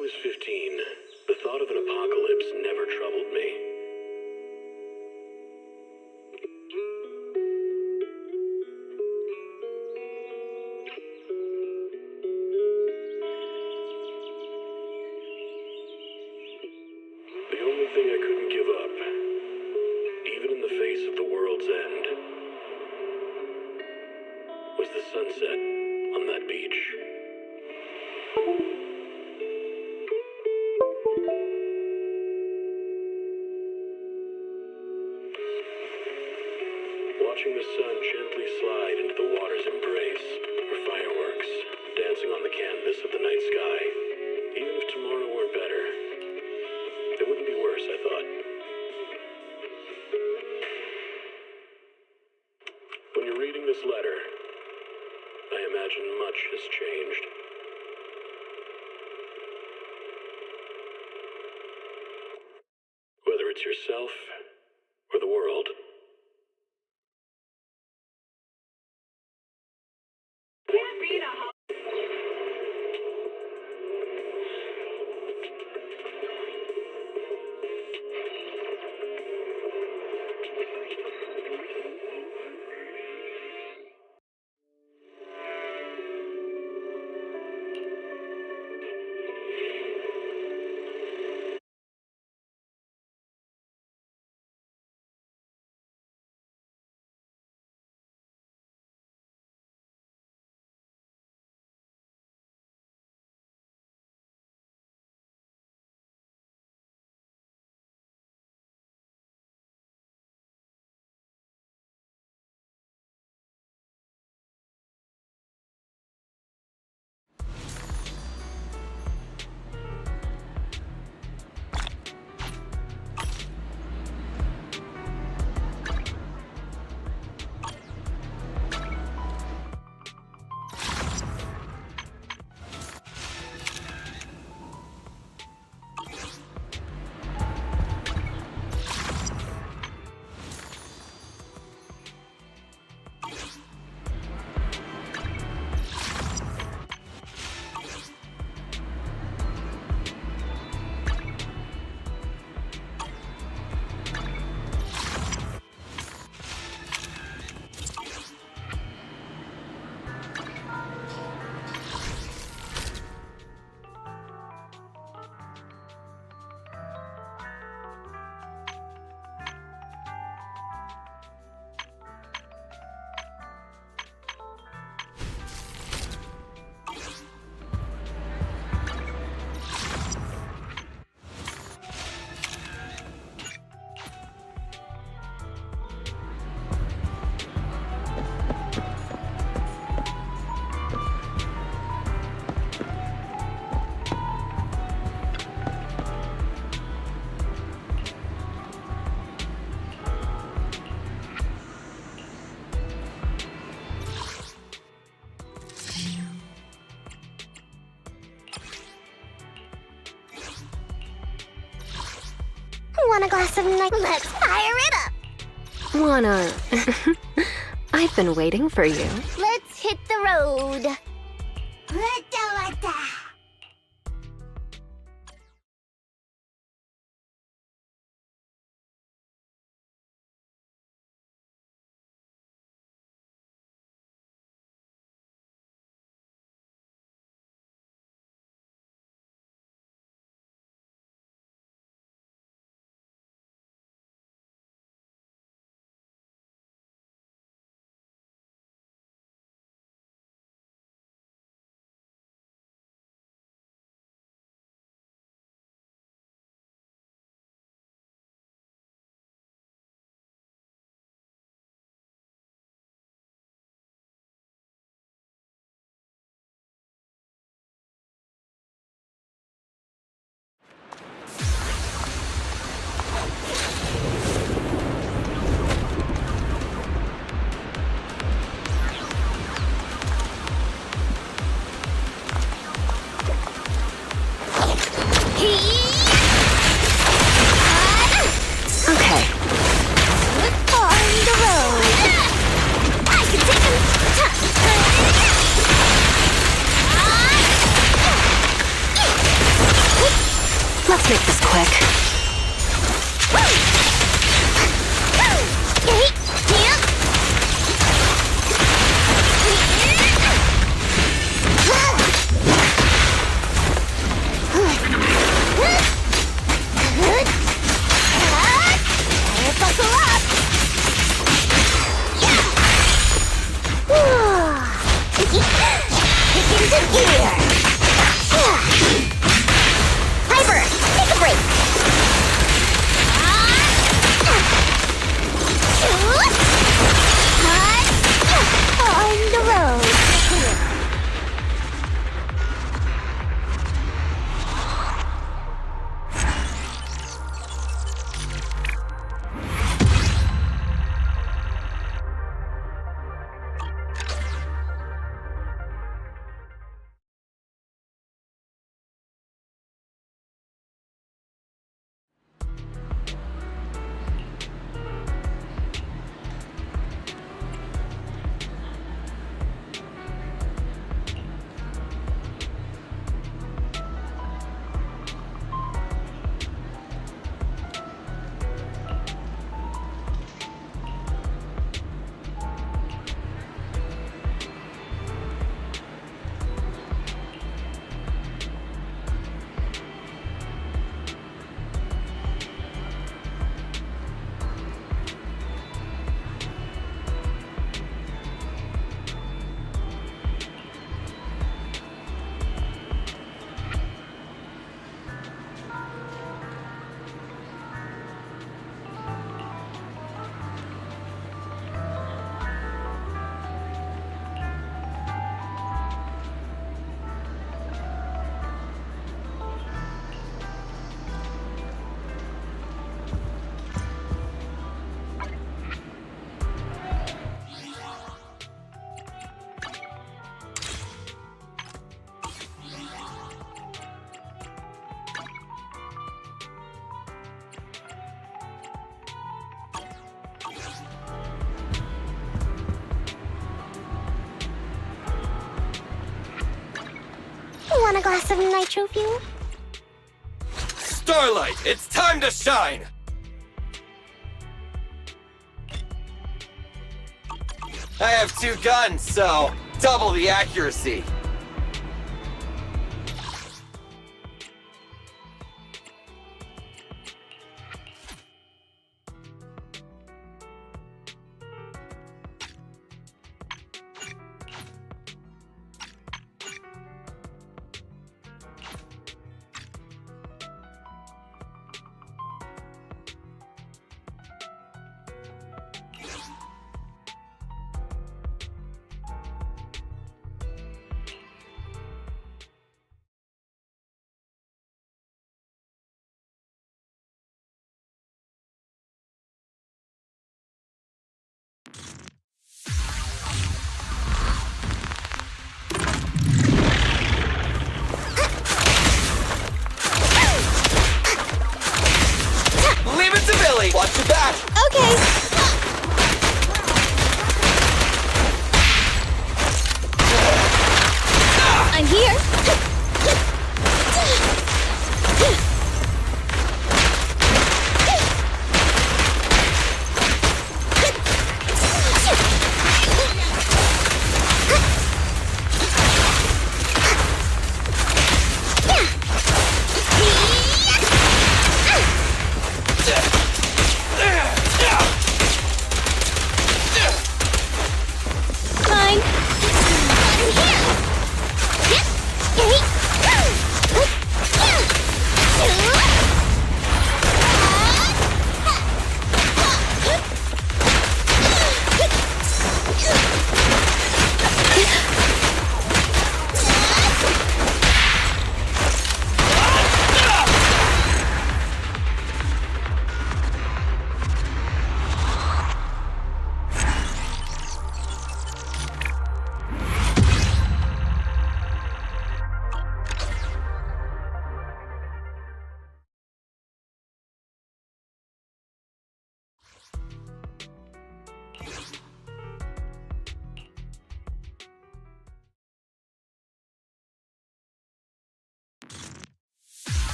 was 15, the thought of an apocalypse never troubled me. The only thing I couldn't give up, even in the face of the world's end, was the sunset on that beach. Watching the sun gently slide into the water's embrace, or fireworks dancing on the canvas of the night sky. Even if tomorrow weren't better, it wouldn't be worse, I thought. When you're reading this letter, I imagine much has changed. Whether it's yourself or the world. Want a glass of night? Let's fire it up! Wanna... I've been waiting for you. Let's hit the road. Want a glass of nitro fuel? Starlight, it's time to shine! I have 2 guns, so double the accuracy.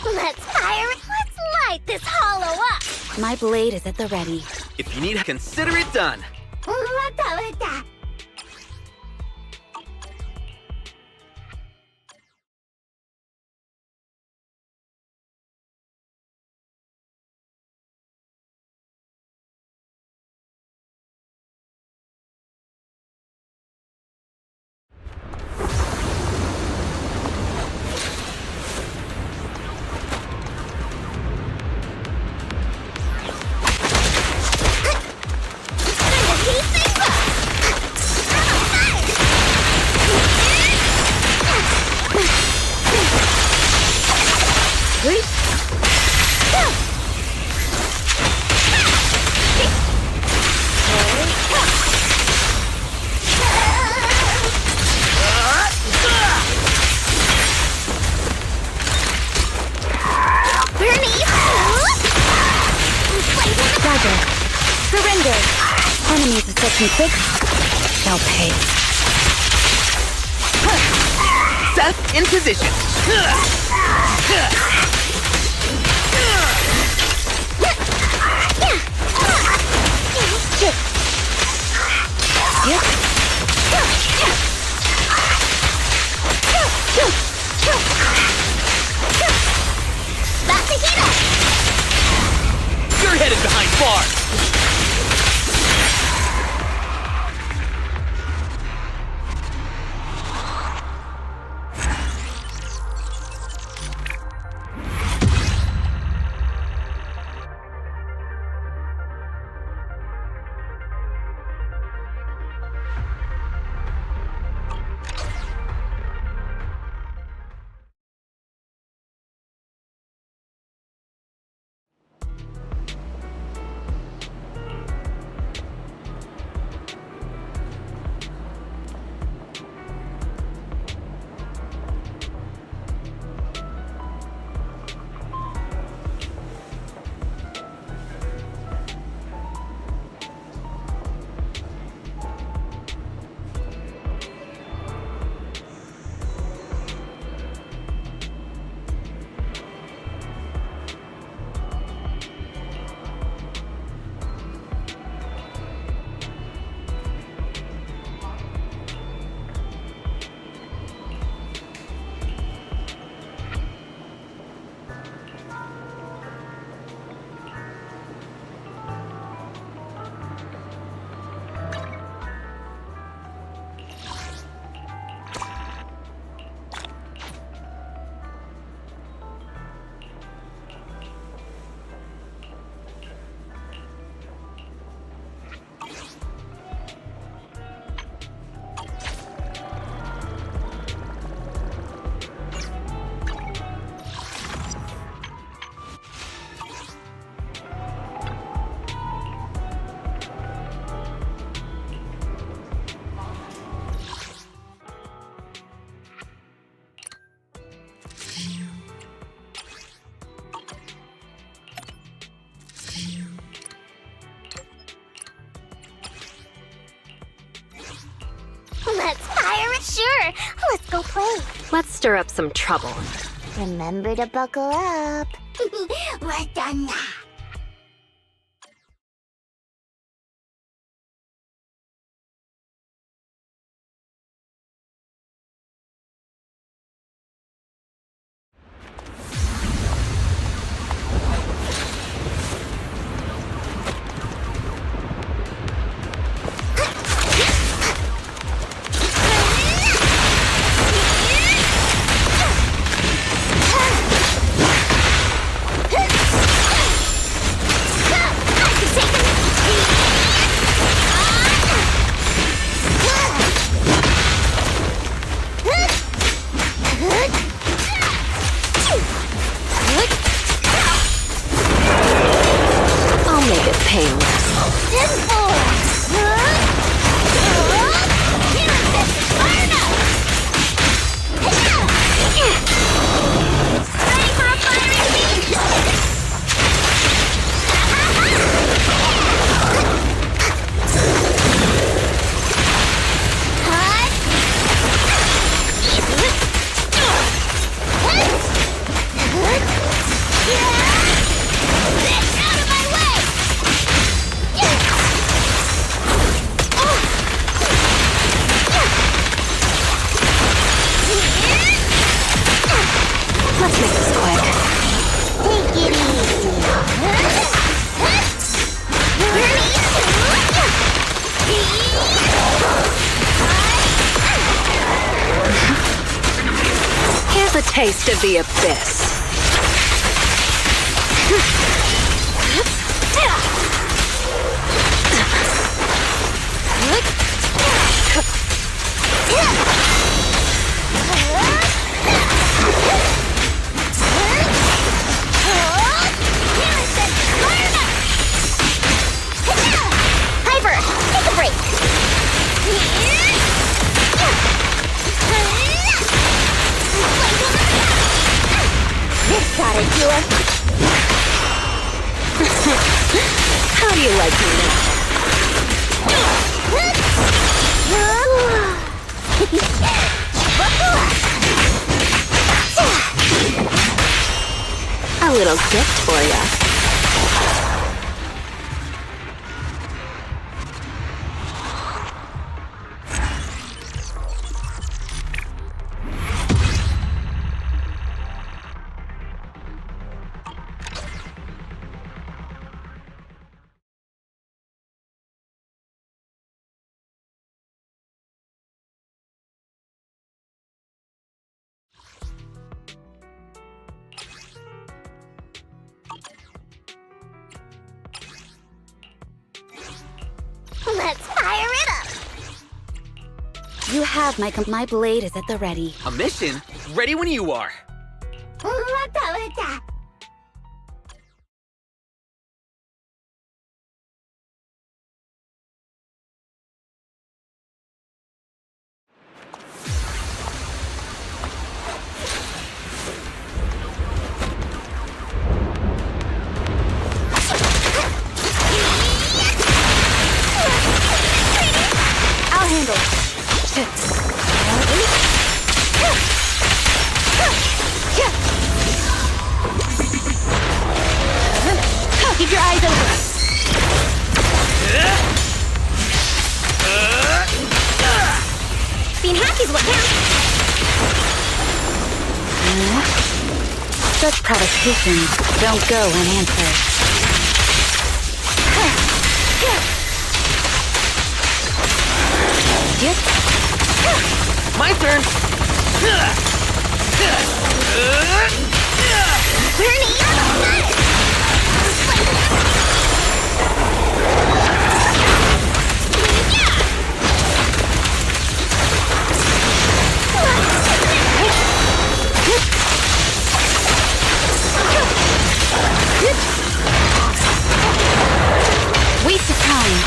Let's fire it. Let's light this hollow up. My blade is at the ready. If you need, consider it done. Dagger. Surrender. Enemies of such quick shall pay. Seth in position. About to hit us. You're headed behind bars. Let's pirate? Sure. Let's go play. Let's stir up some trouble. Remember to buckle up. We're done now. I'll make it painless. Let's make this quick. Take it easy. Here's a taste of the abyss. Hyper, take a break. This gotta do it. How do you like me now? A little gift for ya. Let's fire it up. You have my blade is at the ready. A mission? Ready when you are. I'll handle it. Keep your eyes open. Being happy's what counts. Such provocations don't go unanswered. My turn. Waste of time.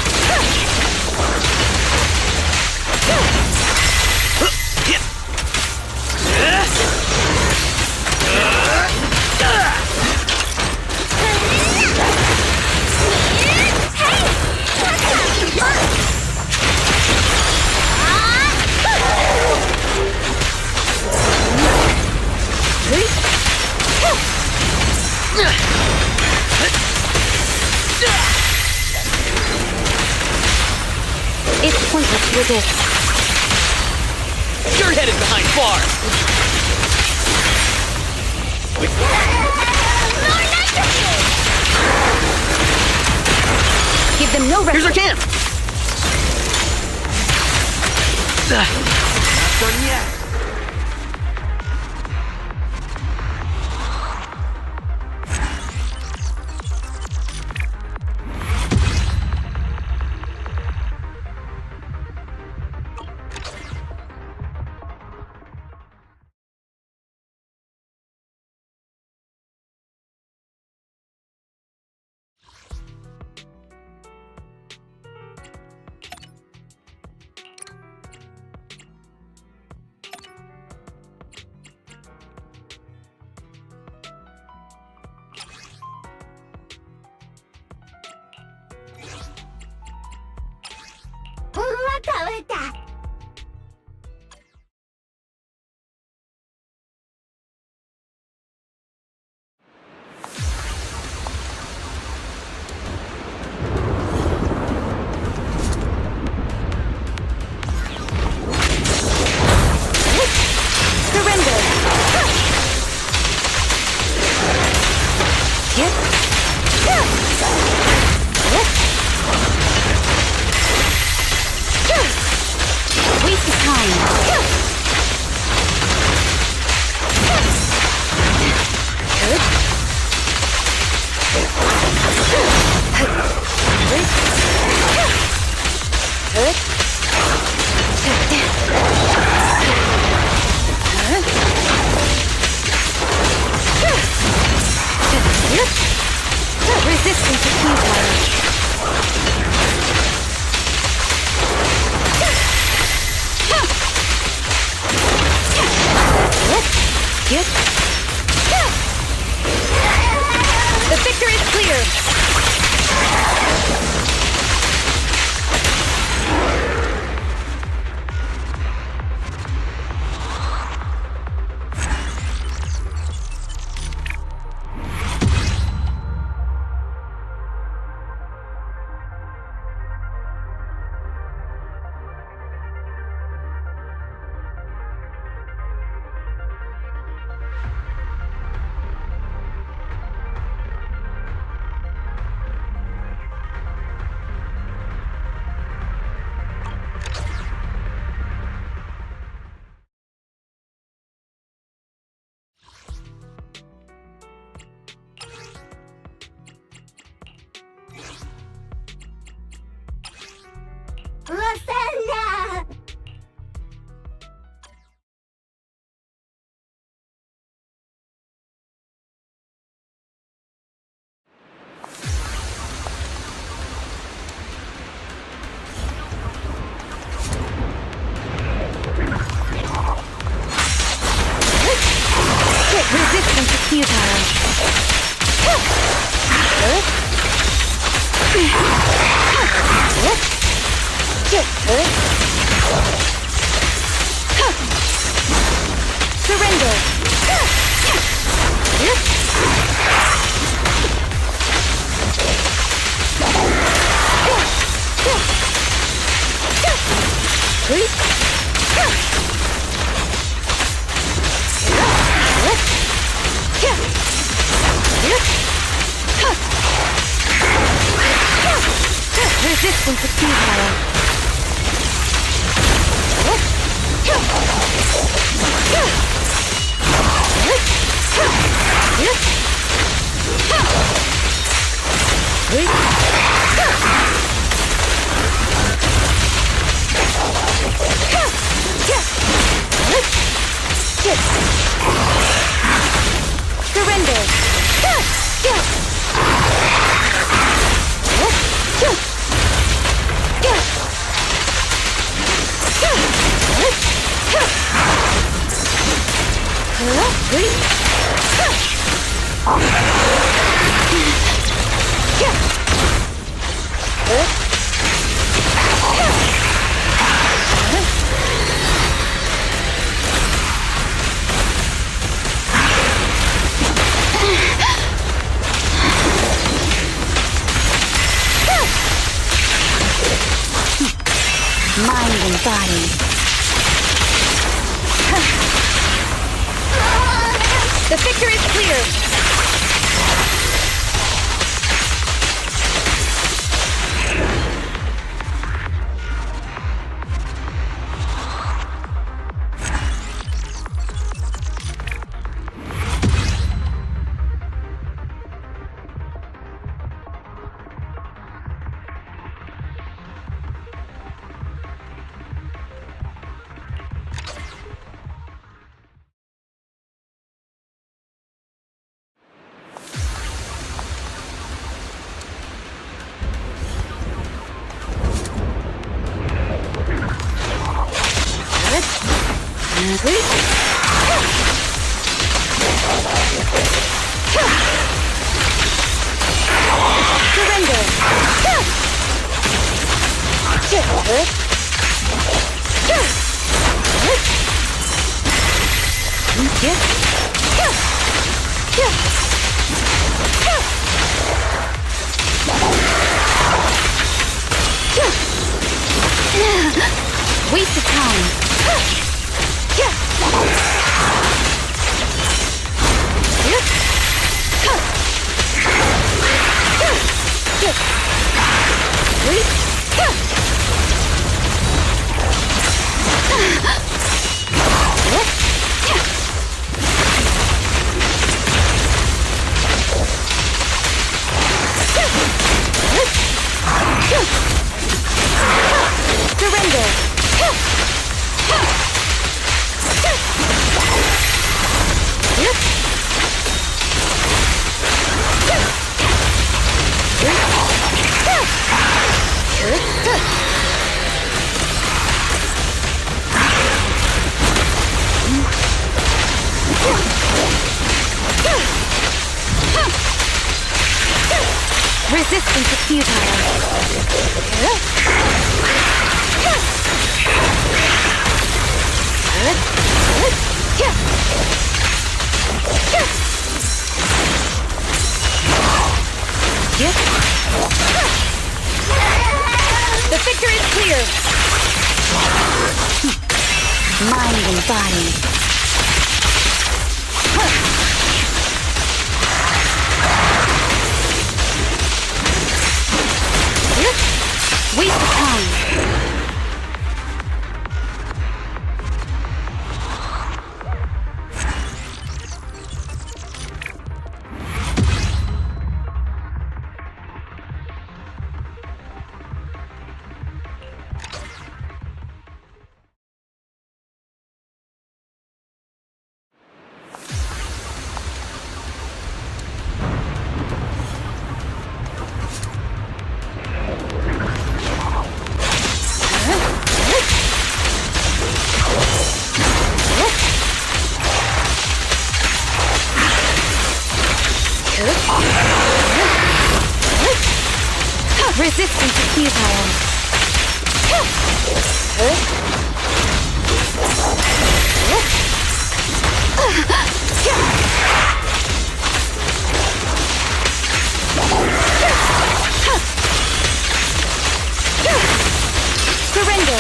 It's pointless to resist. You're headed behind bars! Give them no rest. Here's our chance! Not done yet. Resistance is futile. Get. The victor is clear. Rosanna! Resistance is futile. Surrender. Resistance is futile. mind and body. The victor is clear. Waste of time. Resistance is futile. The victor is clear. Mind and body. Waste of time. Resistance is futile. Surrender.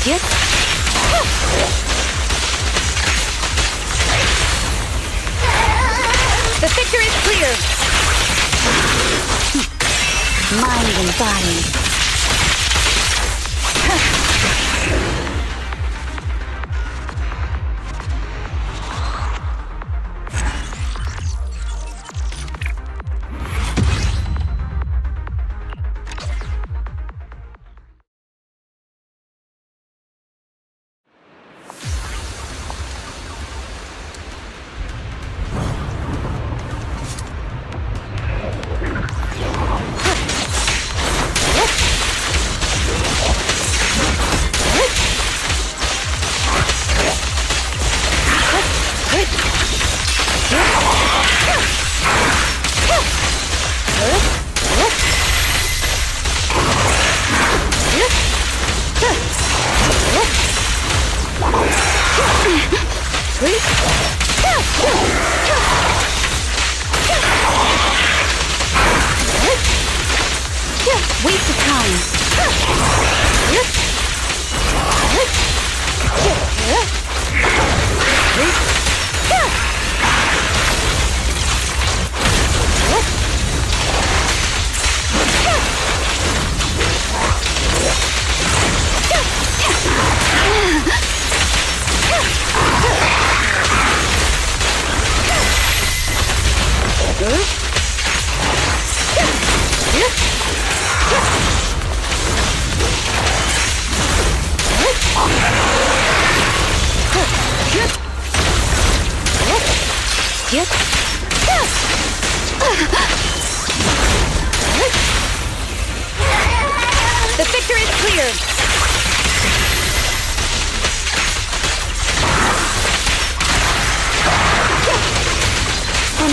Get. The victor is clear. Mind and body.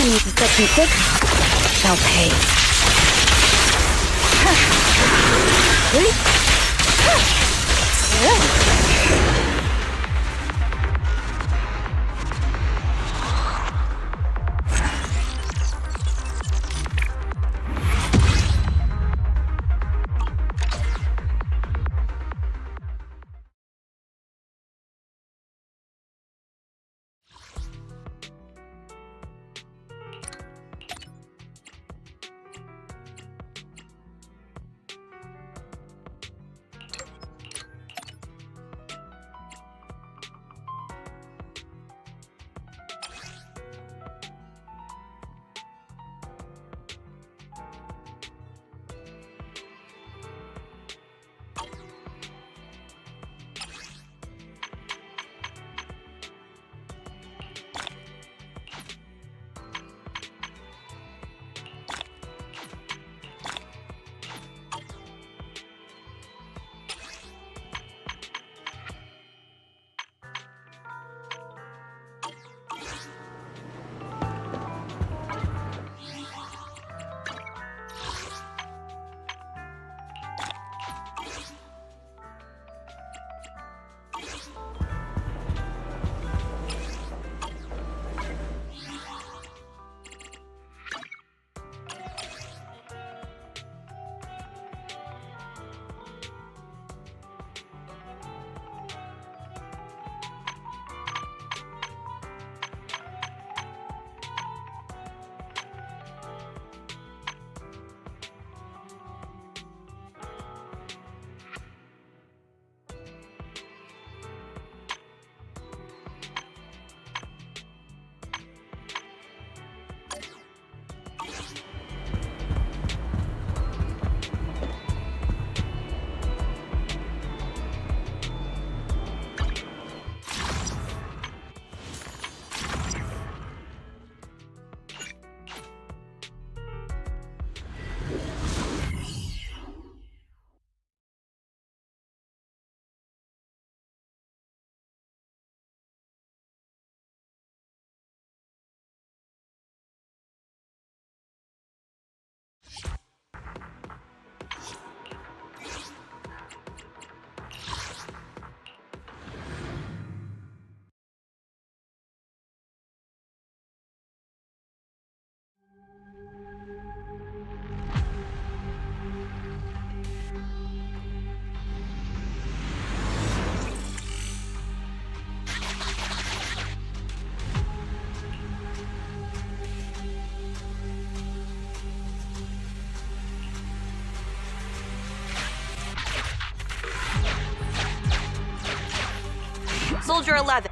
me to Section 6 shall pay. Soldier 11.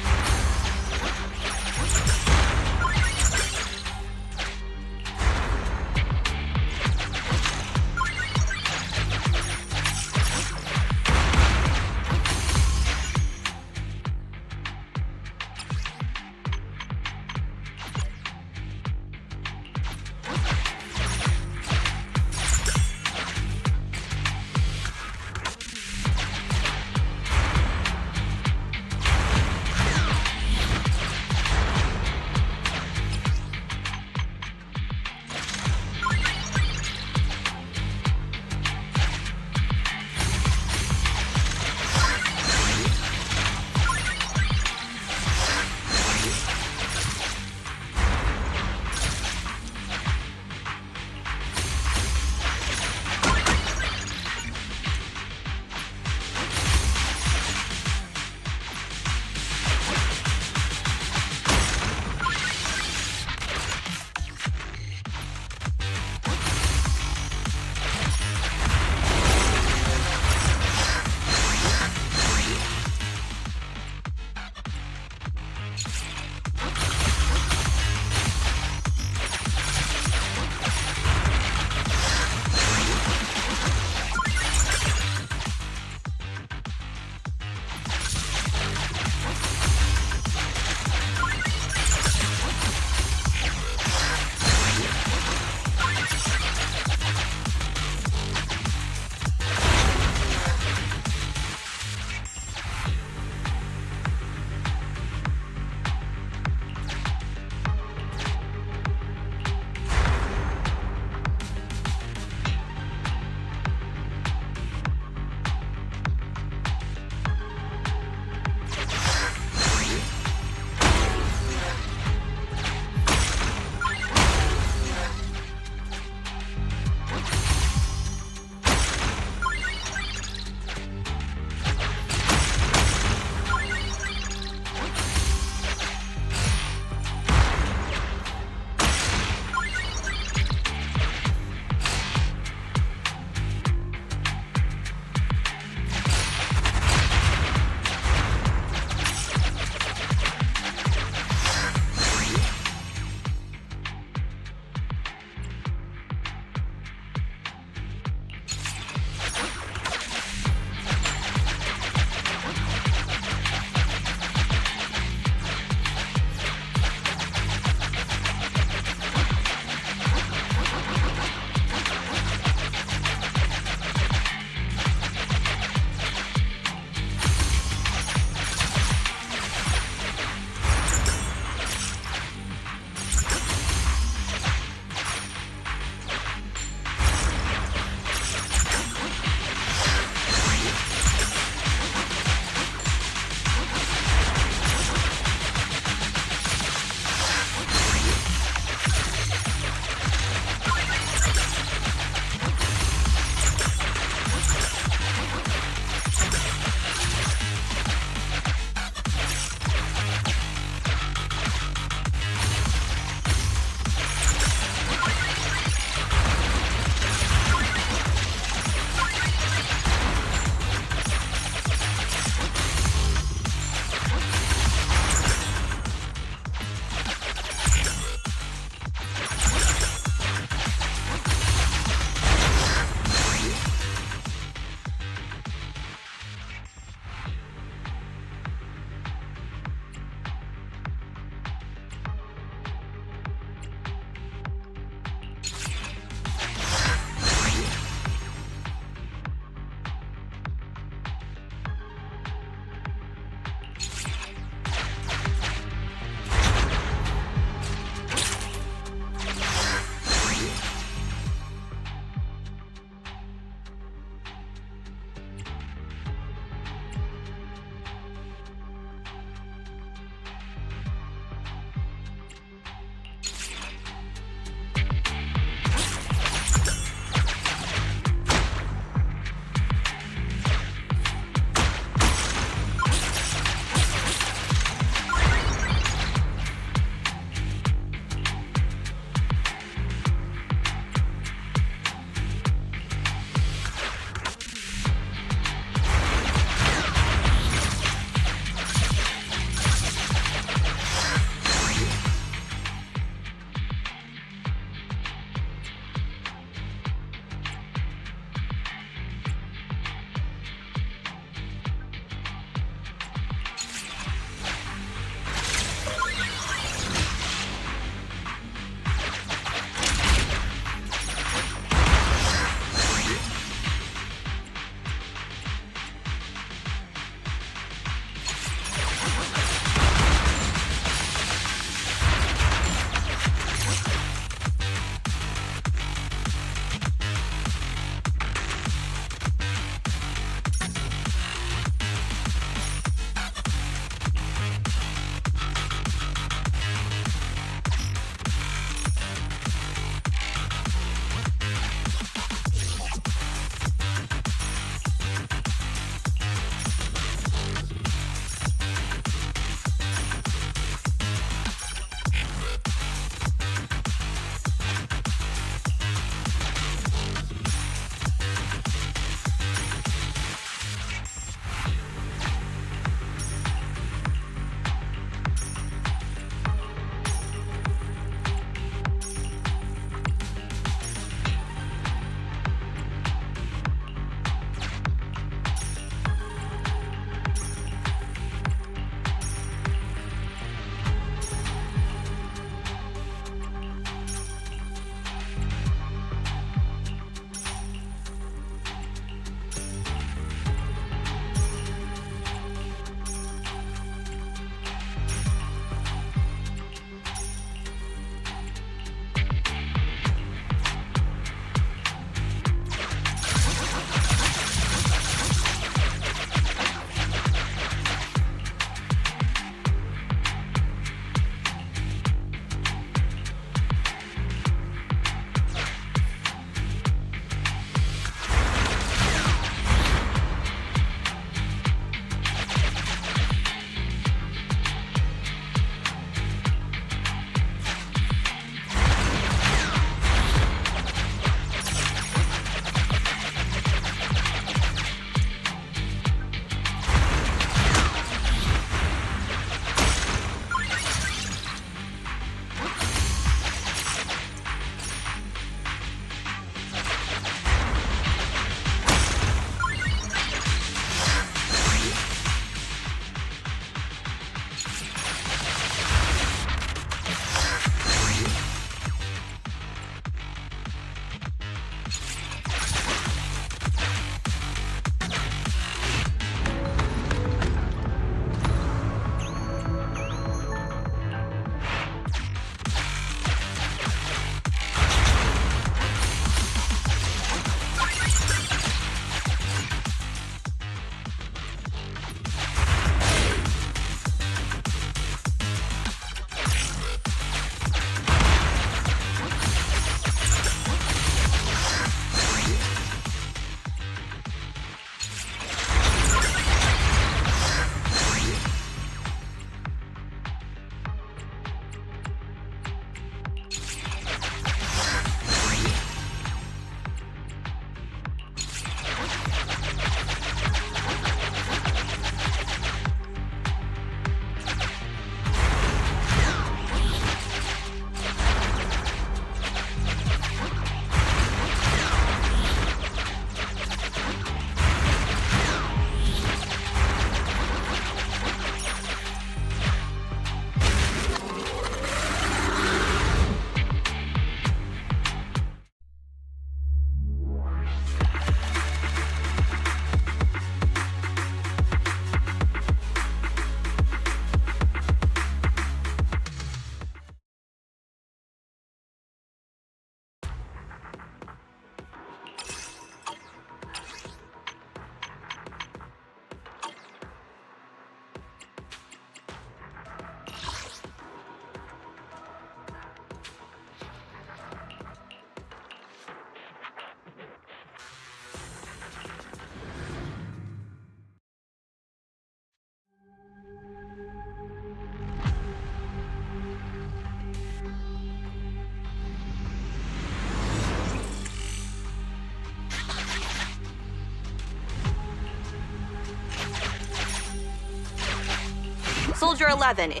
Soldier 11.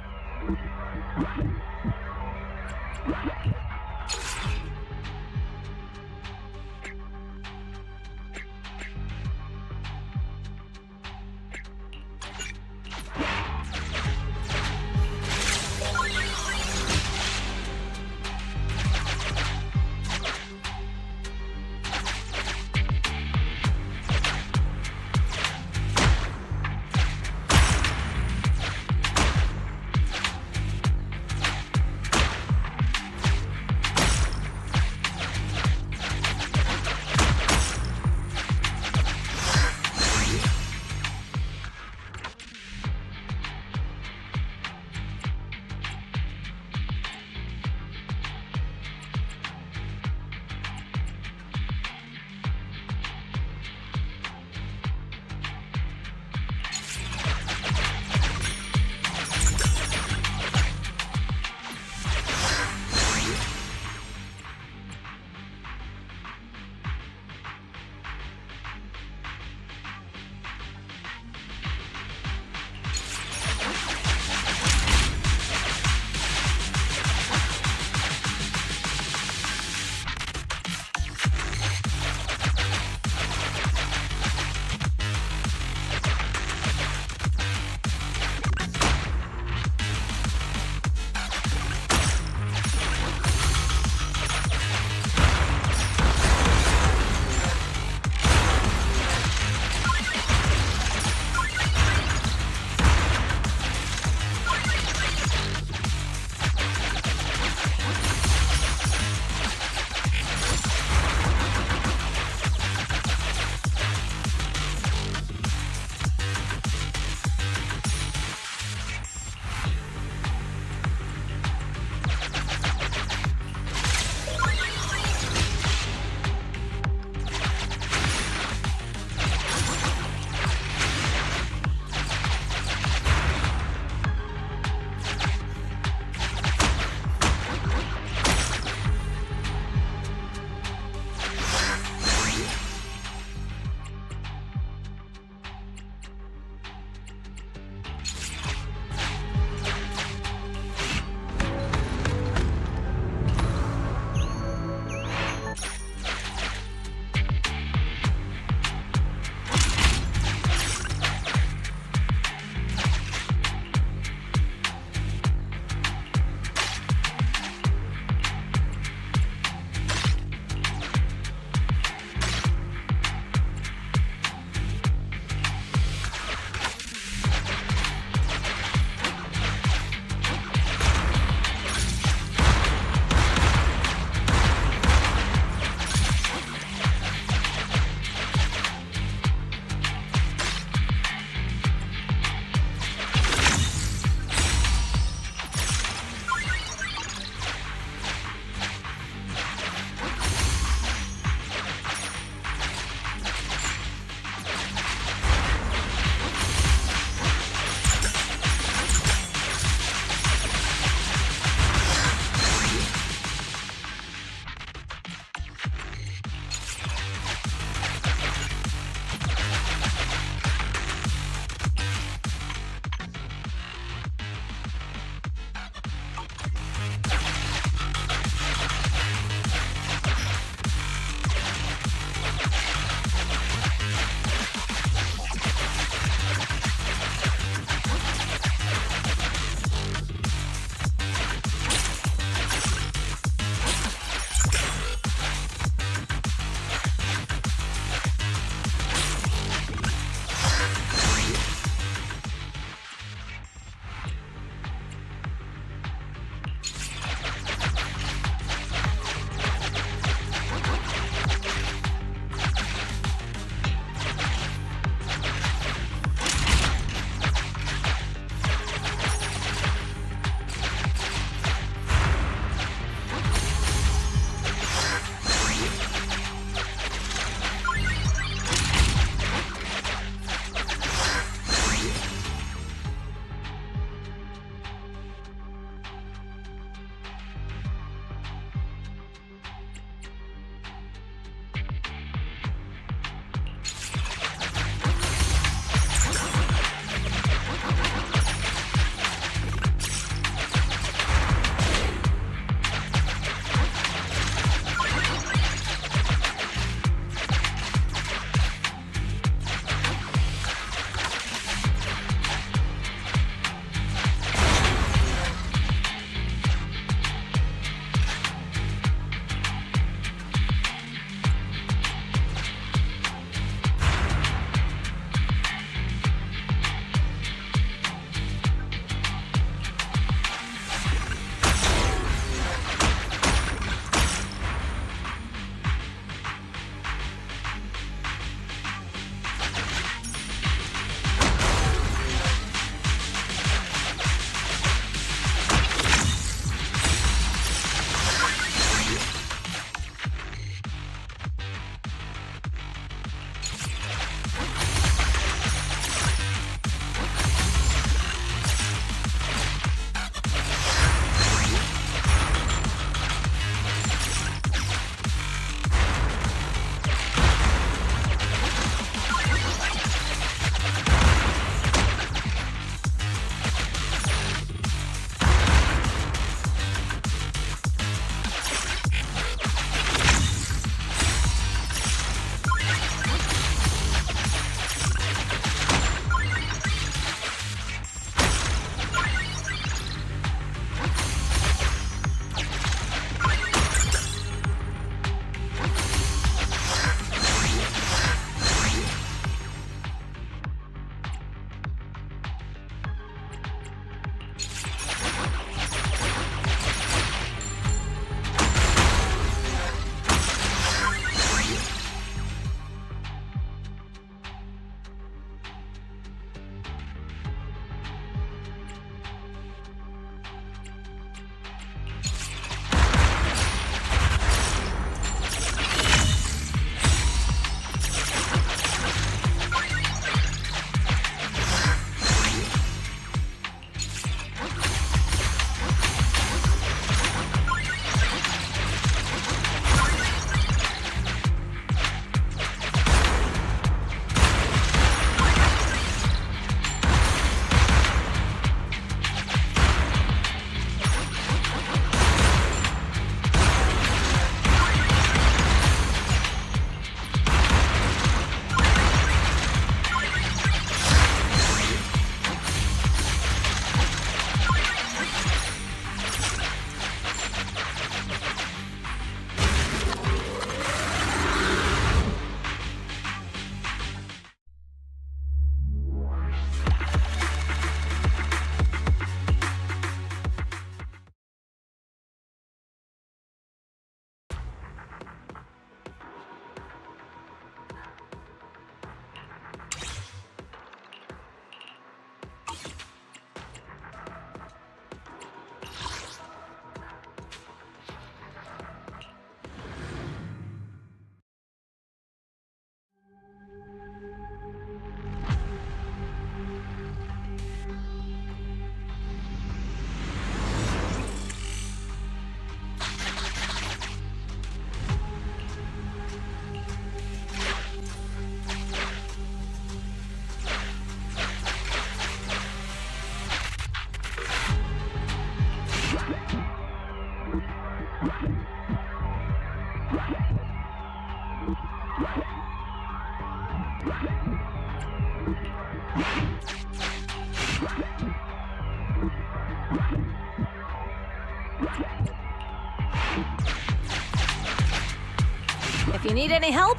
If you need any help,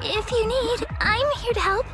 if you need, I'm here to help.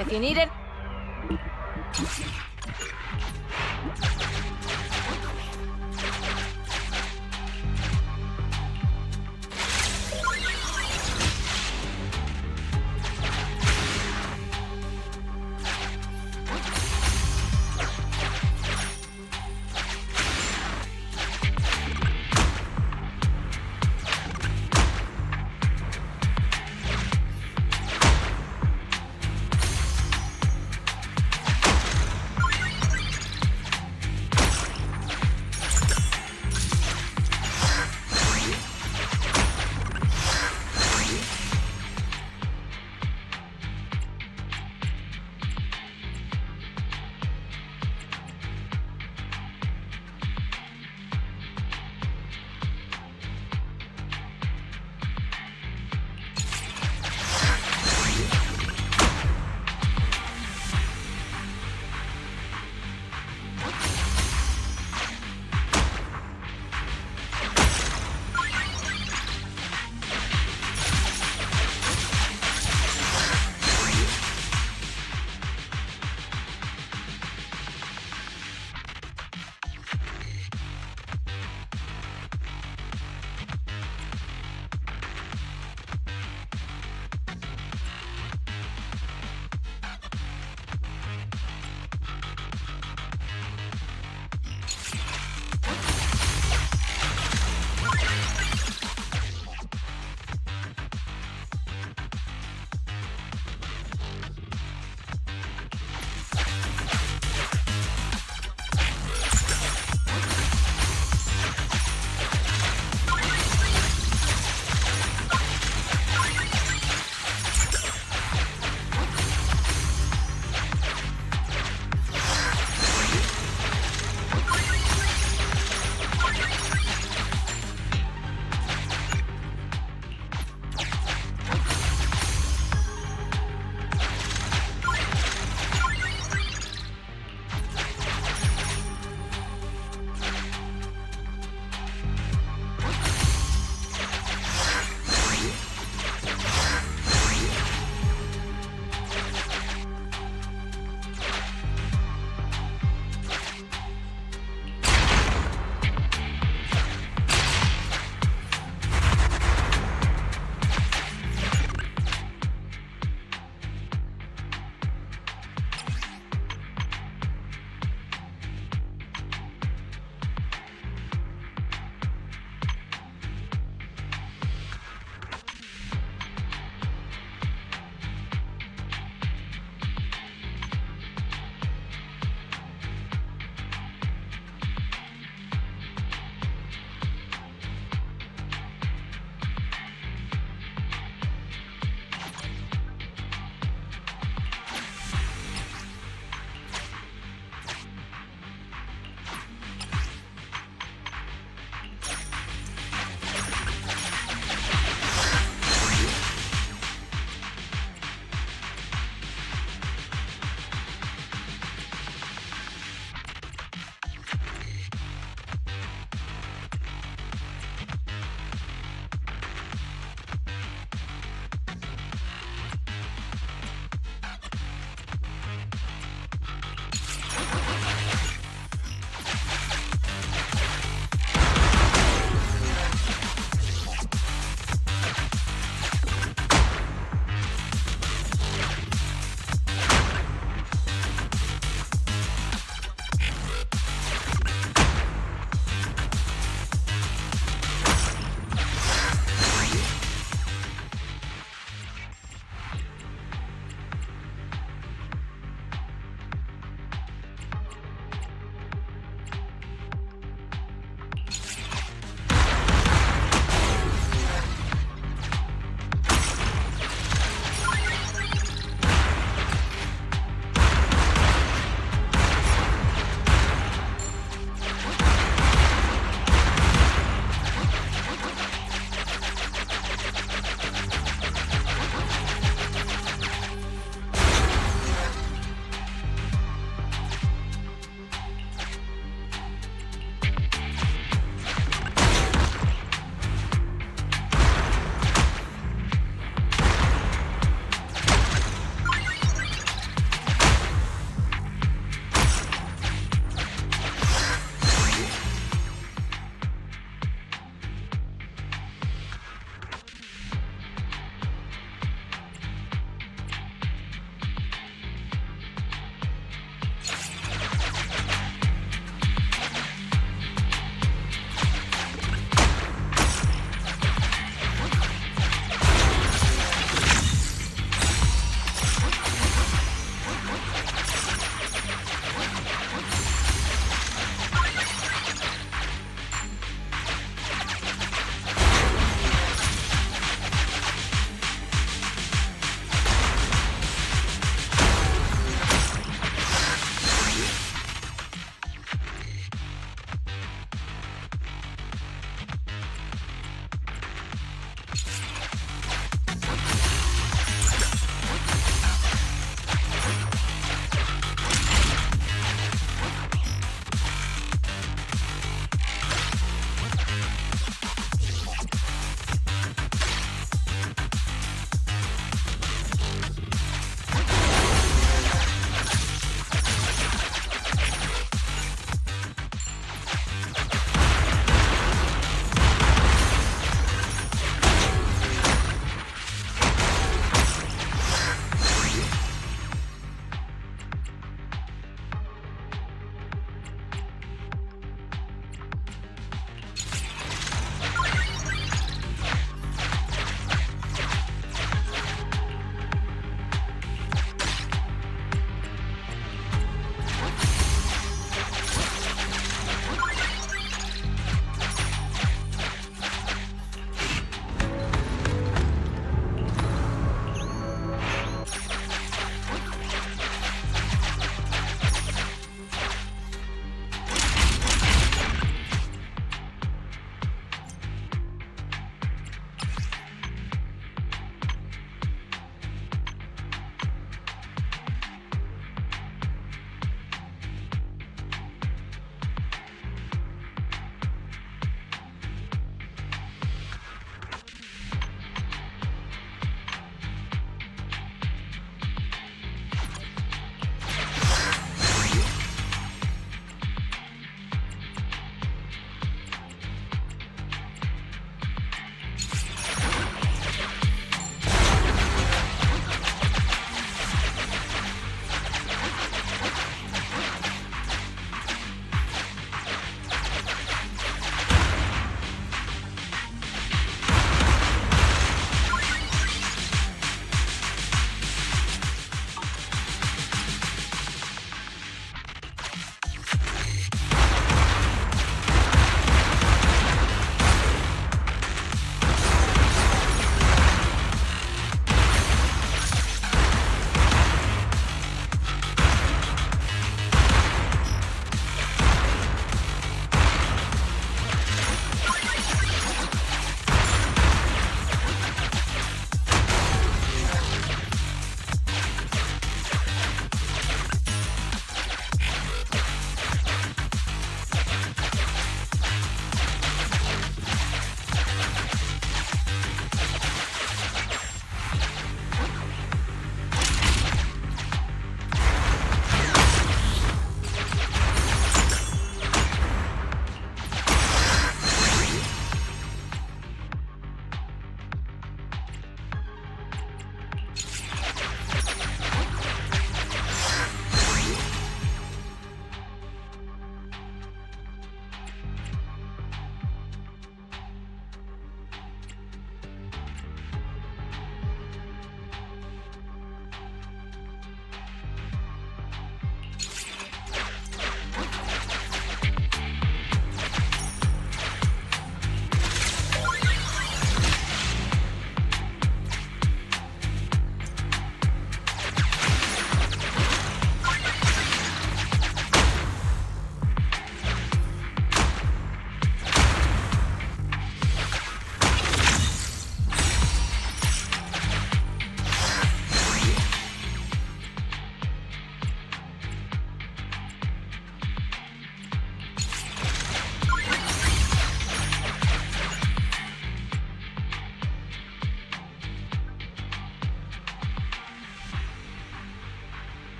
If you need it.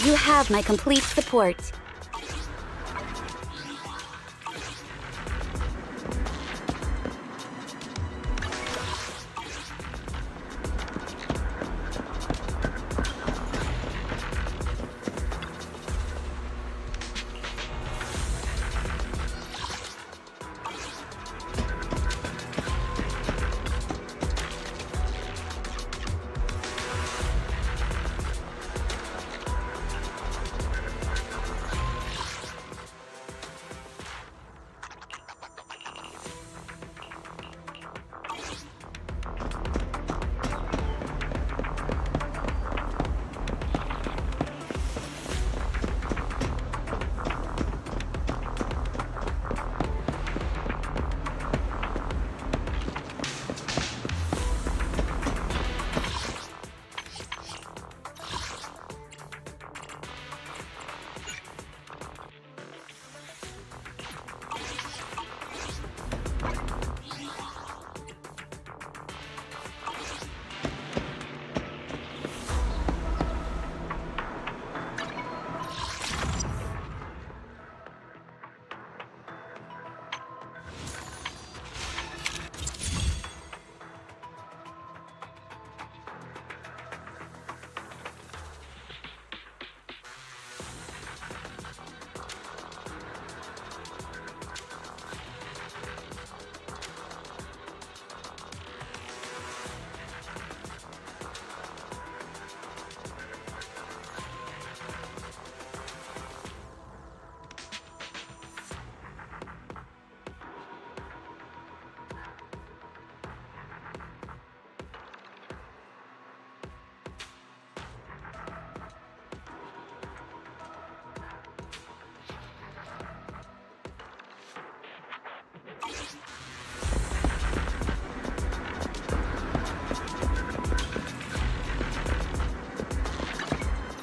You have my complete support.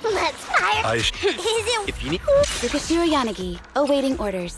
Let's fire. Is it? If you need. Yukashiro Yanagi, awaiting orders.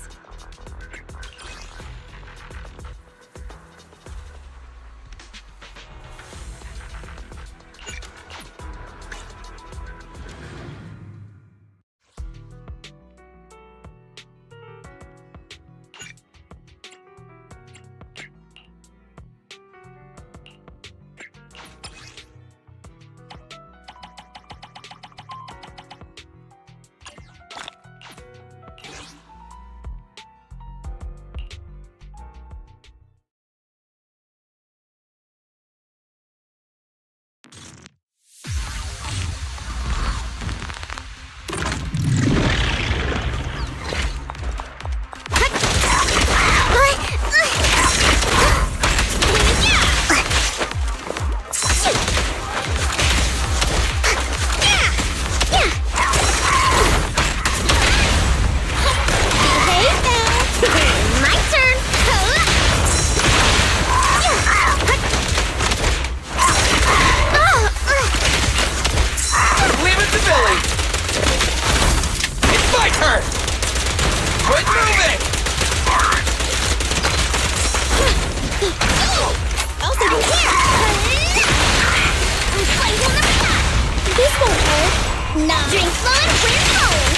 Drink fluid, we're going!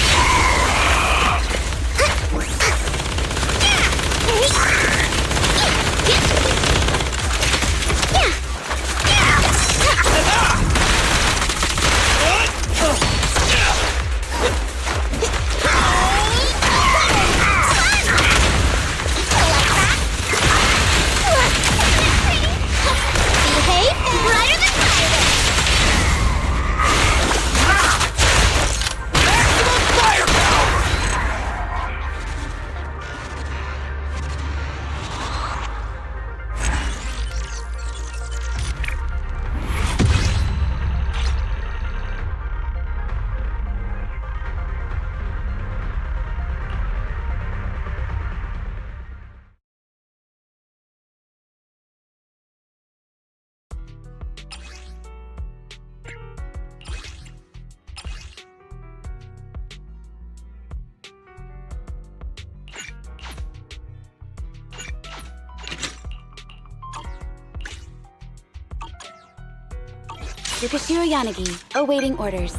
Behave brighter than fire! Yukashiro Yanagi, awaiting orders.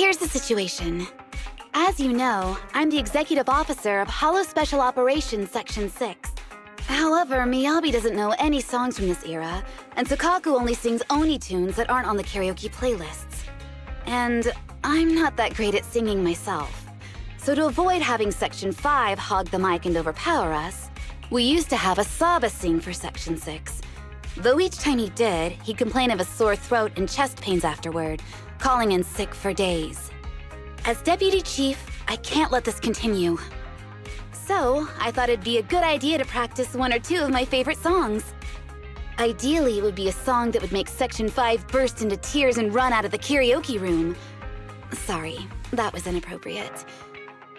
Here's the situation. As you know, I'm the executive officer of Hollow Special Operations Section 6. However, Miyabi doesn't know any songs from this era, and Sukaku only sings Oni tunes that aren't on the karaoke playlists. And I'm not that great at singing myself. So to avoid having Section 5 hog the mic and overpower us, we used to have Asaba sing for Section 6. Though each time he did, he'd complain of a sore throat and chest pains afterward, calling in sick for days. As Deputy Chief, I can't let this continue. So, I thought it'd be a good idea to practice one or two of my favorite songs. Ideally, it would be a song that would make Section 5 burst into tears and run out of the karaoke room. Sorry, that was inappropriate.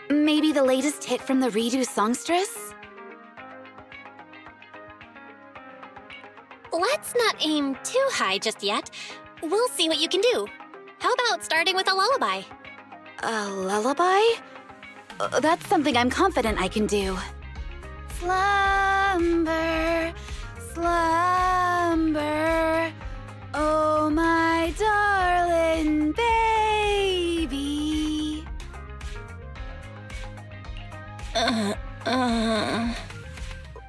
Maybe the latest hit from the redo songstress? Let's not aim too high just yet. We'll see what you can do. How about starting with a lullaby? A lullaby? That's something I'm confident I can do. Slumber, slumber, oh my darling baby.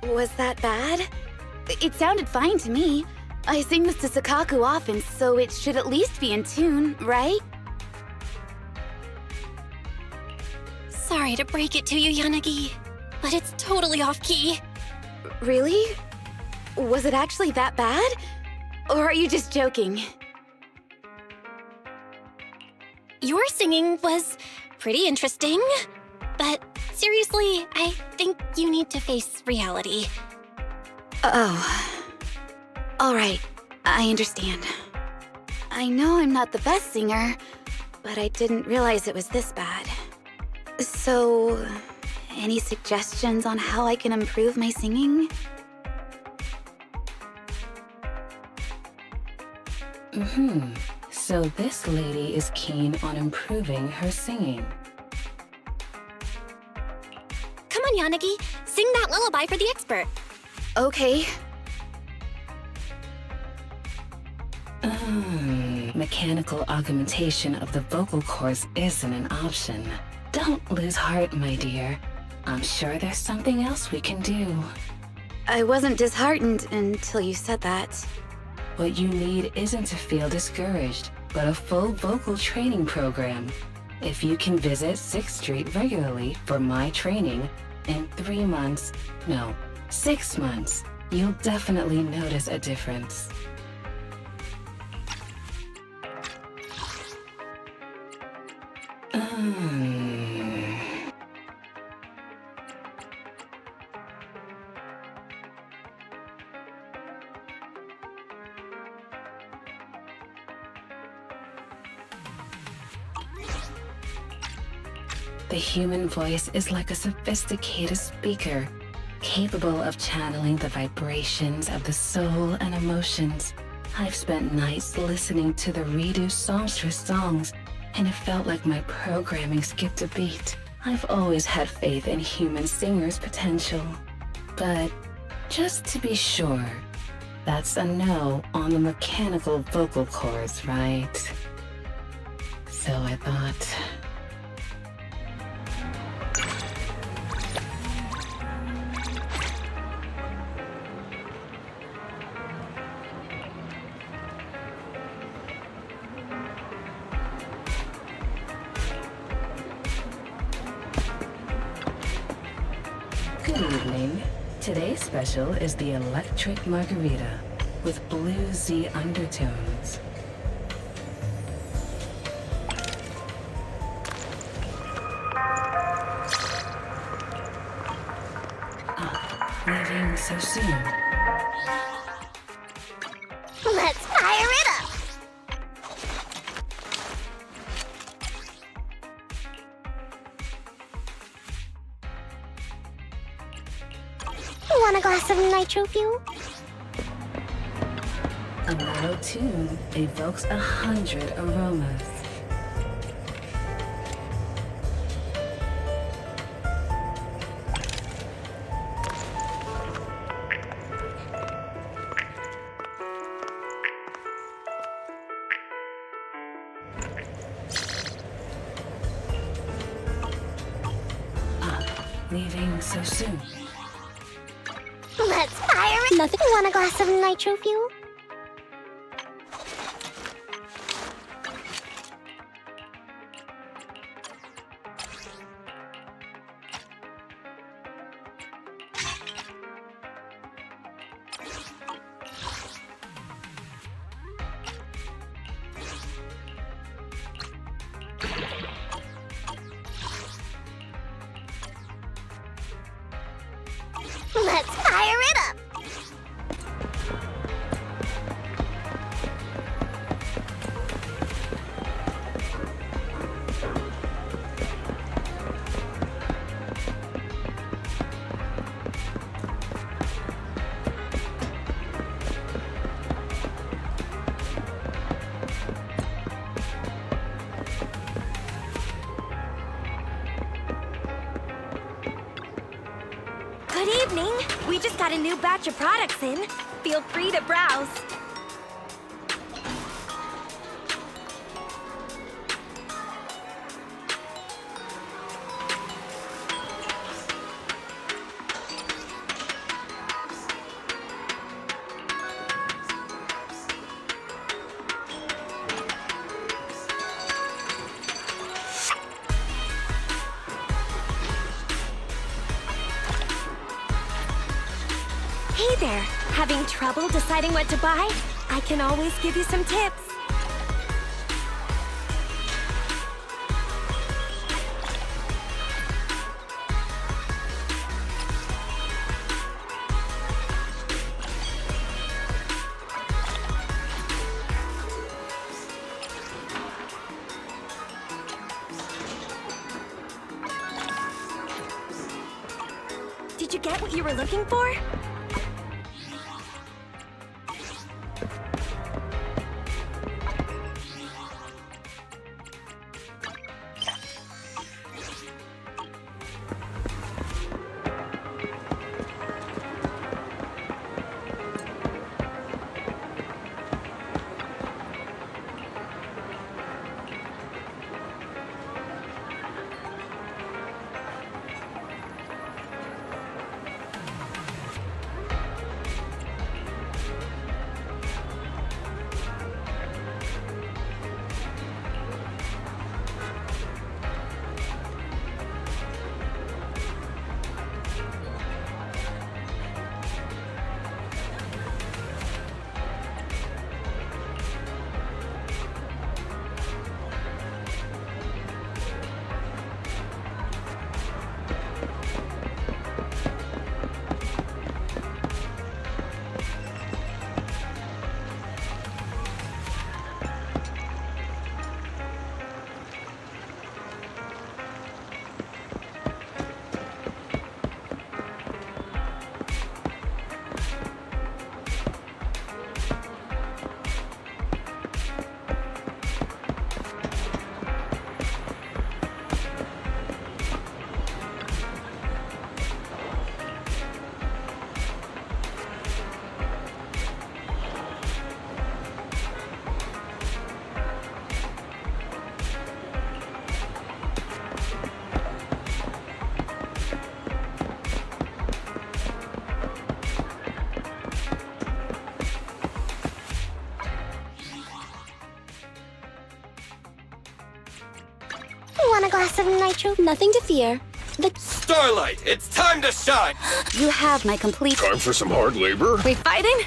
Was that bad? It sounded fine to me. I sing this to Sukaku often, so it should at least be in tune, right? Sorry to break it to you, Yanagi, but it's totally off-key. Really? Was it actually that bad? Or are you just joking? Your singing was pretty interesting, but seriously, I think you need to face reality. Oh. Alright, I understand. I know I'm not the best singer, but I didn't realize it was this bad. So, any suggestions on how I can improve my singing? So this lady is keen on improving her singing. Come on, Yanagi, sing that lullaby for the expert. Okay. Mechanical augmentation of the vocal cords isn't an option. Don't lose heart, my dear. I'm sure there's something else we can do. I wasn't disheartened until you said that. What you need isn't to feel discouraged, but a full vocal training program. If you can visit 6th Street regularly for my training, in 3 months, no, 6 months, you'll definitely notice a difference. The human voice is like a sophisticated speaker, capable of channeling the vibrations of the soul and emotions. I've spent nights listening to the redo songstress songs, and it felt like my programming skipped a beat. I've always had faith in human singers' potential. But just to be sure, that's a no on the mechanical vocal cords, right? So I thought... Good evening. Today's special is the electric margarita with bluesy undertones. Leaving so soon. Let's fire it up! Want a glass of nitro fuel? A mellow tune evokes 100 aromas. so soon. Let's fire it! Nothing. Want a glass of nitro fuel? Let's fire it up! Good evening. We just got a new batch of products in. Feel free to browse. Hey there. Having trouble deciding what to buy? I can always give you some tips. Did you get what you were looking for? Want a glass of nitro? Nothing to fear. Starlight, it's time to shine! You have my complete... Time for some hard labor? We fighting?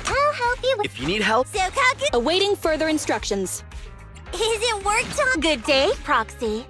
I'll help you with... If you need help, So, Kaku... Awaiting further instructions. Is it work time? Good day, Proxy.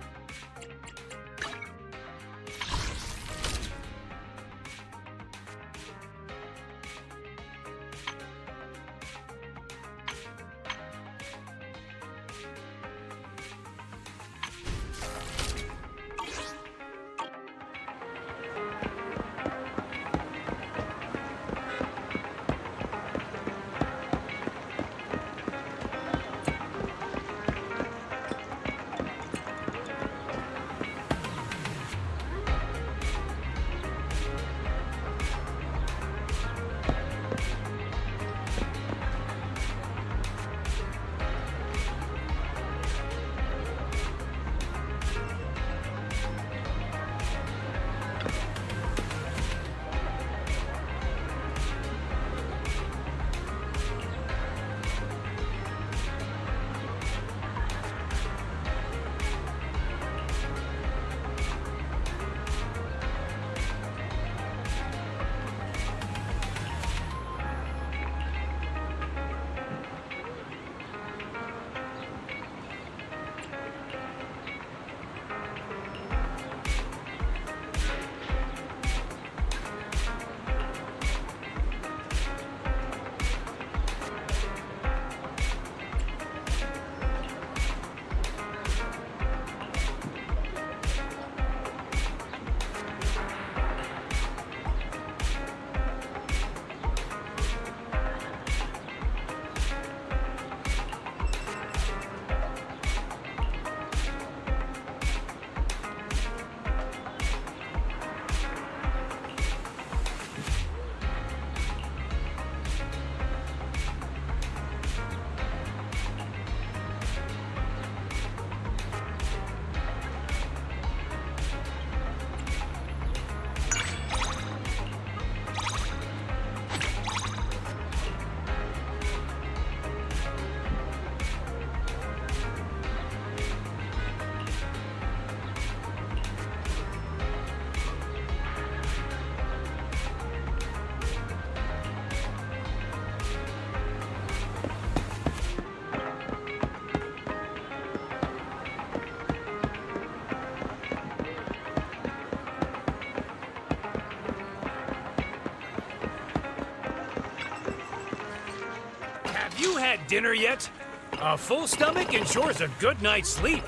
had dinner yet? A full stomach ensures a good night's sleep.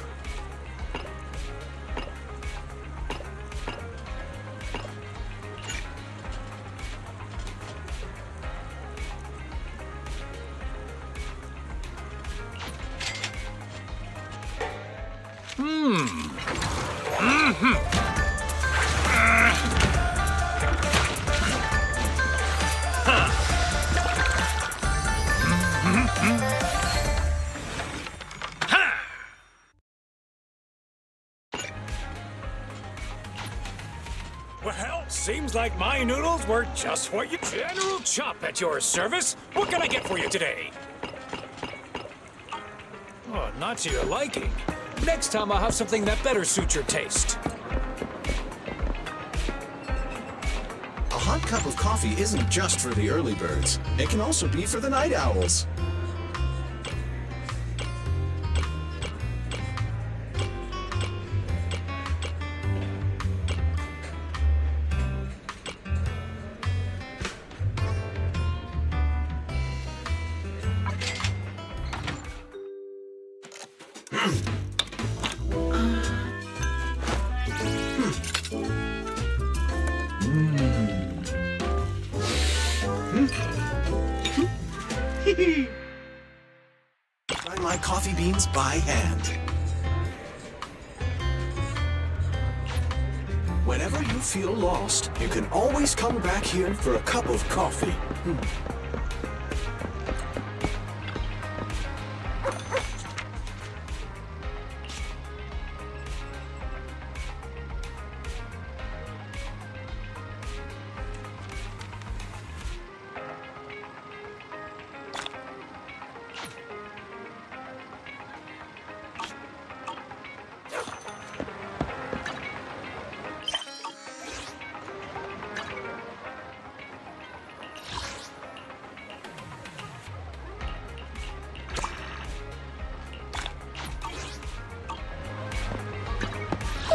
Well, seems like my noodles were just what you... General Chop at your service. What can I get for you today? Oh, not to your liking. Next time I'll have something that better suits your taste. A hot cup of coffee isn't just for the early birds. It can also be for the night owls. Try my coffee beans by hand. Whenever you feel lost, you can always come back here for a cup of coffee.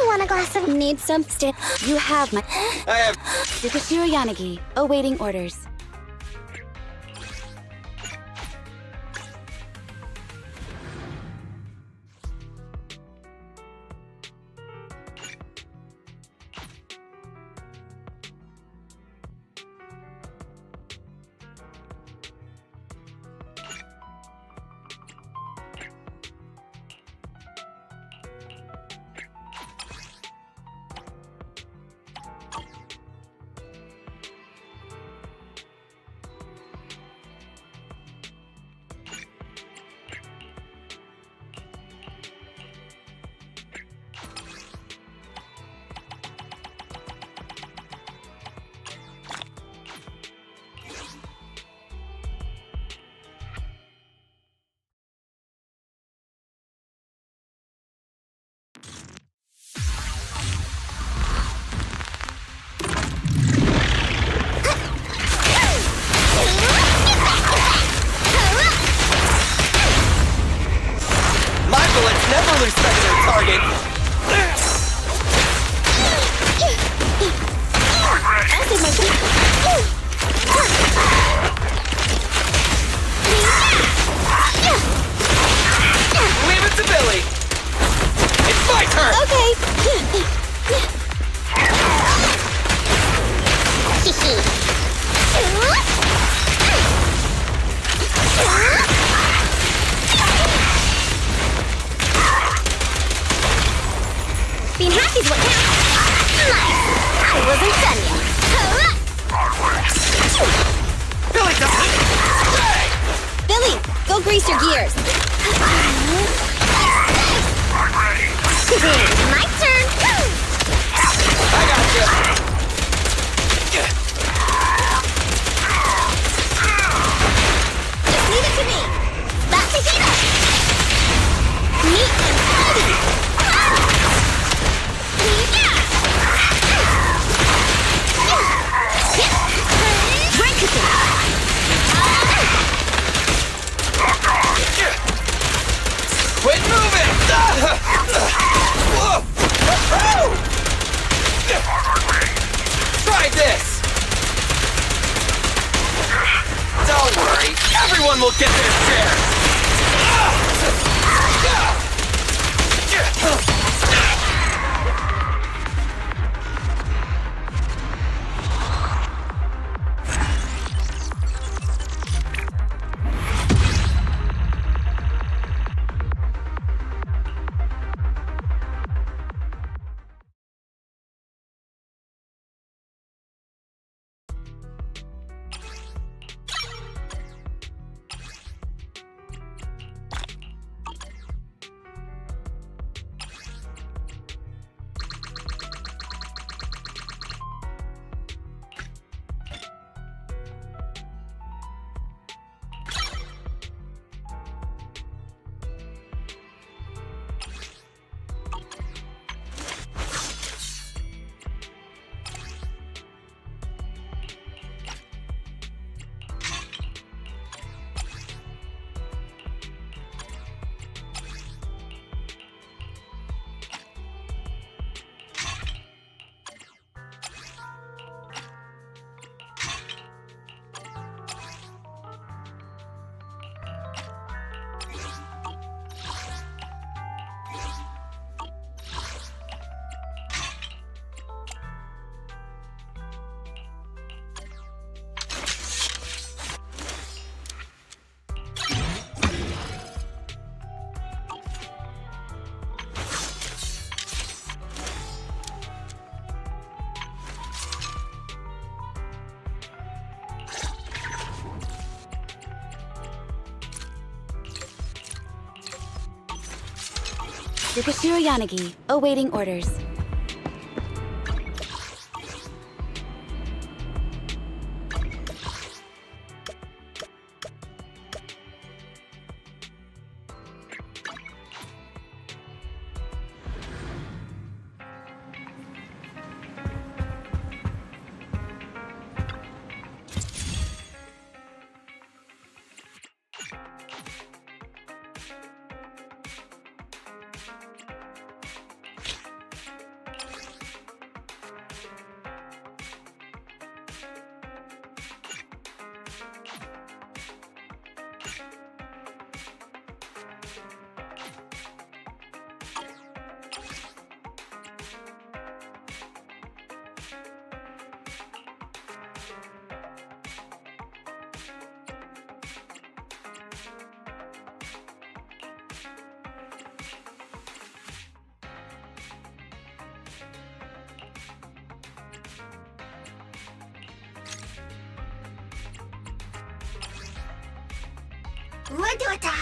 Want a glass of... Need some stick? You have my... I have... Tsukashiro Yanagi, awaiting orders. Never lose sight of their target. Leave it to Billy. It's my turn. Being happy's what counts. Nice. I wasn't done yet. Billy doesn't. Billy, go grease your gears. My turn. I got you. Just leave it to me. Back to heat up. Neat and heavy. Quit moving! Someone will get their share! Yukishiro Yanagi, awaiting orders. Watch your step.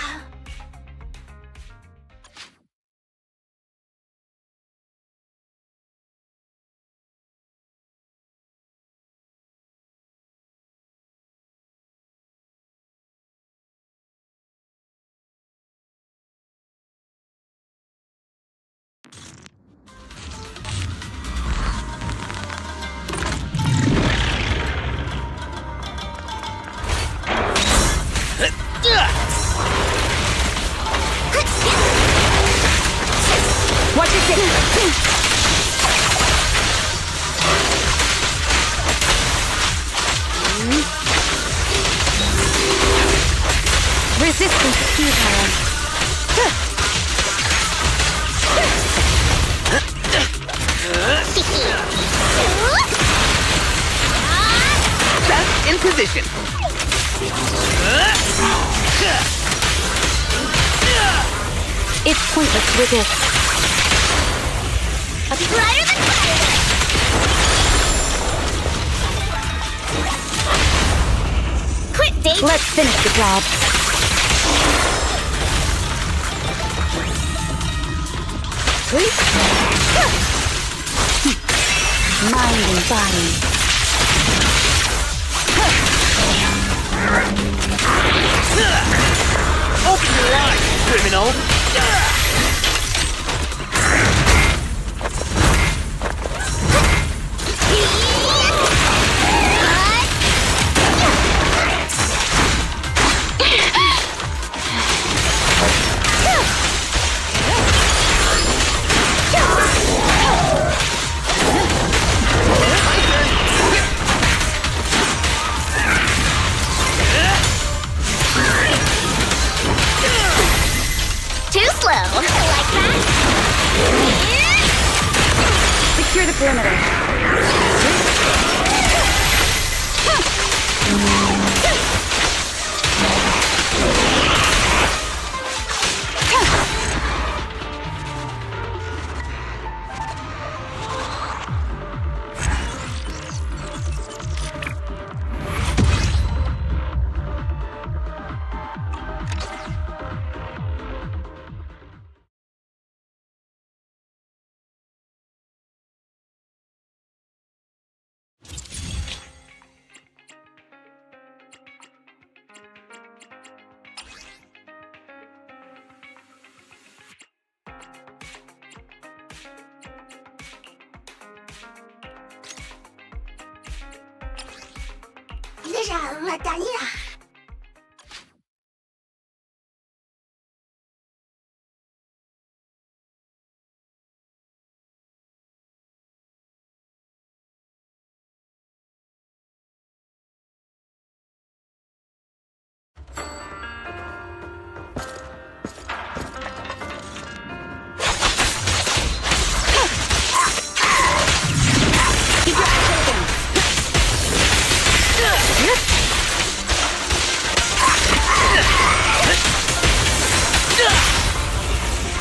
Resistance is futile. That's in position. It's pointless to resist. Brighter than fire! Quit, Dave! Let's finish the job. Mind and body. Open your eyes, criminal! Whoa, like that? Secure the perimeter.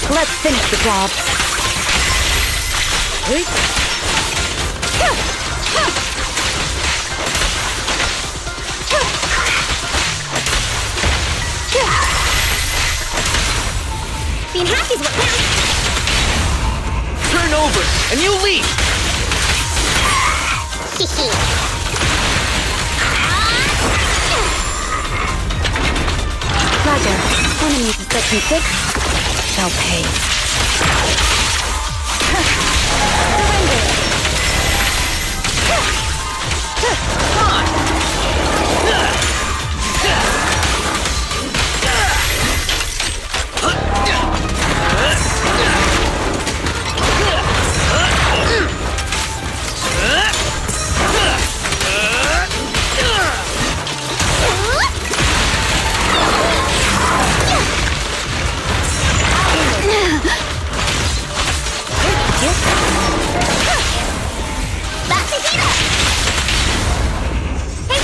Let's finish the job. Being happy's what counts. Turn over, and you lead! Roger. Enemies in Section 6 shall pay.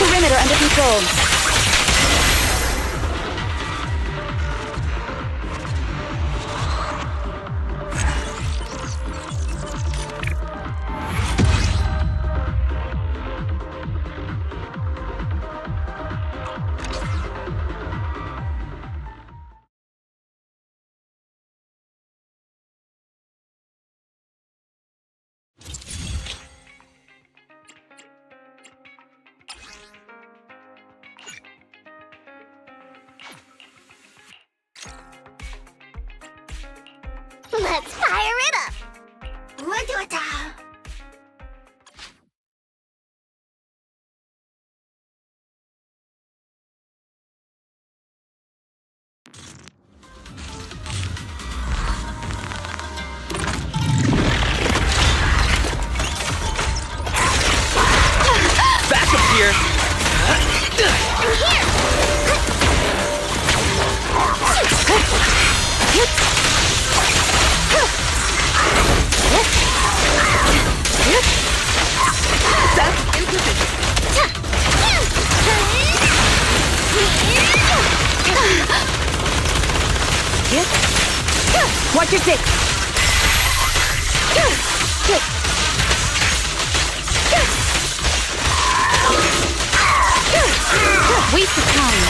Perimeter under control. Let's fire it up! What do it now? Back up here! Watch your six. Waste of time.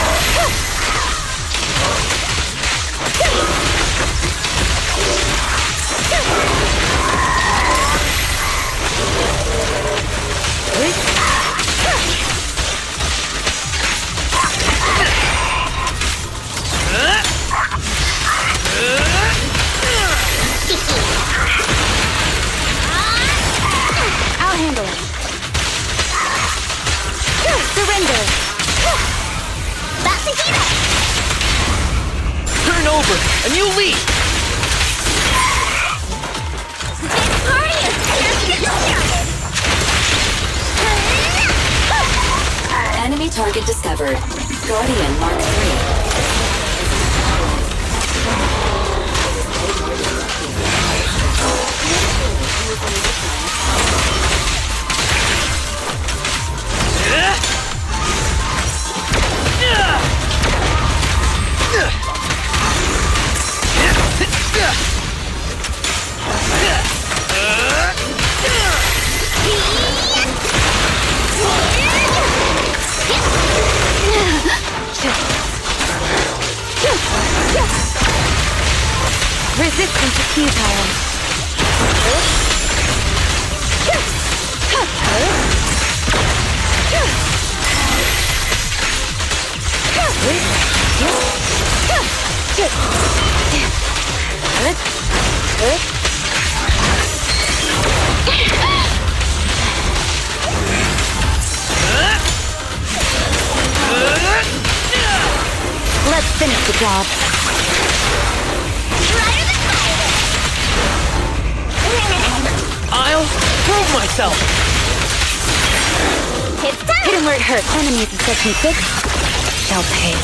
I'll handle it. Surrender. Turn over, and you lead! This party is just getting started! Enemy target discovered. Guardian Mark 3. Resistance is futile. Let's finish the job. I'll prove myself! Hit him where it hurts. Enemies in Section 6 shall pay.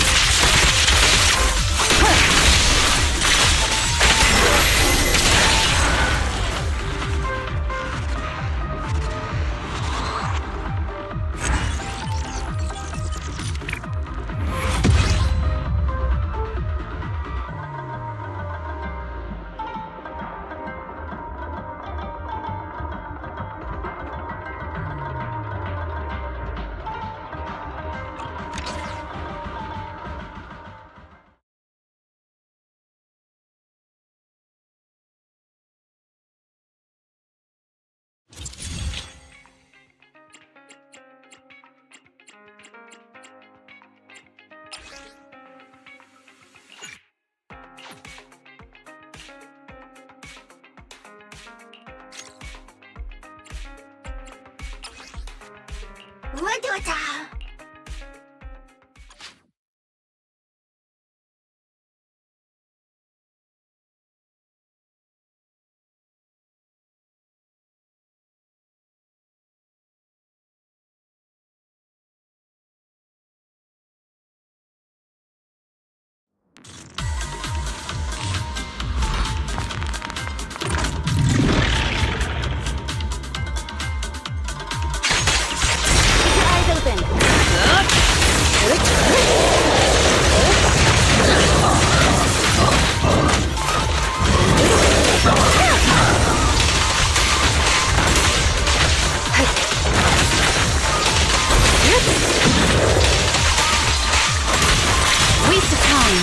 Waste of time.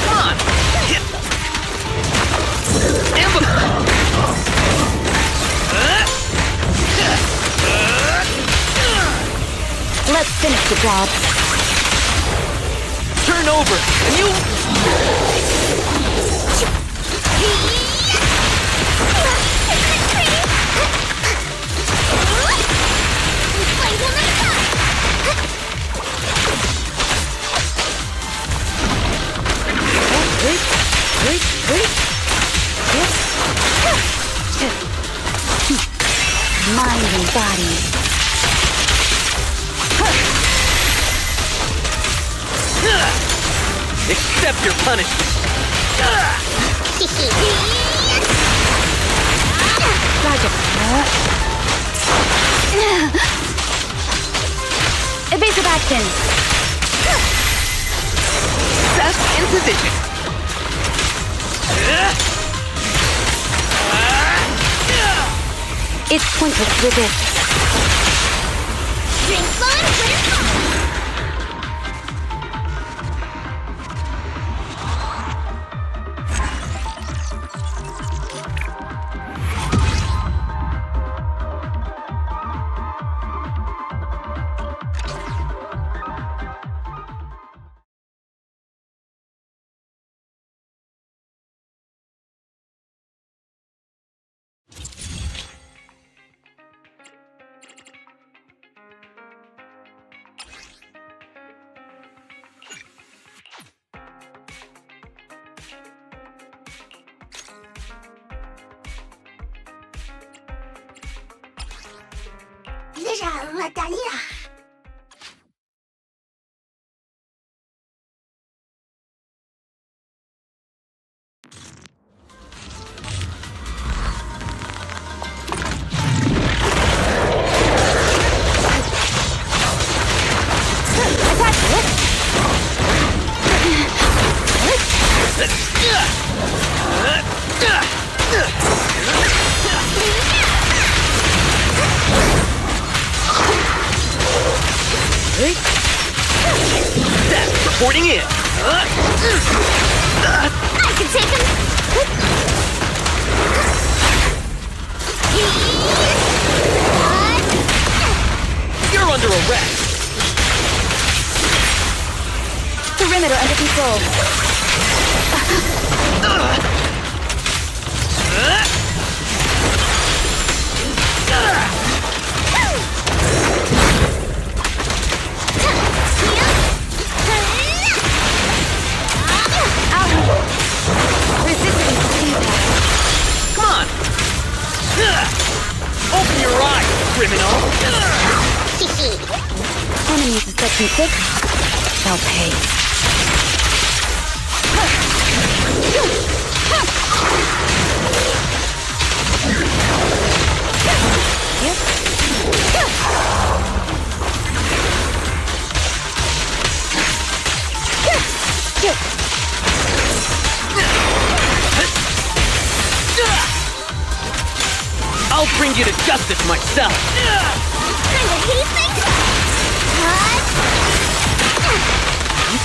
Come on! Let's finish the job. Turn over, and you... Mind and body. Accept your punishment! Evasive action. Set in position! It's pointless to resist. Drink fun, winter fun. That's reporting in. I can take him. You're under arrest. Perimeter under control. Resistance feedback. Come on. Open your eyes, criminal. Enemies in section 6 shall pay. I'll bring you to justice myself.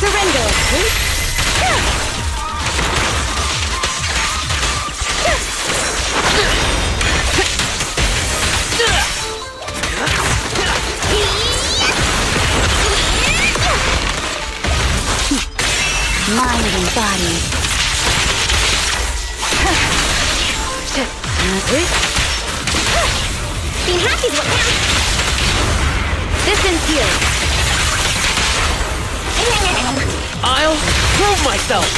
Surrender. Mind and body. Being happy is what counts. Distance here. I'll prove myself.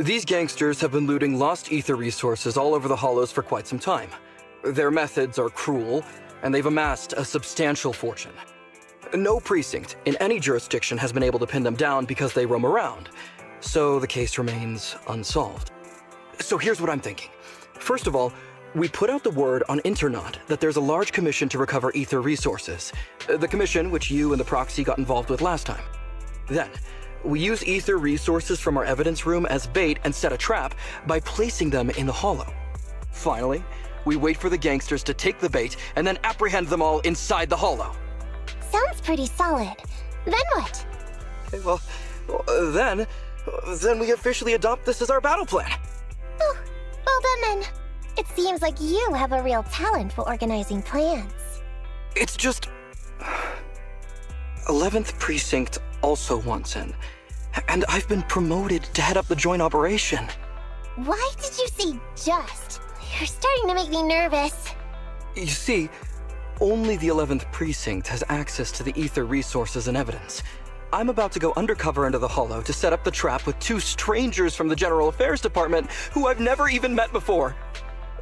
These gangsters have been looting lost ether resources all over the Hollows for quite some time. Their methods are cruel, and they've amassed a substantial fortune. No precinct in any jurisdiction has been able to pin them down because they roam around, so the case remains unsolved. So here's what I'm thinking. First of all, we put out the word on Internaut that there's a large commission to recover ether resources. The commission which you and the proxy got involved with last time. Then, we use ether resources from our evidence room as bait and set a trap by placing them in the Hollow. Finally, we wait for the gangsters to take the bait and then apprehend them all inside the Hollow. Sounds pretty solid. Then what? Okay, well, then we officially adopt this as our battle plan. Oh, well done then. It seems like you have a real talent for organizing plans. It's just... 11th Precinct also wants in, and I've been promoted to head up the joint operation. Why did you say just? You're starting to make me nervous. You see, only the 11th Precinct has access to the ether resources and evidence. I'm about to go undercover into the Hollow to set up the trap with 2 strangers from the General Affairs Department who I've never even met before.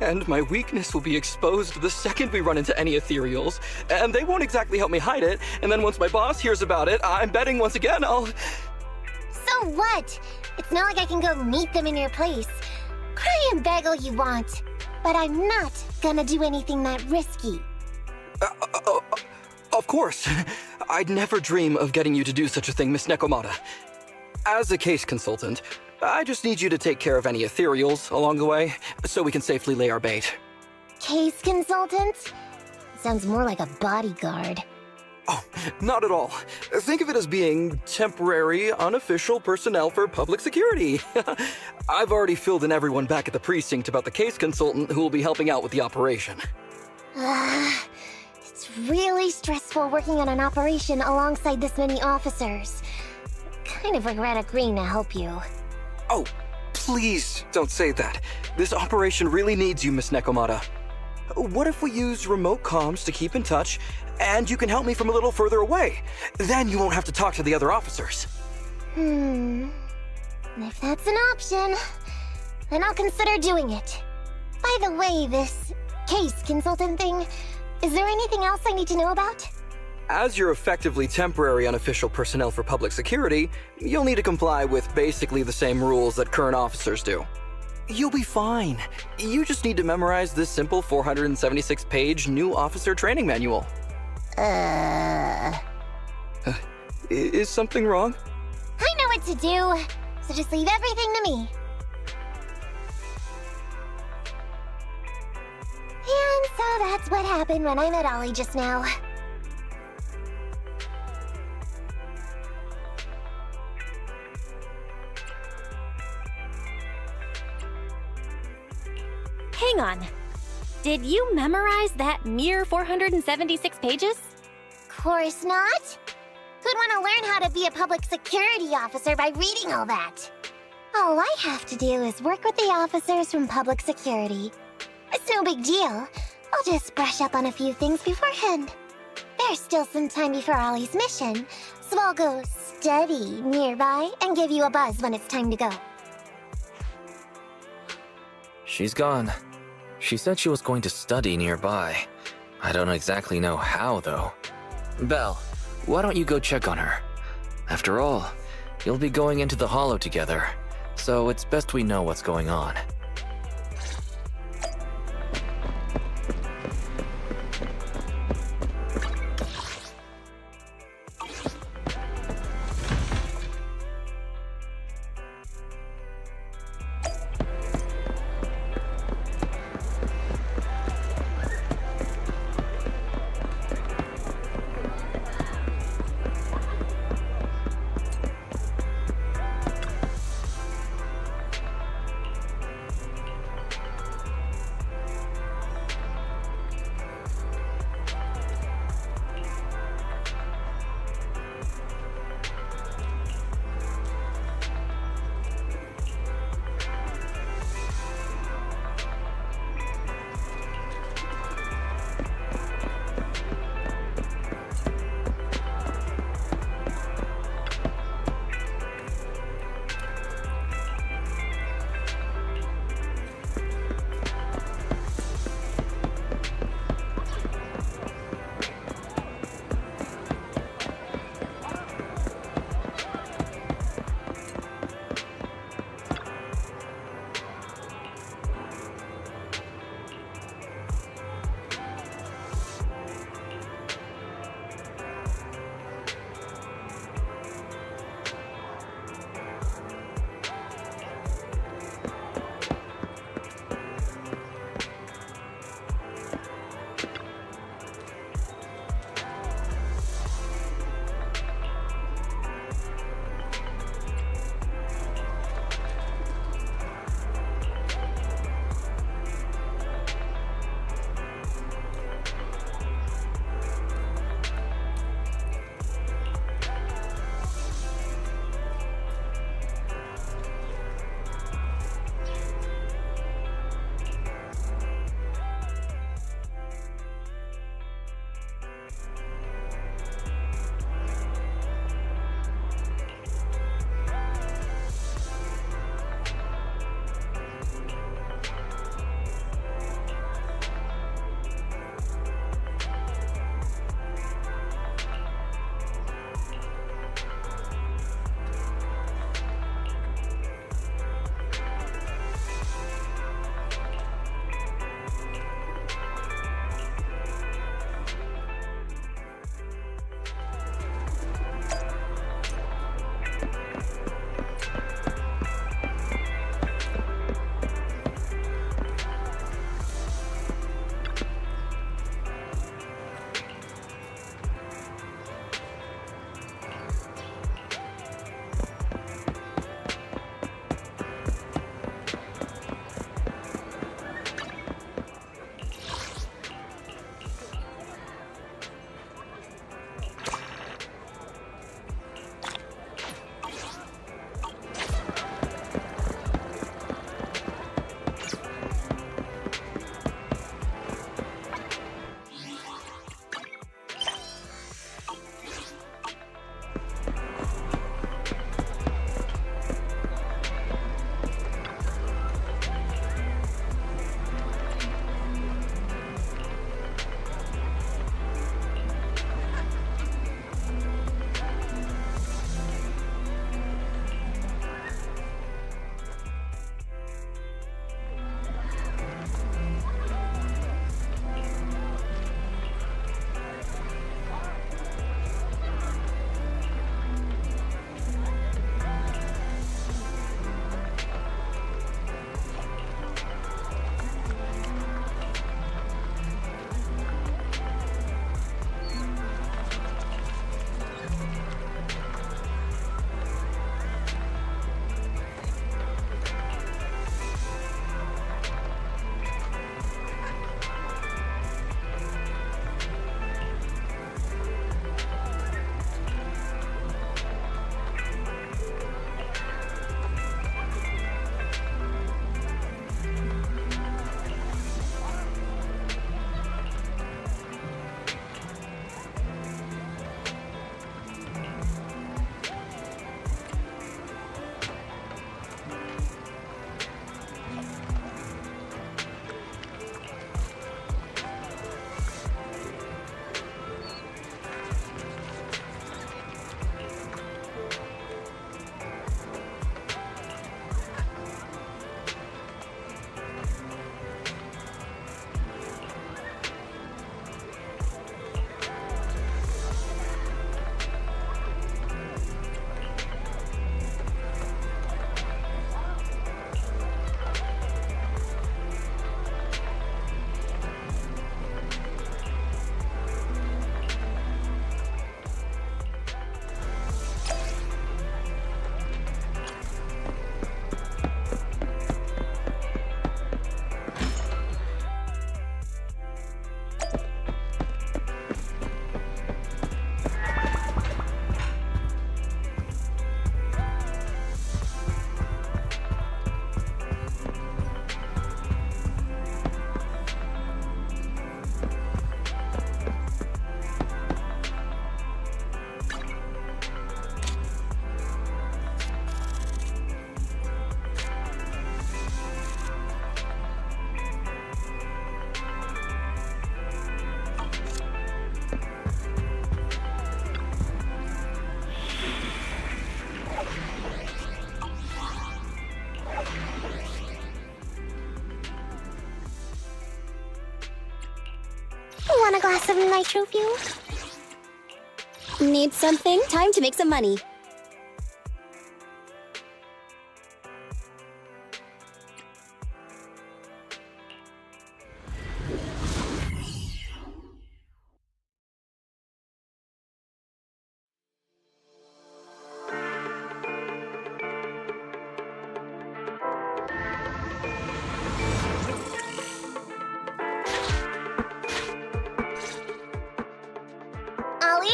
And my weakness will be exposed the second we run into any ethereals, and they won't exactly help me hide it, and then once my boss hears about it, I'm betting once again I'll... So what? It's not like I can go meet them in your place. Cry and beg all you want, but I'm not gonna do anything that risky. Of course. I'd never dream of getting you to do such a thing, Miss Nekomata. As a case consultant, I just need you to take care of any ethereals along the way, so we can safely lay our bait. Case consultant? Sounds more like a bodyguard. Oh, not at all. Think of it as being temporary, unofficial personnel for public security. I've already filled in everyone back at the precinct about the case consultant who will be helping out with the operation. It's really stressful working on an operation alongside this many officers. Kind of regret agreeing to help you. Oh, please don't say that. This operation really needs you, Miss Nekomata. What if we use remote comms to keep in touch, and you can help me from a little further away? Then you won't have to talk to the other officers. If that's an option, then I'll consider doing it. By the way, this case consultant thing, is there anything else I need to know about? As you're effectively temporary unofficial personnel for public security, you'll need to comply with basically the same rules that current officers do. You'll be fine. You just need to memorize this simple 476-page new officer training manual. Is something wrong? I know what to do, so just leave everything to me. And so that's what happened when I met Ollie just now. Hang on. Did you memorize that mere 476 pages? Course not. Who'd want to learn how to be a public security officer by reading all that? All I have to do is work with the officers from public security. It's no big deal. I'll just brush up on a few things beforehand. There's still some time before Ollie's mission, so I'll go study nearby and give you a buzz when it's time to go. She's gone. She said she was going to study nearby. I don't exactly know how, though. Belle, why don't you go check on her? After all, you'll be going into the Hollow together, so it's best we know what's going on. Want a glass of nitro fuel? Need something? Time to make some money. Ollie,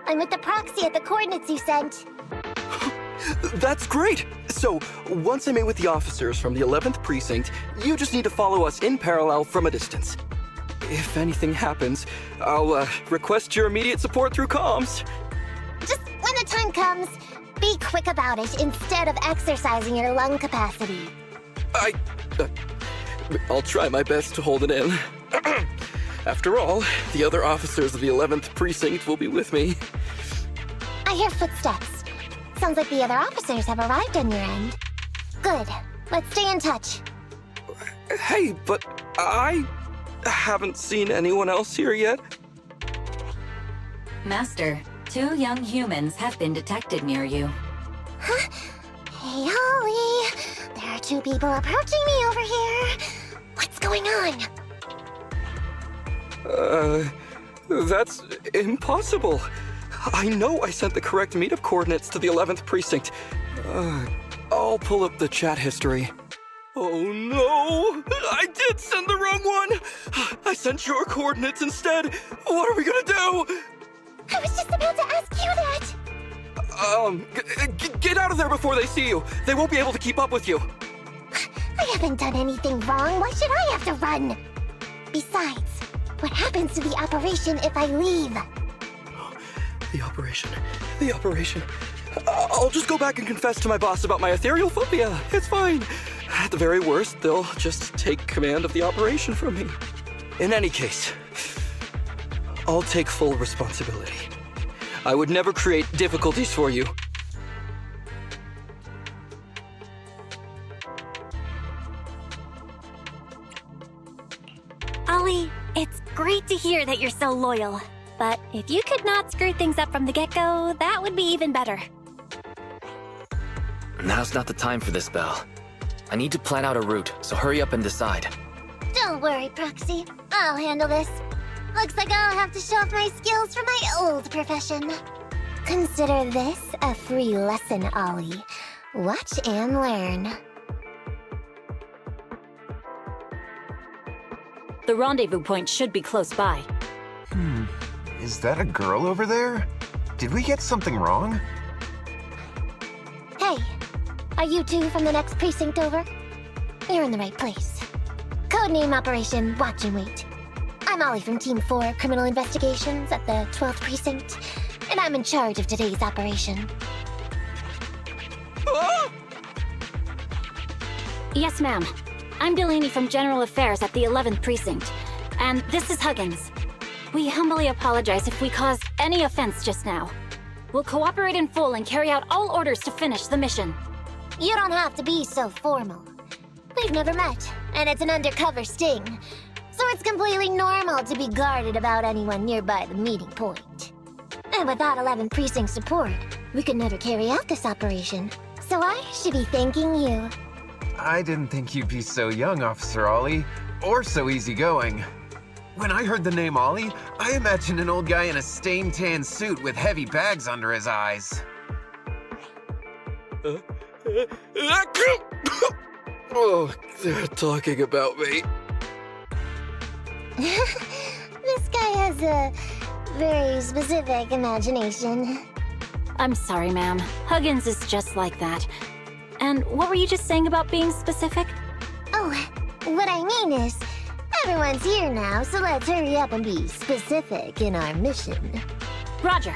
I'm with the proxy at the coordinates you sent. That's great! So, once I'm in with the officers from the 11th Precinct, you just need to follow us in parallel from a distance. If anything happens, I'll request your immediate support through comms. Just when the time comes, be quick about it instead of exercising your lung capacity. I'll try my best to hold it in. After all, the other officers of the 11th Precinct will be with me. I hear footsteps. Sounds like the other officers have arrived on your end. Good. Let's stay in touch. Hey, but I haven't seen anyone else here yet. Master, 2 young humans have been detected near you. Huh? Hey, Ollie. There are 2 people approaching me over here. What's going on? That's impossible. I know I sent the correct meetup coordinates to the 11th Precinct. I'll pull up the chat history. Oh no! I did send the wrong one! I sent your coordinates instead! What are we gonna do? I was just about to ask you that! Get out of there before they see you! They won't be able to keep up with you! I haven't done anything wrong. Why should I have to run? Besides, what happens to the operation if I leave? The operation. I'll just go back and confess to my boss about my ethereal phobia. It's fine. At the very worst, they'll just take command of the operation from me. In any case, I'll take full responsibility. I would never create difficulties for you. Ollie, it's great to hear that you're so loyal. But if you could not screw things up from the get-go, that would be even better. Now's not the time for this, Belle. I need to plan out a route, so hurry up and decide. Don't worry, Proxy. I'll handle this. Looks like I'll have to show off my skills from my old profession. Consider this a free lesson, Ollie. Watch and learn. The rendezvous point should be close by. Is that a girl over there? Did we get something wrong? Hey, are you 2 from the next precinct over? You're in the right place. Codename Operation Watch and Wait. I'm Ollie from Team 4 Criminal Investigations at the 12th Precinct, and I'm in charge of today's operation. Yes, ma'am. I'm Delaney from General Affairs at the 11th Precinct, and this is Huggins. We humbly apologize if we caused any offense just now. We'll cooperate in full and carry out all orders to finish the mission. You don't have to be so formal. We've never met, and it's an undercover sting, so it's completely normal to be guarded about anyone nearby the meeting point. And without 11th Precinct support, we could never carry out this operation, so I should be thanking you. I didn't think you'd be so young, Officer Ollie, or so easygoing. When I heard the name Ollie, I imagined an old guy in a stained tan suit with heavy bags under his eyes. Oh, they're talking about me. This guy has a very specific imagination. I'm sorry, ma'am. Huggins is just like that. And what were you just saying about being specific? Oh, what I mean is, everyone's here now, so let's hurry up and be specific in our mission. Roger.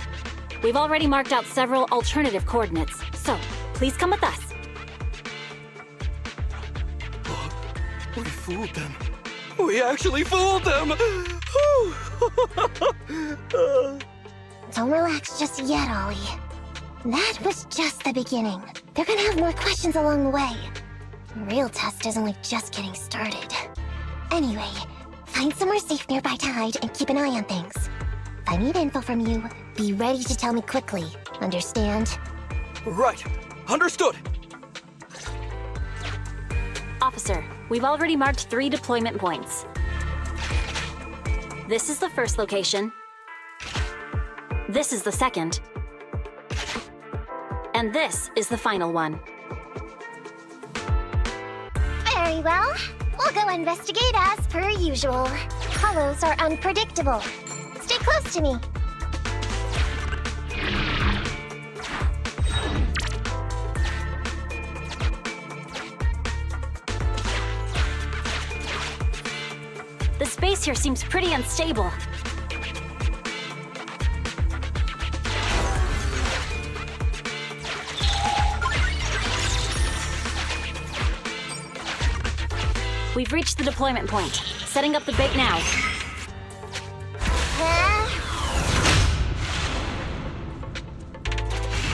We've already marked out several alternative coordinates, so please come with us. We fooled them. We actually fooled them! Don't relax just yet, Ollie. That was just the beginning. They're gonna have more questions along the way. The real test is only just getting started. Anyway, Find somewhere safe nearby to hide and keep an eye on things. If I need info from you, be ready to tell me quickly. Understand? Right. Understood. Officer, we've already marked 3 deployment points. This is the first location. This is the second. And this is the final one. Very well. We'll go investigate as per usual. Hollows are unpredictable. Stay close to me. The space here seems pretty unstable. We've reached the deployment point. Setting up the bait now.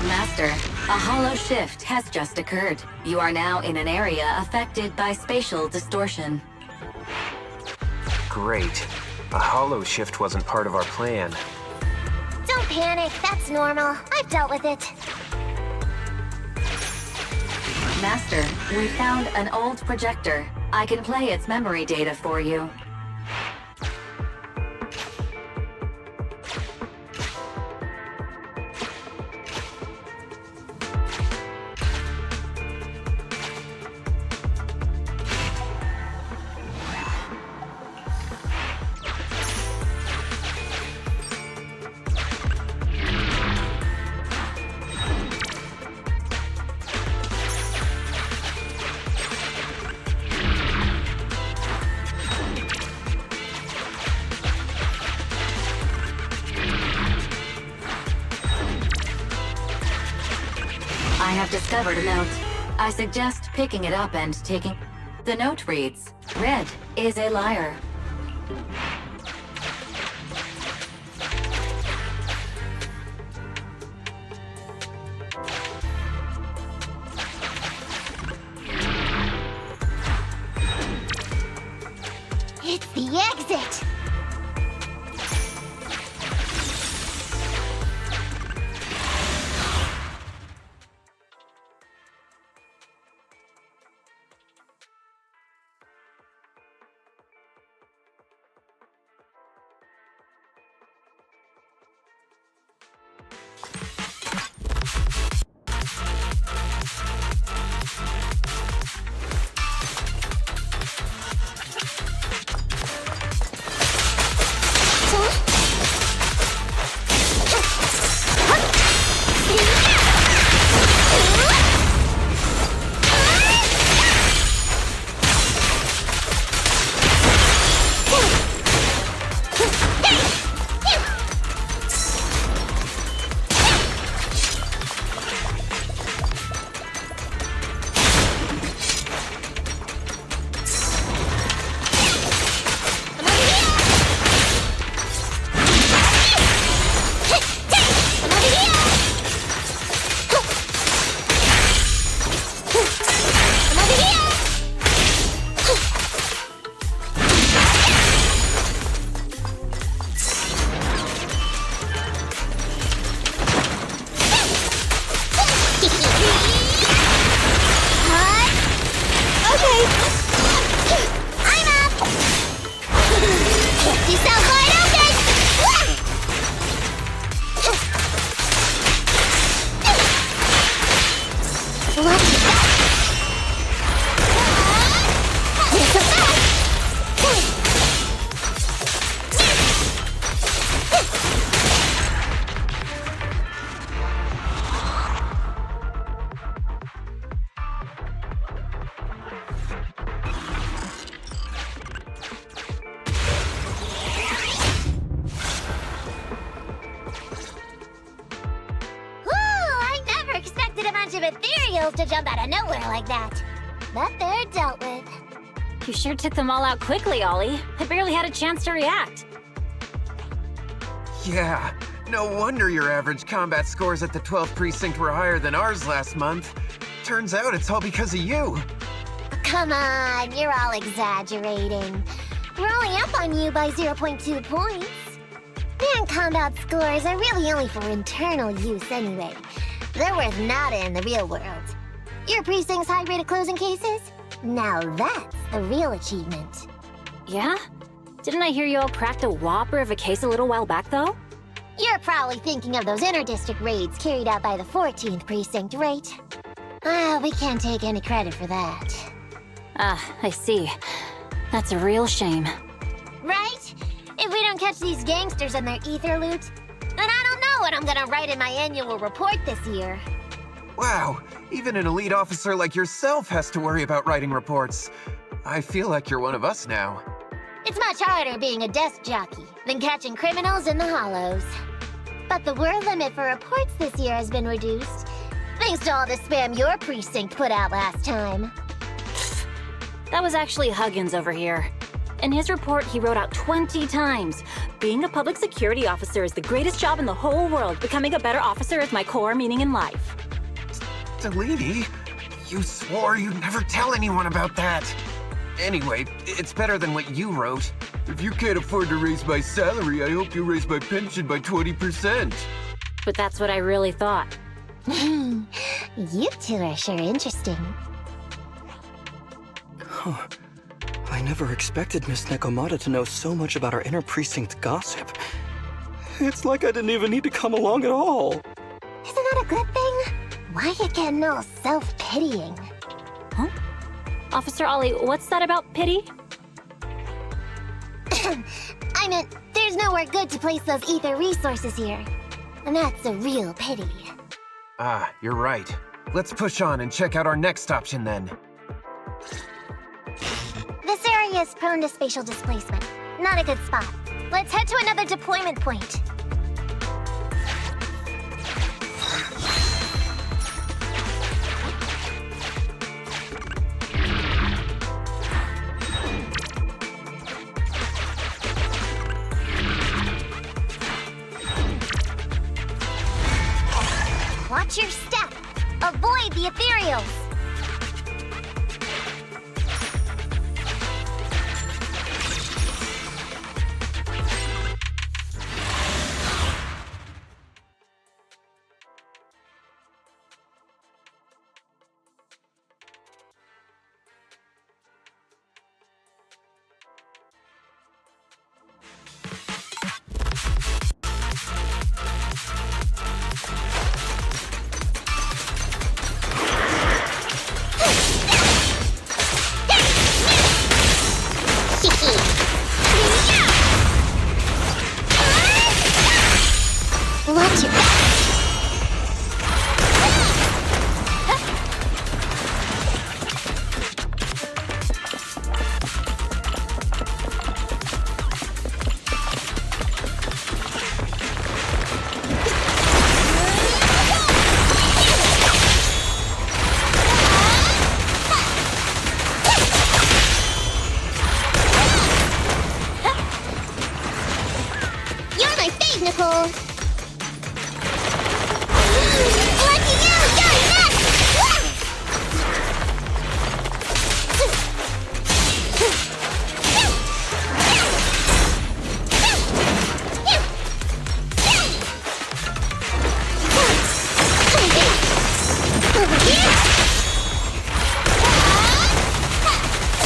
Master, a hollow shift has just occurred. You are now in an area affected by spatial distortion. Great. A hollow shift wasn't part of our plan. Don't panic, that's normal. I've dealt with it. Master, we found an old projector. I can play its memory data for you. I have discovered a note. I suggest picking it up and taking... The note reads, "Red is a liar." It's the exit! To jump out of nowhere like that. But they're dealt with. You sure took them all out quickly, Ollie. I barely had a chance to react. Yeah, no wonder your average combat scores at the 12th precinct were higher than ours last month. Turns out it's all because of you. Come on, you're all exaggerating. rolling up on you by 0.2 points. Non-combat scores are really only for internal use anyway. They're worth nada in the real world. Your precinct's high rate of closing cases? Now that's the real achievement. Yeah? Didn't I hear you all cracked a whopper of a case a little while back, though? You're probably thinking of those inter-district raids carried out by the 14th precinct, right? We can't take any credit for that. Ah, I see. That's a real shame. Right? If we don't catch these gangsters and their ether loot, then I don't know what I'm gonna write in my annual report this year. Wow, even an elite officer like yourself has to worry about writing reports. I feel like you're one of us now. It's much harder being a desk jockey than catching criminals in the hollows. But the word limit for reports this year has been reduced, thanks to all the spam your precinct put out last time. That was actually Huggins over here. In his report, he wrote out 20 times. Being a public security officer is the greatest job in the whole world. Becoming a better officer is my core meaning in life. Delaney, you swore you'd never tell anyone about that. Anyway, it's better than what you wrote. If you can't afford to raise my salary, I hope you raise my pension by 20%. But that's what I really thought. You two are sure interesting. Huh. I never expected Miss Nekomata to know so much about our inter-precinct gossip. It's like I didn't even need to come along at all. Isn't that a good thing? Why you getting all self-pitying? Huh? Officer Ollie, what's that about pity? I meant, there's nowhere good to place those ether resources here. And that's a real pity. Ah, you're right. Let's push on and check out our next option then. This area is prone to spatial displacement. Not a good spot. Let's head to another deployment point. Watch your step. Avoid the ethereals. Watch your back. You're my fave, Nicole. Lucky you! Got it! Over here!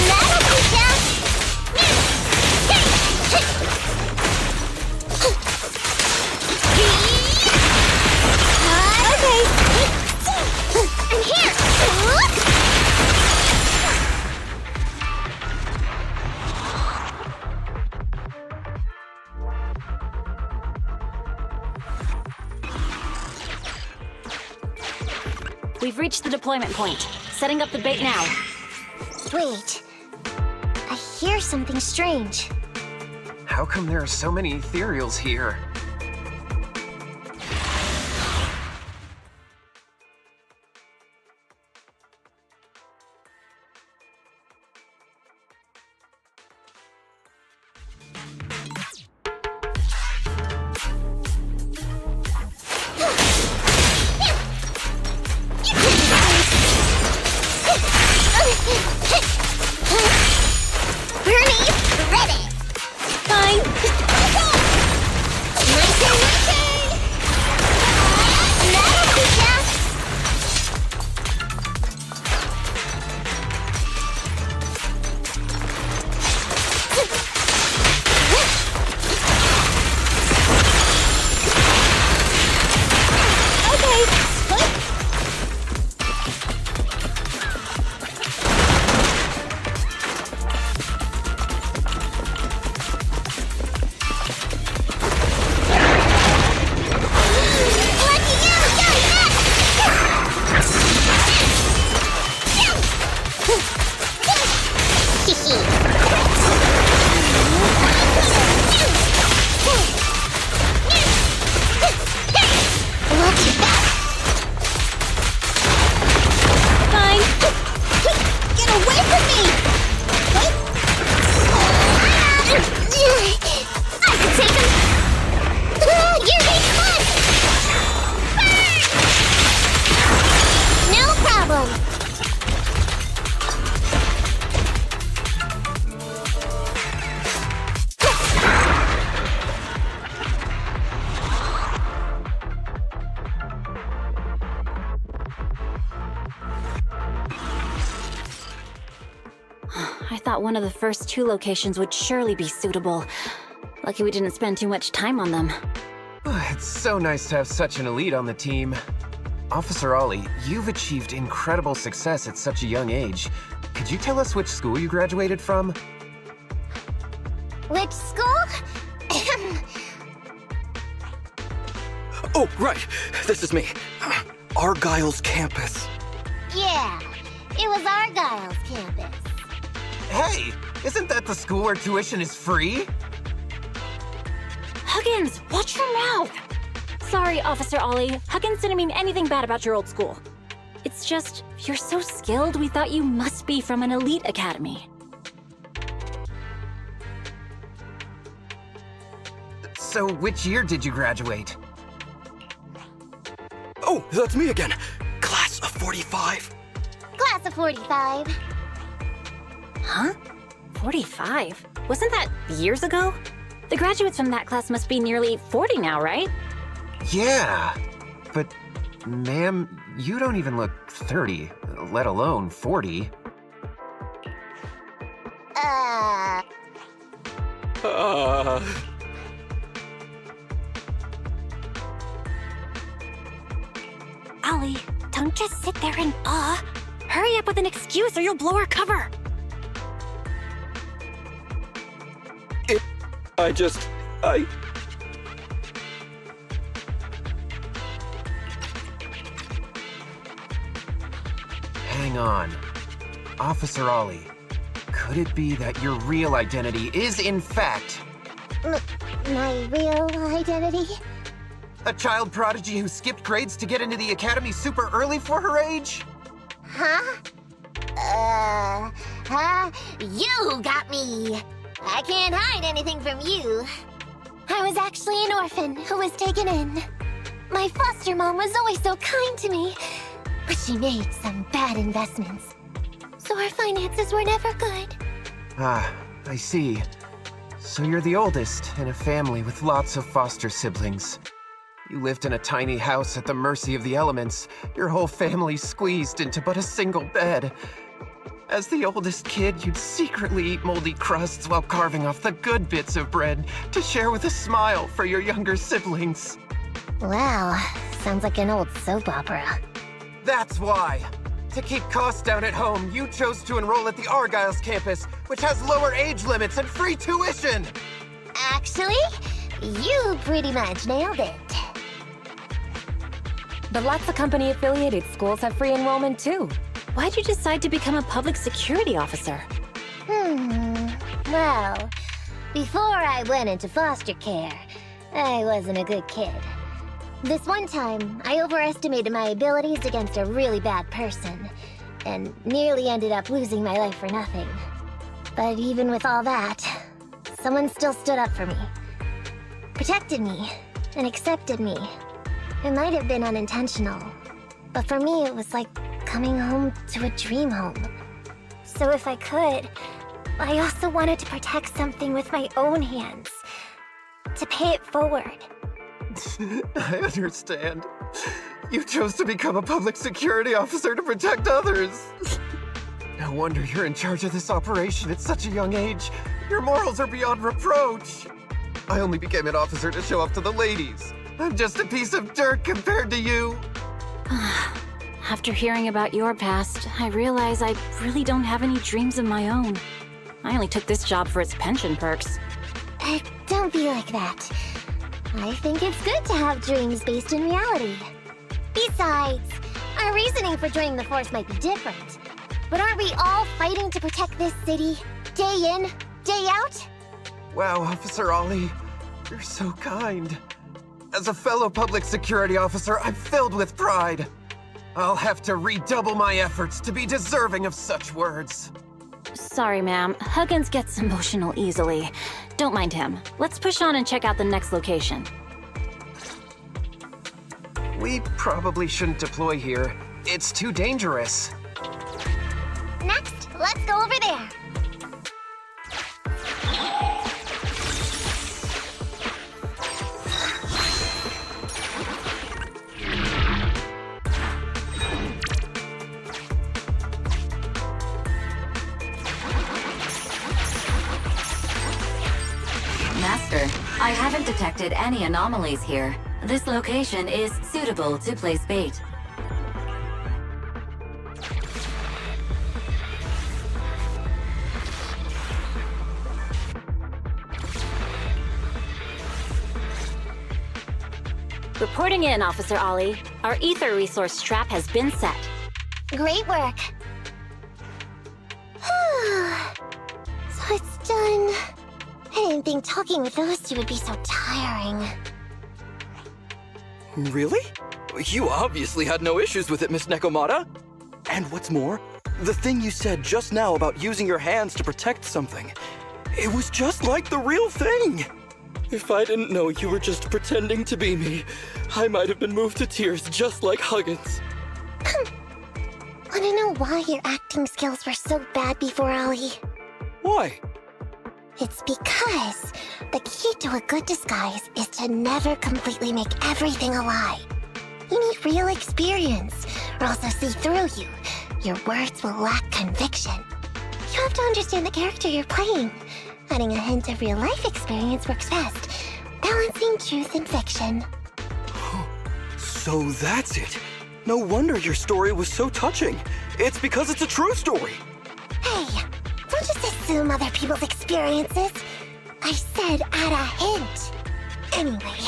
That'll teach ya! Okay. I'm here. We've reached the deployment point. Setting up the bait now. Wait. I hear something strange. How come there are so many ethereals here? Bernie, ready! I thought one of the first 2 locations would surely be suitable. Lucky we didn't spend too much time on them. It's so nice to have such an elite on the team. Officer Ollie, you've achieved incredible success at such a young age. Could you tell us which school you graduated from? Which school? Oh, right. This is me. Argyle's campus. Yeah, it was Argyle's campus. Hey, isn't that the school where tuition is free? Huggins, watch your mouth! Sorry, Officer Ollie. Huggins didn't mean anything bad about your old school. It's just, you're so skilled, we thought you must be from an elite academy. So, which year did you graduate? Oh, that's me again. Class of 45. Class of 45. Huh? 45? Wasn't that years ago? The graduates from that class must be nearly 40 now, right? Yeah, but ma'am, you don't even look 30, let alone 40. Ollie, don't just sit there in awe. Hurry up with an excuse or you'll blow our cover. Hang on. Officer Ollie, could it be that your real identity is, in fact, My real identity? a child prodigy who skipped grades to get into the academy super early for her age? Huh? You got me. I can't hide anything from you. I was actually an orphan who was taken in. My foster mom was always so kind to me, but she made some bad investments. So our finances were never good. Ah, I see. So you're the oldest in a family with lots of foster siblings. You lived in a tiny house at the mercy of the elements, your whole family squeezed into but a single bed. As the oldest kid, you'd secretly eat moldy crusts while carving off the good bits of bread to share with a smile for your younger siblings. Wow, sounds like an old soap opera. That's why! To keep costs down at home, you chose to enroll at the Argyle's campus, which has lower age limits and free tuition! Actually, you pretty much nailed it. But lots of company-affiliated schools have free enrollment too. Why'd you decide to become a public security officer? Well, before I went into foster care, I wasn't a good kid. This one time, I overestimated my abilities against a really bad person, and nearly ended up losing my life for nothing. But even with all that, someone still stood up for me, protected me, and accepted me. It might have been unintentional, but for me it was like coming home to a dream home. So if I could, I also wanted to protect something with my own hands, to pay it forward. I understand. You chose to become a public security officer to protect others. No wonder you're in charge of this operation at such a young age. Your morals are beyond reproach. I only became an officer to show up to the ladies. I'm just a piece of dirt compared to you. After hearing about your past, I realize I really don't have any dreams of my own. I only took this job for its pension perks. Don't be like that. I think it's good to have dreams based in reality. Besides, our reasoning for joining the Force might be different. But aren't we all fighting to protect this city, day in, day out? Wow, Officer Ollie, you're so kind. As a fellow public security officer, I'm filled with pride. I'll have to redouble my efforts to be deserving of such words. Sorry, ma'am. Huggins gets emotional easily. Don't mind him. Let's push on and check out the next location. We probably shouldn't deploy here. It's too dangerous. Next, let's go over there. I haven't detected any anomalies here. This location is suitable to place bait. Reporting in, Officer Ollie. Our ether resource trap has been set. Great work. So it's done. I didn't think talking with those two would be so tiring. Really? You obviously had no issues with it, Miss Nekomata. And what's more, the thing you said just now about using your hands to protect something, it was just like the real thing. If I didn't know you were just pretending to be me, I might have been moved to tears just like Huggins. Wanna know why your acting skills were so bad before, Ollie? Why? It's because the key to a good disguise is to never completely make everything a lie. You need real experience, or else they'll see through you. Your words will lack conviction. You have to understand the character you're playing. Adding a hint of real-life experience works best, balancing truth and fiction. So that's it. No wonder your story was so touching. It's because it's a true story. Hey, don't just assume other people's experiences. I said add a hint. Anyway,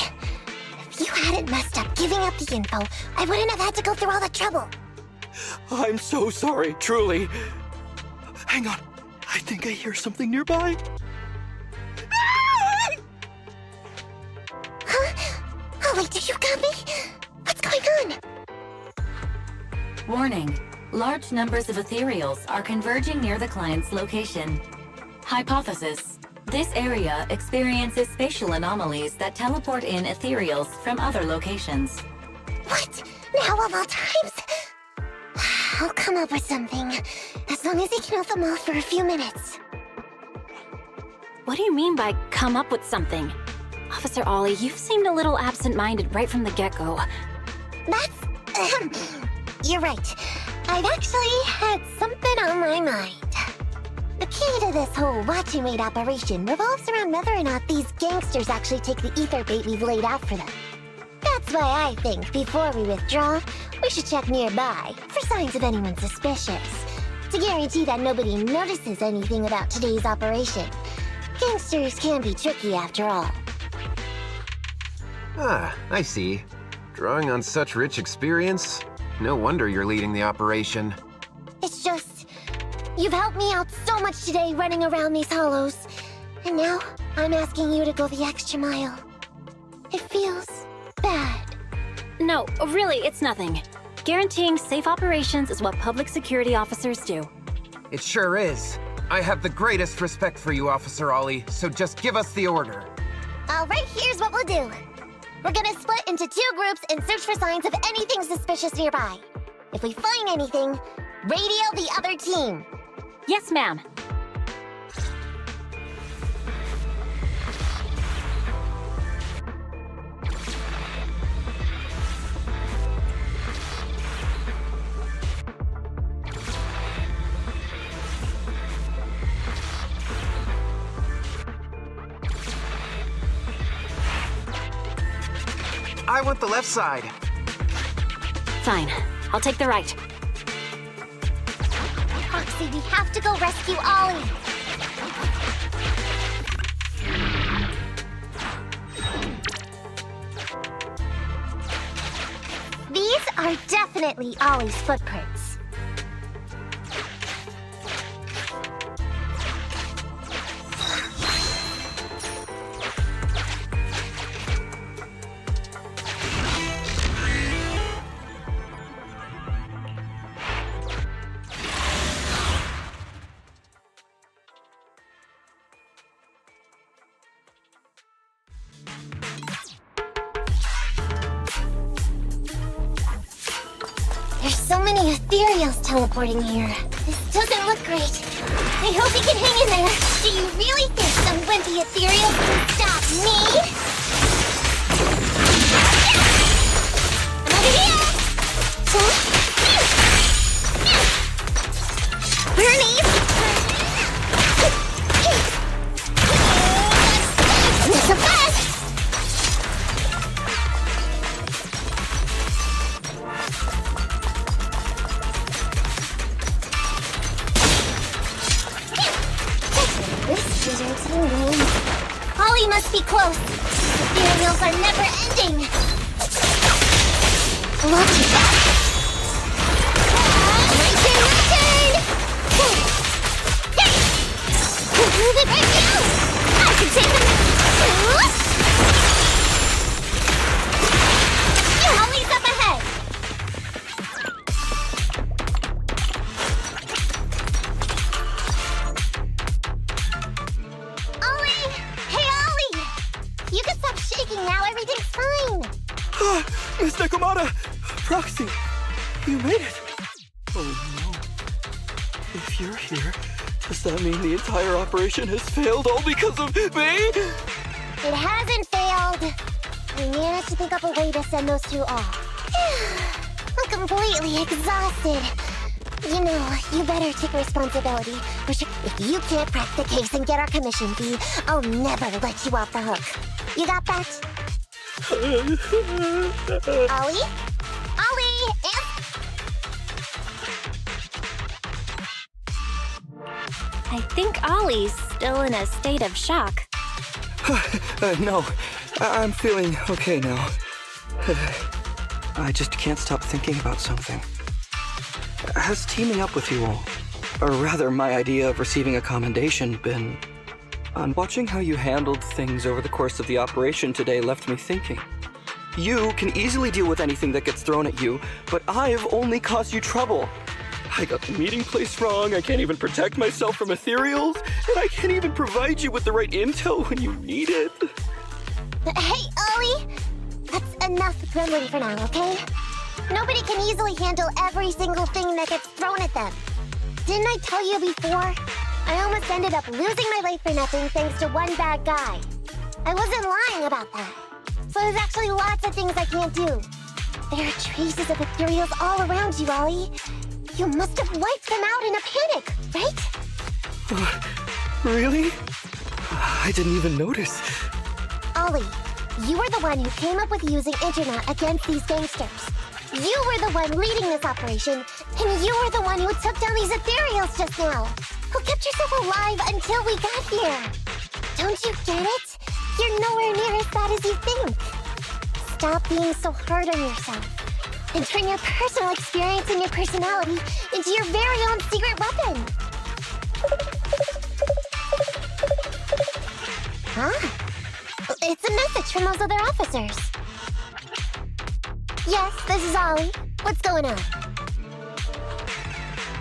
if you hadn't messed up giving up the info, I wouldn't have had to go through all the trouble. I'm so sorry, truly. Hang on. I think I hear something nearby. Ollie, do you got me? What's going on? Warning. Large numbers of ethereals are converging near the client's location. Hypothesis. This area experiences spatial anomalies that teleport in ethereals from other locations. What? Now of all times? I'll come up with something, as long as I can hold them off for a few minutes. What do you mean by come up with something? Officer Ollie, you've seemed a little absent-minded right from the get-go. That's... You're right. I've actually had something on my mind. The key to this whole watch and wait operation revolves around whether or not these gangsters actually take the ether bait we've laid out for them. That's why I think before we withdraw, we should check nearby for signs of anyone suspicious, to guarantee that nobody notices anything about today's operation. Gangsters can be tricky after all. Ah, I see. Drawing on such rich experience, no wonder you're leading the operation. It's just, you've helped me out so much today running around these hollows, and now I'm asking you to go the extra mile. It feels bad. No, really, it's nothing. Guaranteeing safe operations is what public security officers do. It sure is. I have the greatest respect for you, Officer Ollie, so just give us the order. Alright, here's what we'll do. We're gonna split into 2 groups and search for signs of anything suspicious nearby. If we find anything, radio the other team. Yes, ma'am. I want the left side. Fine. I'll take the right. Roxy, we have to go rescue Ollie. These are definitely Ollie's footprints. There's so many ethereals teleporting here. This doesn't look great. I hope you can hang in there. Do you really think some 20 ethereals can stop me? I'm over here! Bernie! Not so fast! Ollie must be close. The ethereals are never ending. Look at that. Move it right now! I can take them! Ollie's up ahead! Ollie! Hey, Ollie! You can stop shaking now, everything's fine! Miss Nekomata! Proxy! You made it! Oh no. If you're here, does that mean the entire operation has failed all because of me? It hasn't failed. We managed to think up a way to send those two off. I'm completely exhausted. You know, you better take responsibility. If you can't crack the case and get our commission fee, I'll never let you off the hook. You got that? Ollie? Ollie! I think Ollie's still in a state of shock. No, I'm feeling okay now. I just can't stop thinking about something. Has teaming up with you all, or rather my idea of receiving a commendation, been... On watching how you handled things over the course of the operation today left me thinking. You can easily deal with anything that gets thrown at you, but I've only caused you trouble. I got the meeting place wrong, I can't even protect myself from ethereals, and I can't even provide you with the right intel when you need it. Hey, Ollie! That's enough grumbling for now, okay? Nobody can easily handle every single thing that gets thrown at them. Didn't I tell you before? I almost ended up losing my life for nothing thanks to one bad guy. I wasn't lying about that. So there's actually lots of things I can't do. There are traces of ethereals all around you, Ollie. You must have wiped them out in a panic, right? Really? I didn't even notice. Ollie, you were the one who came up with using internet against these gangsters. You were the one leading this operation, and you were the one who took down these ethereals just now. Who kept yourself alive until we got here. Don't you get it? You're nowhere near as bad as you think. Stop being so hard on yourself. And turn your personal experience and your personality into your very own secret weapon. Huh? It's a message from those other officers. Yes, this is Ollie. What's going on?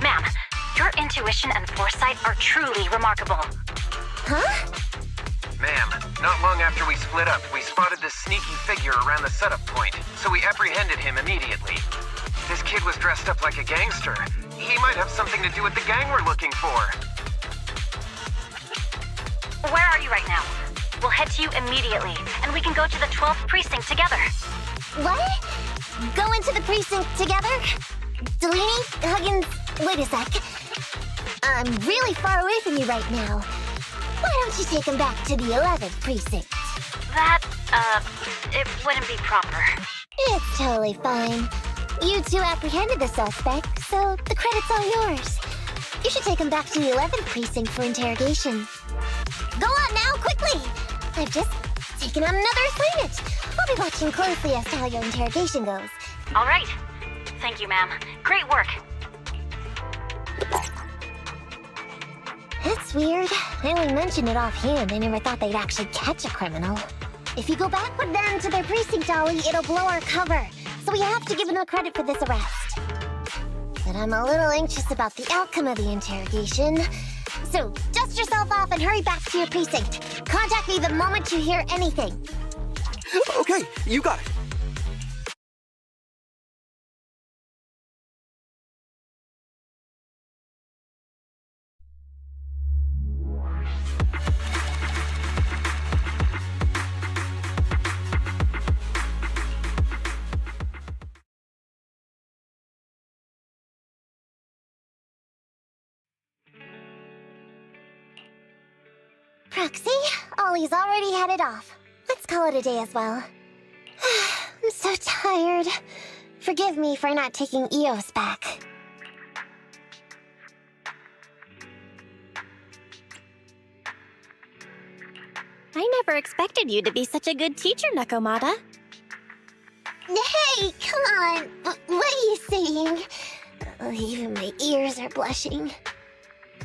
Ma'am, your intuition and foresight are truly remarkable. Huh? Ma'am, not long after we split up, we spotted this sneaky figure around the setup point, so we apprehended him immediately. This kid was dressed up like a gangster. He might have something to do with the gang we're looking for. Where are you right now? We'll head to you immediately, and we can go to the 12th precinct together. What? Go into the precinct together? Delaney? Huggins? Wait a sec. I'm really far away from you right now. Why don't you take him back to the 11th precinct? That, it wouldn't be proper. It's totally fine. You two apprehended the suspect, so the credit's all yours. You should take him back to the 11th precinct for interrogation. Go on now, quickly! I've just taken on another assignment. I'll be watching closely as to how your interrogation goes. All right. Thank you, ma'am. Great work. That's weird. I only mentioned it offhand. I never thought they'd actually catch a criminal. If you go back with them to their precinct, Ollie, it'll blow our cover. So we have to give them the credit for this arrest. But I'm a little anxious about the outcome of the interrogation. So dust yourself off and hurry back to your precinct. Contact me the moment you hear anything. Okay, you got it. Proxy, Ollie's already headed off. Let's call it a day as well. I'm so tired. Forgive me for not taking EOS back. I never expected you to be such a good teacher, Nakomata. Hey, come on. What are you saying? Oh, even my ears are blushing.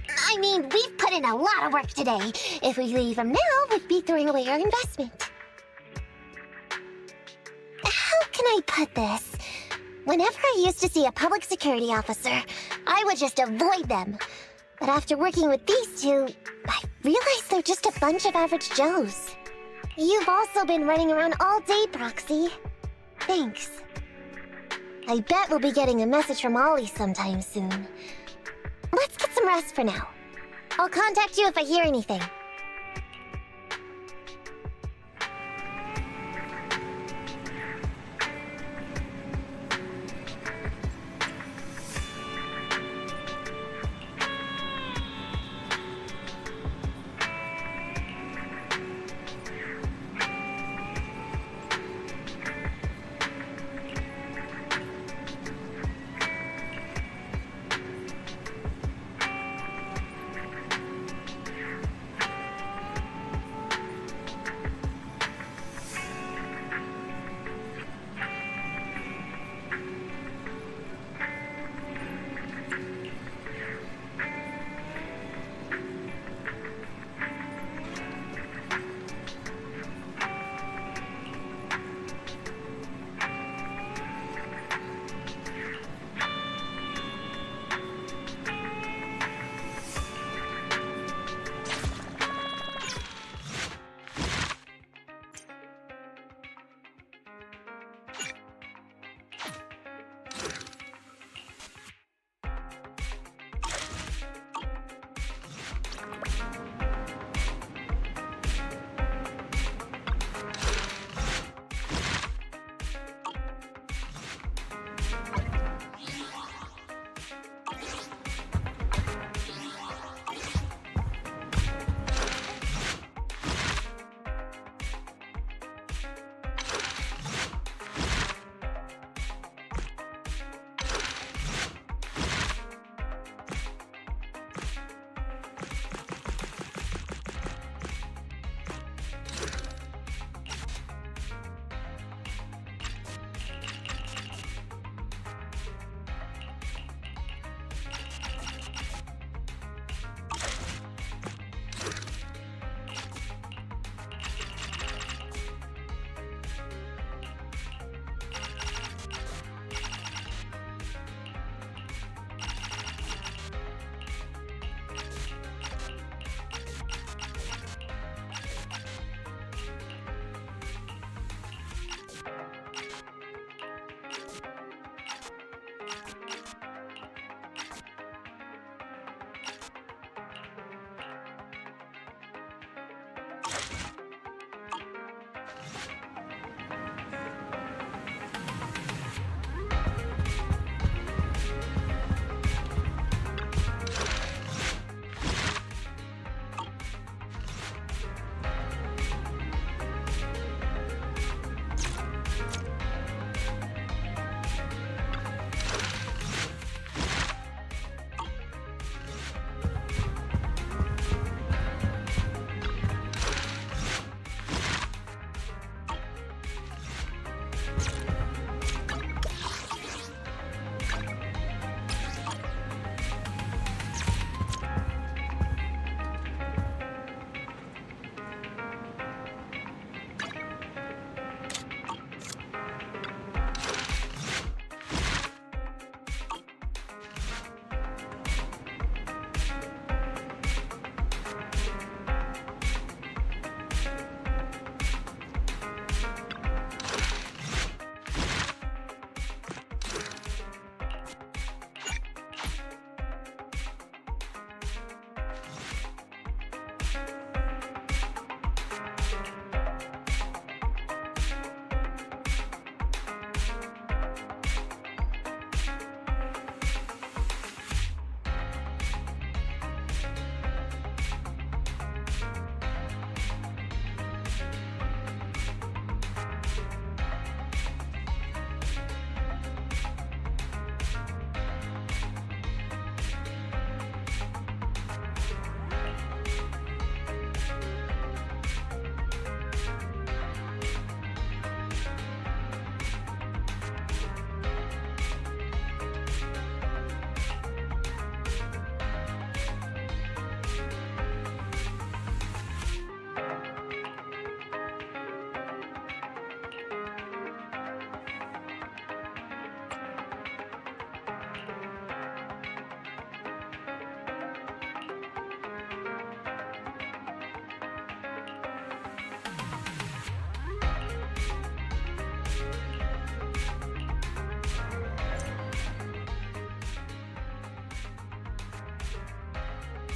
I mean, we've put in a lot of work today. If we leave them now, we'd be throwing away our investment. How can I put this? Whenever I used to see a public security officer, I would just avoid them. But after working with these two, I realized they're just a bunch of average Joes. You've also been running around all day, Proxy. Thanks. I bet we'll be getting a message from Ollie sometime soon. Let's get some rest for now. I'll contact you if I hear anything.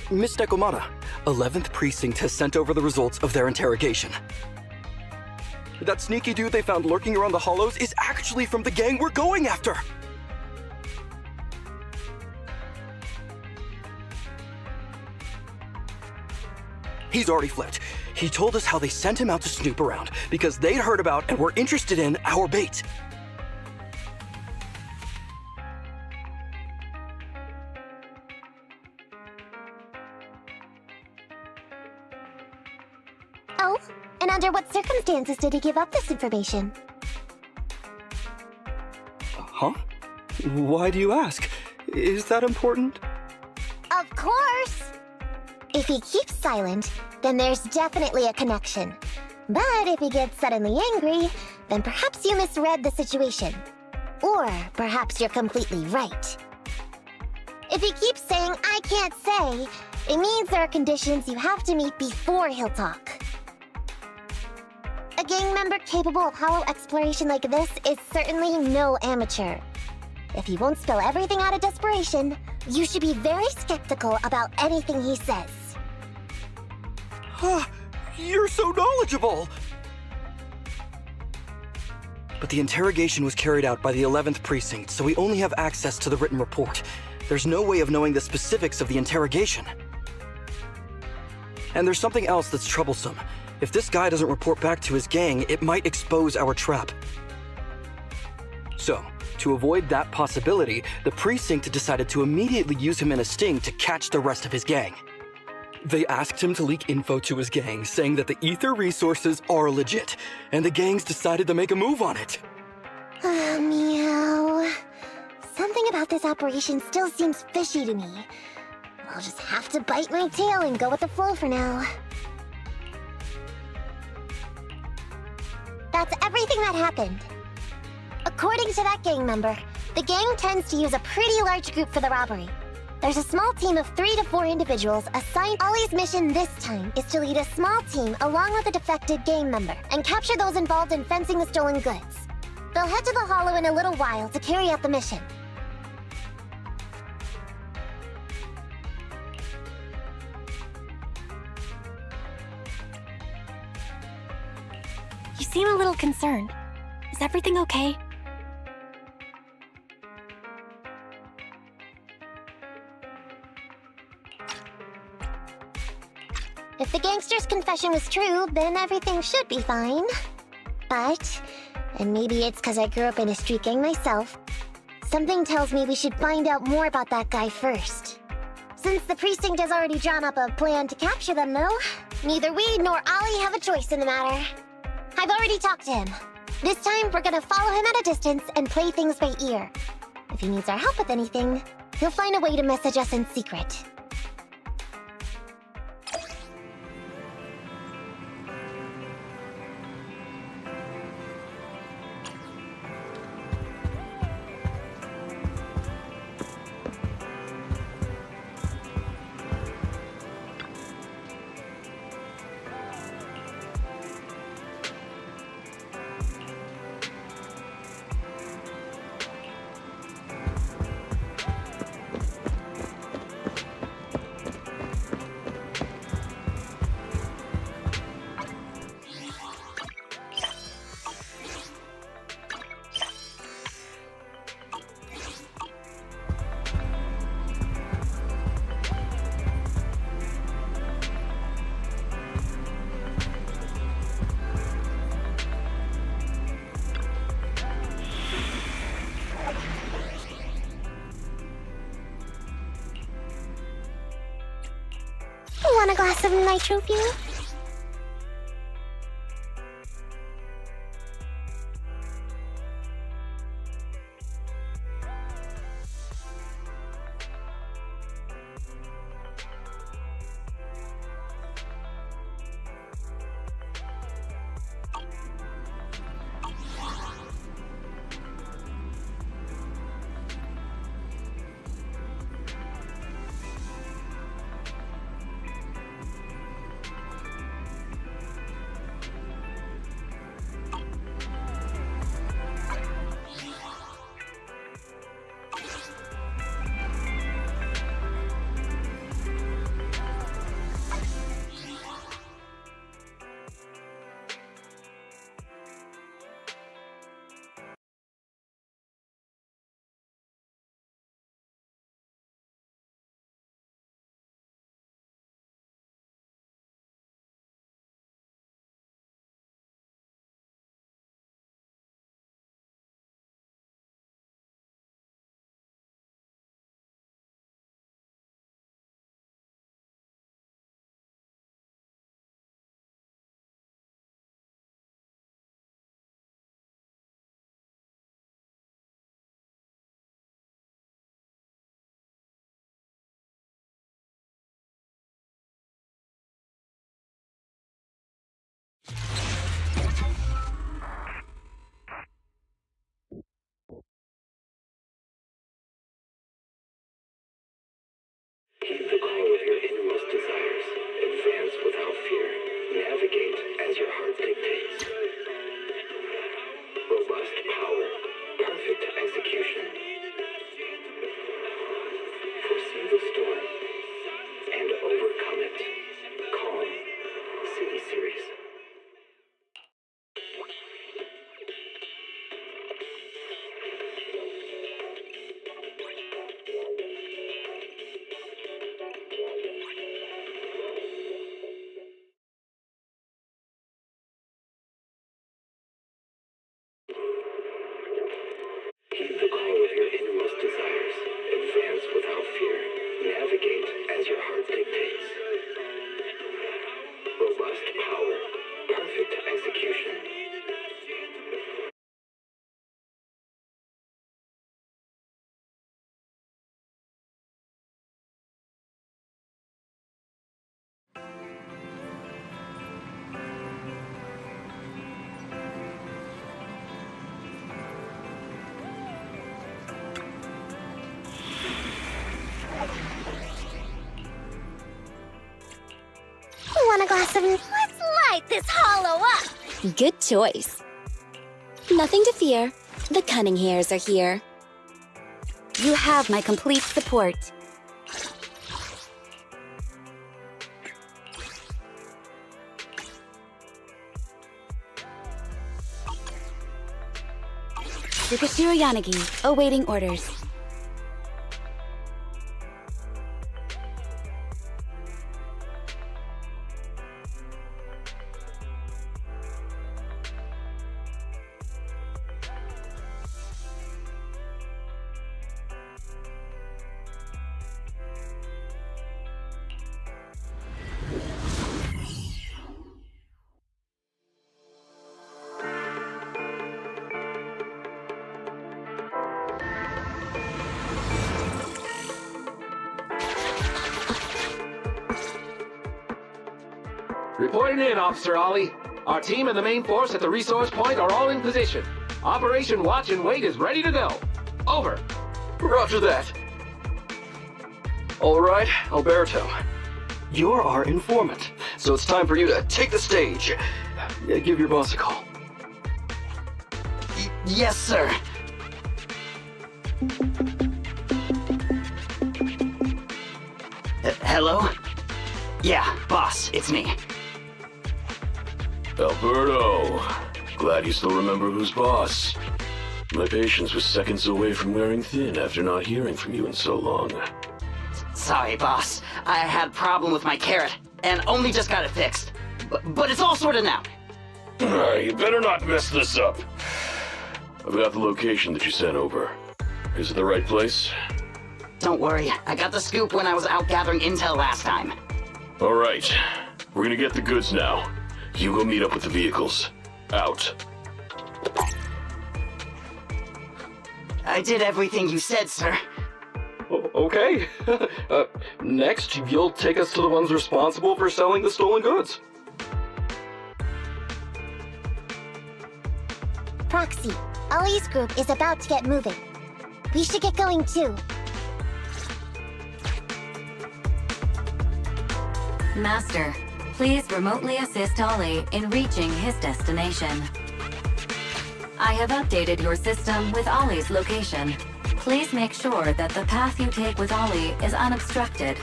Miss Nekomata, 11th Precinct has sent over the results of their interrogation. That sneaky dude they found lurking around the hollows is actually from the gang we're going after! He's already flipped. He told us how they sent him out to snoop around because they'd heard about and were interested in our bait. Oh, and under what circumstances did he give up this information? Huh? Why do you ask? Is that important? Of course! If he keeps silent, then there's definitely a connection. But if he gets suddenly angry, then perhaps you misread the situation. Or perhaps you're completely right. If he keeps saying, "I can't say," it means there are conditions you have to meet before he'll talk. A gang member capable of hollow exploration like this is certainly no amateur. If he won't spill everything out of desperation, you should be very skeptical about anything he says. You're so knowledgeable! But the interrogation was carried out by the 11th Precinct, so we only have access to the written report. There's no way of knowing the specifics of the interrogation. And there's something else that's troublesome. If this guy doesn't report back to his gang, it might expose our trap. So, to avoid that possibility, the Precinct decided to immediately use him in a sting to catch the rest of his gang. They asked him to leak info to his gang, saying that the ether resources are legit, and the gangs decided to make a move on it. Meow. Something about this operation still seems fishy to me. I'll just have to bite my tail and go with the flow for now. That's everything that happened. According to that gang member, the gang tends to use a pretty large group for the robbery. There's a small team of 3 to 4 individuals assigned. Ollie's mission this time is to lead a small team along with a defected gang member and capture those involved in fencing the stolen goods. They'll head to the Hollow in a little while to carry out the mission. You seem a little concerned. Is everything okay? If the gangster's confession was true, then everything should be fine. But, and maybe it's because I grew up in a street gang myself, something tells me we should find out more about that guy first. Since the precinct has already drawn up a plan to capture them, though, neither we nor Ollie have a choice in the matter. I've already talked to him. This time, we're gonna follow him at a distance and play things by ear. If he needs our help with anything, he'll find a way to message us in secret. Want a glass of nitro fuel? want a glass of... Let's light this hollow up! Good choice. Nothing to fear. The cunning hairs are here. You have my complete support. Tsukashiro Yanagi, awaiting orders. Reporting in, Officer Ollie. Our team and the main force at the resource point are all in position. Operation Watch and Wait is ready to go. Over. Roger that. All right, Alberto. You're our informant, so it's time for you to take the stage. Give your boss a call. Yes, sir. Hello? Yeah, boss, it's me. Alberto, glad you still remember who's boss. My patience was seconds away from wearing thin after not hearing from you in so long. Sorry, boss. I had a problem with my carrot, and only just got it fixed. But it's all sorted now. You better not mess this up. I've got the location that you sent over. Is it the right place? Don't worry, I got the scoop when I was out gathering intel last time. All right, we're gonna get the goods now. You go meet up with the vehicles. Out. I did everything you said, sir. Okay. Next, you'll take us to the ones responsible for selling the stolen goods. Proxy, Ollie's group is about to get moving. We should get going too. Master, please remotely assist Ollie in reaching his destination. I have updated your system with Ollie's location. Please make sure that the path you take with Ollie is unobstructed.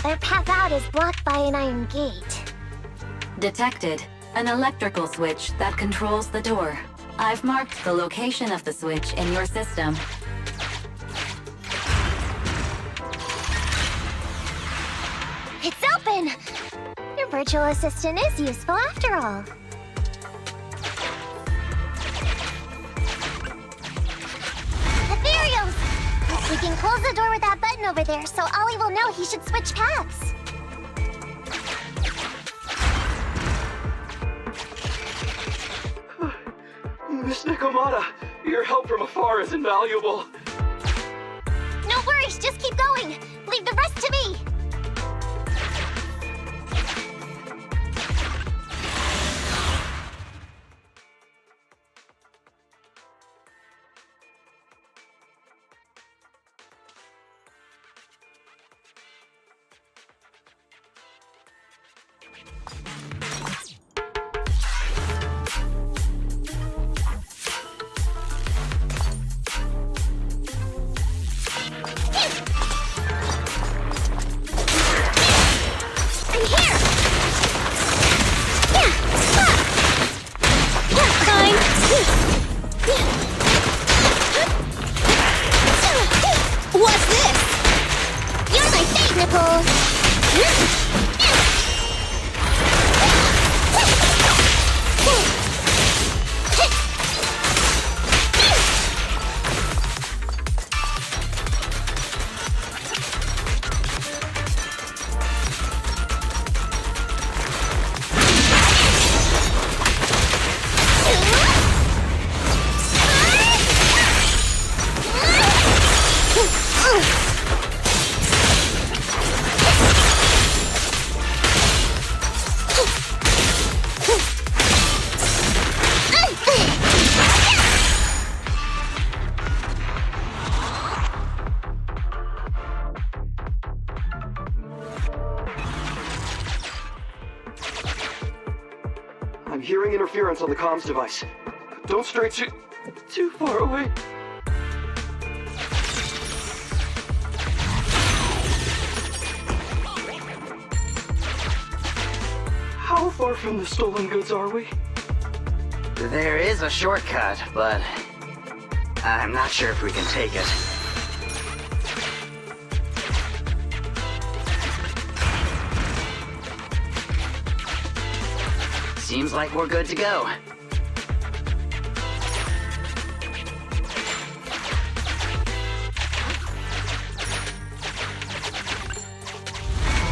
Their path out is blocked by an iron gate. Detected. An electrical switch that controls the door. I've marked the location of the switch in your system. It's open! Your virtual assistant is useful after all. Ethereals! We can close the door with that button over there so Ollie will know he should switch paths. Miss Nikomata, your help from afar is invaluable. No worries, just keep going. Leave the rest to me. hearing interference on the comms device. Don't stray too far away. How far from the stolen goods are we? There is a shortcut, but I'm not sure if we can take it. Seems like we're good to go.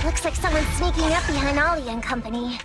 Looks like someone's sneaking up behind Ollie and company.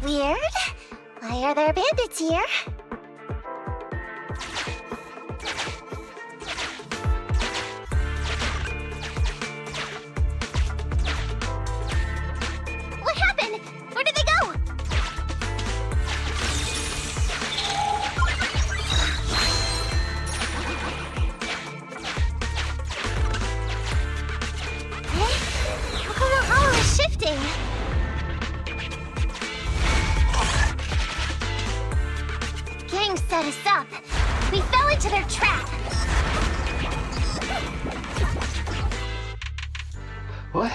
Weird. Why are there bandits here? What happened? Where did they go? How come the hollow is shifting? Gang set us up. We fell into their trap. What?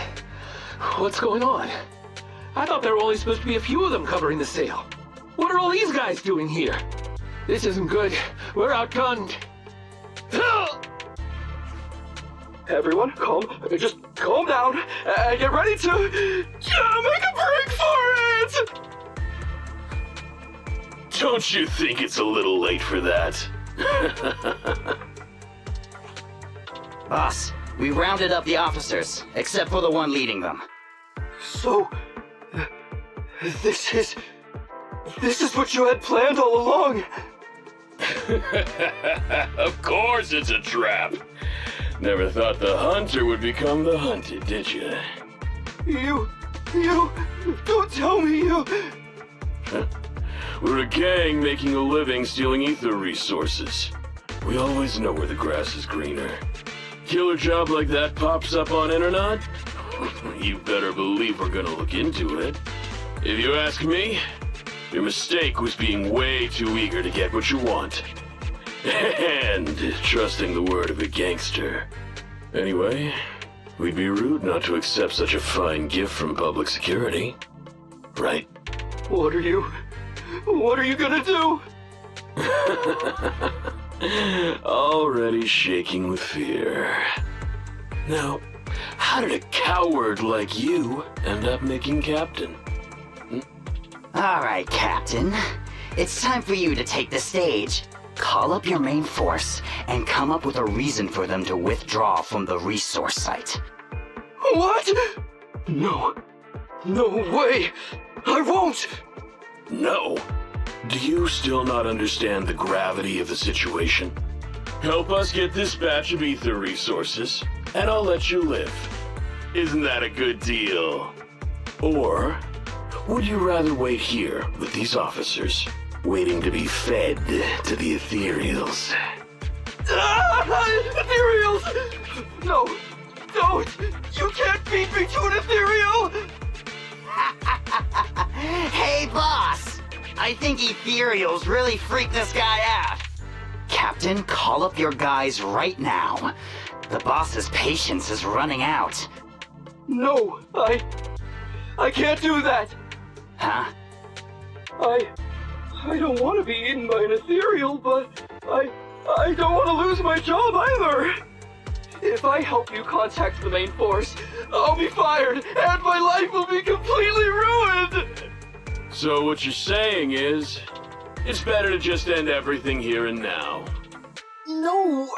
What's going on? I thought there were only supposed to be a few of them covering the sale. What are all these guys doing here? This isn't good. We're outgunned. Everyone, just calm down and get ready to make a break for it! Don't you think it's a little late for that? Boss, we rounded up the officers, except for the one leading them. So, this is what you had planned all along? Of course it's a trap. Never thought the hunter would become the hunted, did you? You, don't tell me you... We're a gang making a living stealing ether resources. We always know where the grass is greener. Killer job like that pops up on internet? You better believe we're gonna look into it. If you ask me, your mistake was being way too eager to get what you want. And trusting the word of a gangster. Anyway, we'd be rude not to accept such a fine gift from public security. Right? What are you gonna do? Already shaking with fear. Now, How did a coward like you end up making captain? Alright, Captain. It's time for you to take the stage. Call up your main force and come up with a reason for them to withdraw from the resource site. What? No. No way! I won't! No. Do you still not understand the gravity of the situation? Help us get this batch of ether resources, and I'll let you live. Isn't that a good deal? Or would you rather wait here with these officers, waiting to be fed to the ethereals? Ethereals! No! Don't! You can't beat me to an ethereal! Hey, boss! I think ethereals really freaked this guy out. Captain, call up your guys right now. The boss's patience is running out. No, I can't do that. Huh? I don't want to be eaten by an ethereal, but I don't want to lose my job either. If I help you contact the main force, I'll be fired, and my life will be completely ruined! So what you're saying is, it's better to just end everything here and now. No,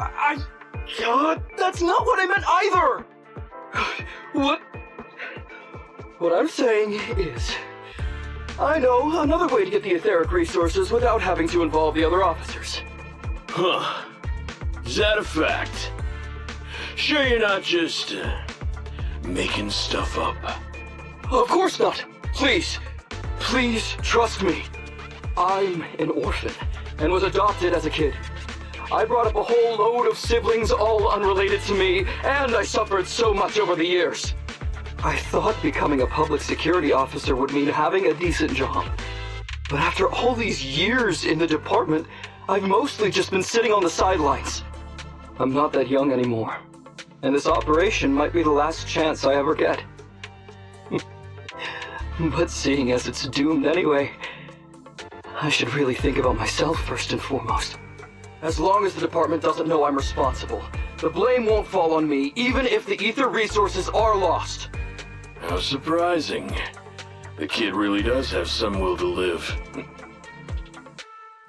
God, that's not what I meant either! What I'm saying is, I know another way to get the etheric resources without having to involve the other officers. Huh. Is that a fact? Sure you're not just, making stuff up? Of course not! Please trust me. I'm an orphan, and was adopted as a kid. I brought up a whole load of siblings, all unrelated to me, and I suffered so much over the years. I thought becoming a public security officer would mean having a decent job. But after all these years in the department, I've mostly just been sitting on the sidelines. I'm not that young anymore, and this operation might be the last chance I ever get. But seeing as it's doomed anyway, I should really think about myself first and foremost. As long as the department doesn't know I'm responsible, the blame won't fall on me, even if the ether resources are lost. How surprising. The kid really does have some will to live.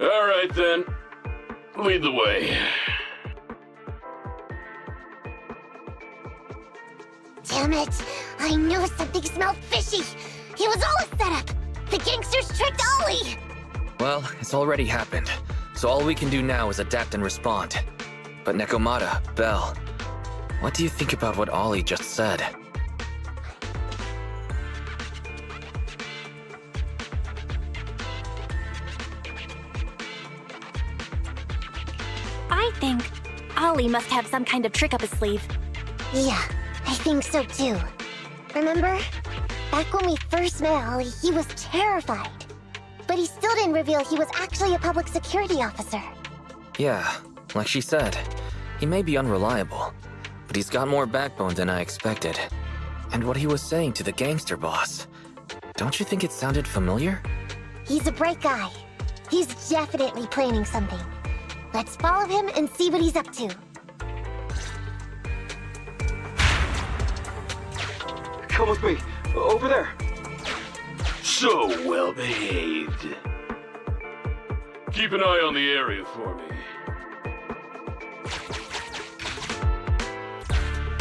All right then. Lead the way. Damn it! I knew something smelled fishy! It was all a setup! The gangsters tricked Ollie! Well, it's already happened, so all we can do now is adapt and respond. But Nekomata, Belle, what do you think about what Ollie just said? I think Ollie must have some kind of trick up his sleeve. Yeah, I think so too. Remember? Back when we first met Ollie, he was terrified. But he still didn't reveal he was actually a public security officer. Yeah, like she said, he may be unreliable, but he's got more backbone than I expected. And what he was saying to the gangster boss, don't you think it sounded familiar? He's a bright guy. He's definitely planning something. Let's follow him and see what he's up to. Come with me. Over there. So well behaved. Keep an eye on the area for me.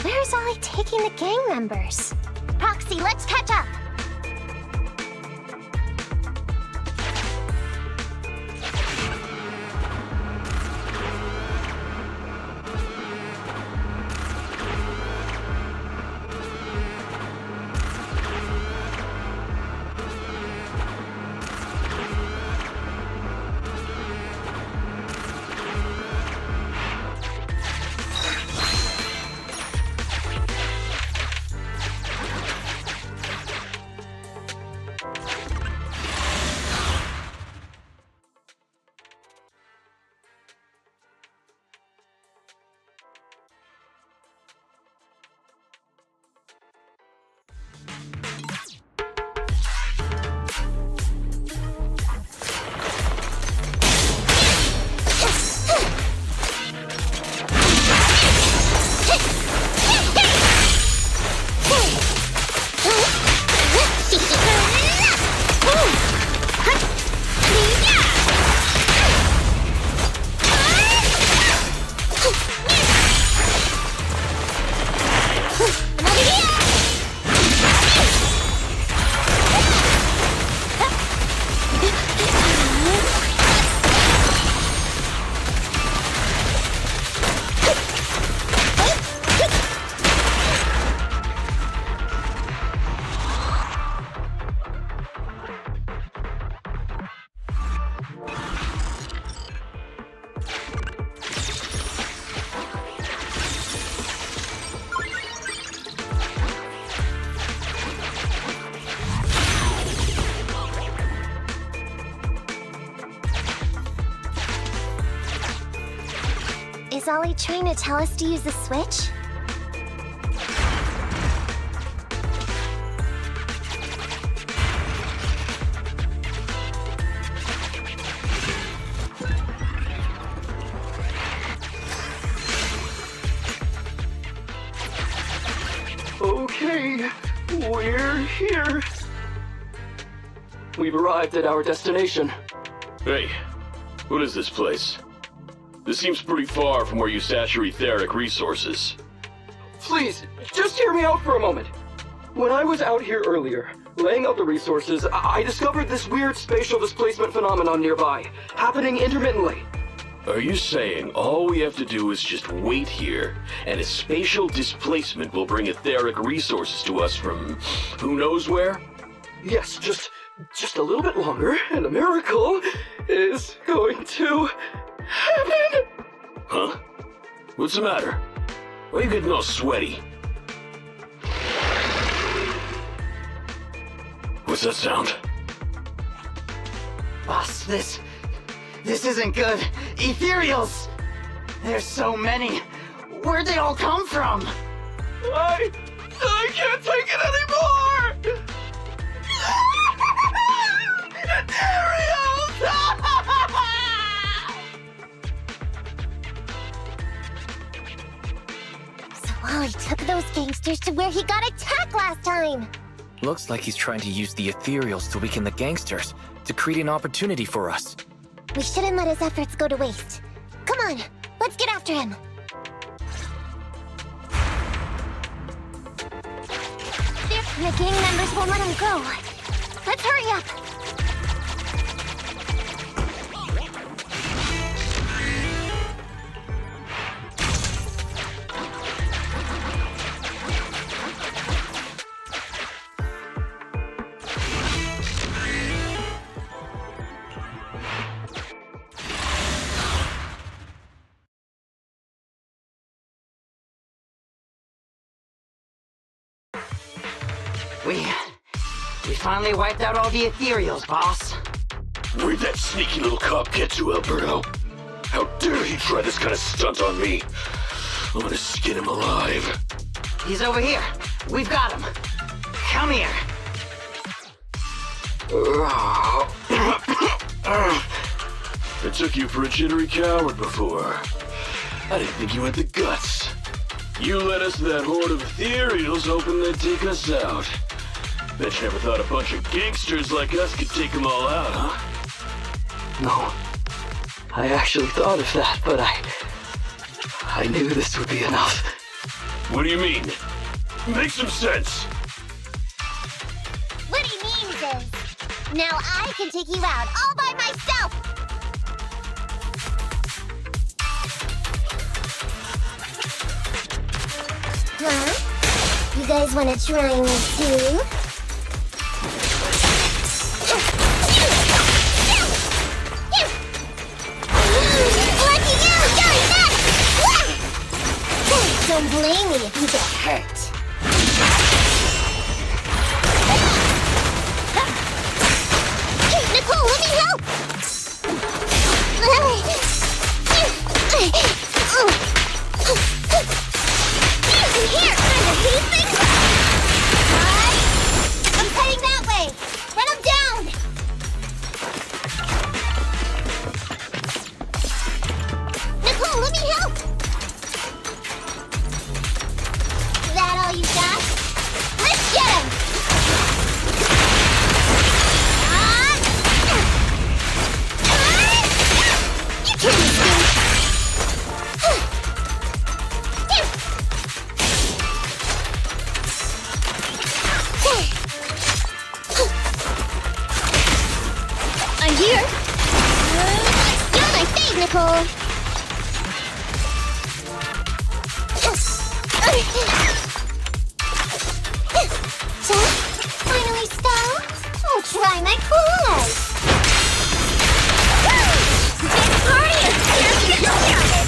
Where's Ollie taking the gang members? Proxy, let's catch up! Is Ollie trying to tell us to use the switch? Okay, we're here. We've arrived at our destination. Hey, what is this place? This seems pretty far from where you stash your etheric resources. Please, just hear me out for a moment. When I was out here earlier, laying out the resources, I discovered this weird spatial displacement phenomenon nearby, happening intermittently. Are you saying all we have to do is just wait here, and a spatial displacement will bring etheric resources to us from who knows where? Yes, just a little bit longer, and a miracle is going to happen! Huh? What's the matter? Why are you getting all sweaty? What's that sound? Boss, this isn't good. Ethereals! There's so many. Where'd they all come from? I can't take it anymore! So Ollie took those gangsters to where he got attacked last time! Looks like he's trying to use the ethereals to weaken the gangsters, to create an opportunity for us. We shouldn't let his efforts go to waste. Come on, let's get after him! The gang members won't let him go. Let's hurry up! We finally wiped out all the ethereals, boss. Where'd that sneaky little cop get to, Alberto? How dare he try this kind of stunt on me? I'm gonna skin him alive. He's over here. We've got him. Come here. I took you for a jittery coward before. I didn't think you had the guts. You led us to that horde of ethereals hoping they'd take us out. Bet you never thought a bunch of gangsters like us could take them all out, huh? No. I actually thought of that, but I knew this would be enough. What do you mean? Make some sense! What he means is, now I can take you out all by myself! Huh? You guys wanna try me too? Don't blame me if you get hurt. Nicole, let me help! Here, under these things! I'm heading that way! Run him down! Nicole, let me help! That all you got? Let's get him! You can't escape! I'm here! You're my fave, Nicole! Finally stopped? Oh, try my coolest! This party is here to get started!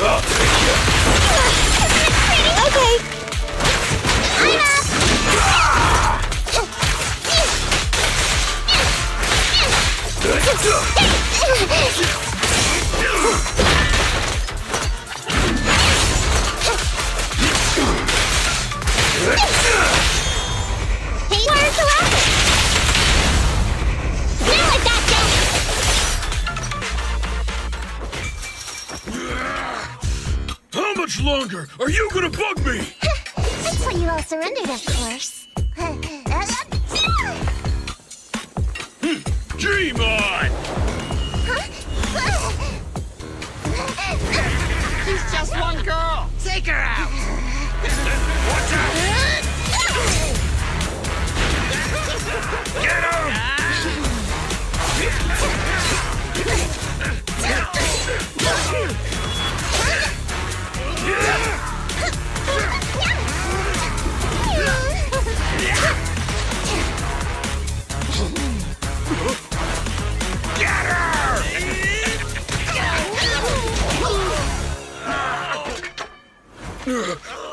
I'll take you. Okay. I'm up! Hey, where's the weapon? Now I gotcha! How much longer are you gonna bug me? Until you all surrendered, of course. Dream on! She's just one girl. Take her out. Watch out! Get him! Get her!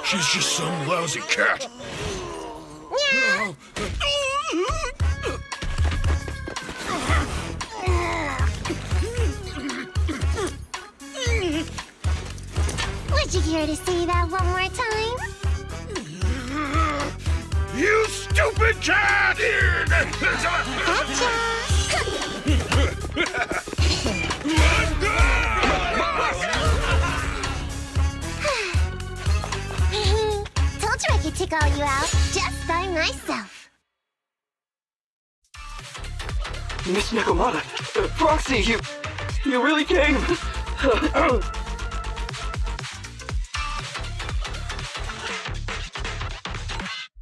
She's just some lousy cat. Would you care to say that one more time? You stupid cat! Told you I could take all you out just by myself. Miss Nekomata, Proxy, you really came.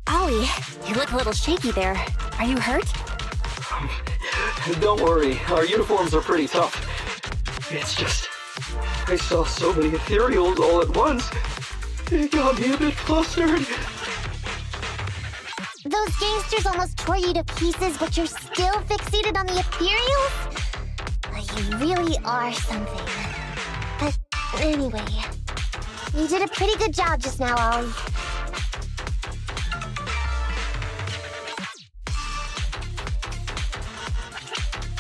Ollie, you look a little shaky there. Are you hurt? Don't worry, our uniforms are pretty tough. It's just, I saw so many ethereals all at once. It got me a bit flustered. Those gangsters almost tore you to pieces, but you're still fixated on the ethereals? You really are something. But anyway, you did a pretty good job just now, Ollie.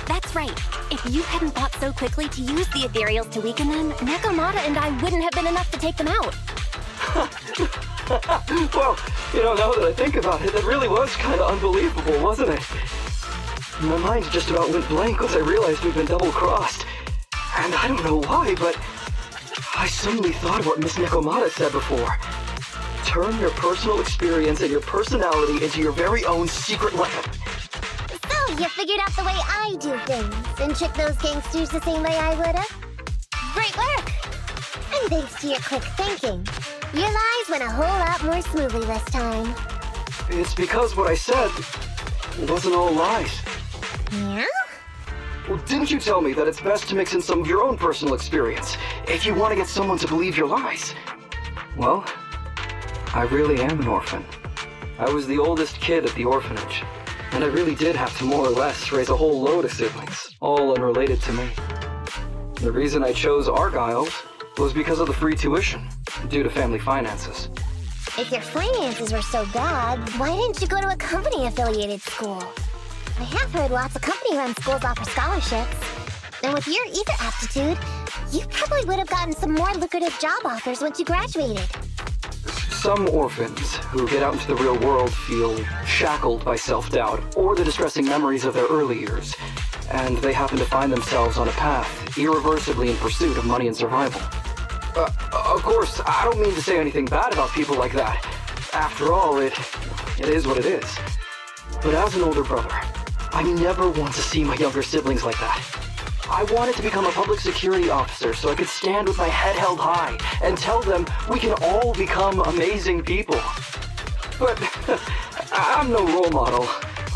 That's right. If you hadn't thought so quickly to use the ethereals to weaken them, Nekomata and I wouldn't have been enough to take them out. Well, now that I think about it, that really was kind of unbelievable, wasn't it? My mind just about went blank once I realized we'd been double-crossed. And I don't know why, but I suddenly thought of what Miss Nekomata said before. Turn your personal experience and your personality into your very own secret weapon. So, you figured out the way I do things and tricked those gangsters the same way I would've? Great work! And thanks to your quick thinking, your lies went a whole lot more smoothly this time. It's because what I said wasn't all lies. Yeah? Well, didn't you tell me that it's best to mix in some of your own personal experience if you want to get someone to believe your lies? Well, I really am an orphan. I was the oldest kid at the orphanage, and I really did have to more or less raise a whole load of siblings, all unrelated to me. The reason I chose Argyle's was because of the free tuition, due to family finances. If your finances were so bad, why didn't you go to a company-affiliated school? I have heard lots of company-run schools offer scholarships. And with your ether aptitude, you probably would have gotten some more lucrative job offers once you graduated. Some orphans who get out into the real world feel shackled by self-doubt or the distressing memories of their early years, and they happen to find themselves on a path irreversibly in pursuit of money and survival. Of course, I don't mean to say anything bad about people like that. After all, it is what it is. But as an older brother, I never want to see my younger siblings like that. I wanted to become a public security officer so I could stand with my head held high and tell them we can all become amazing people. But I'm no role model.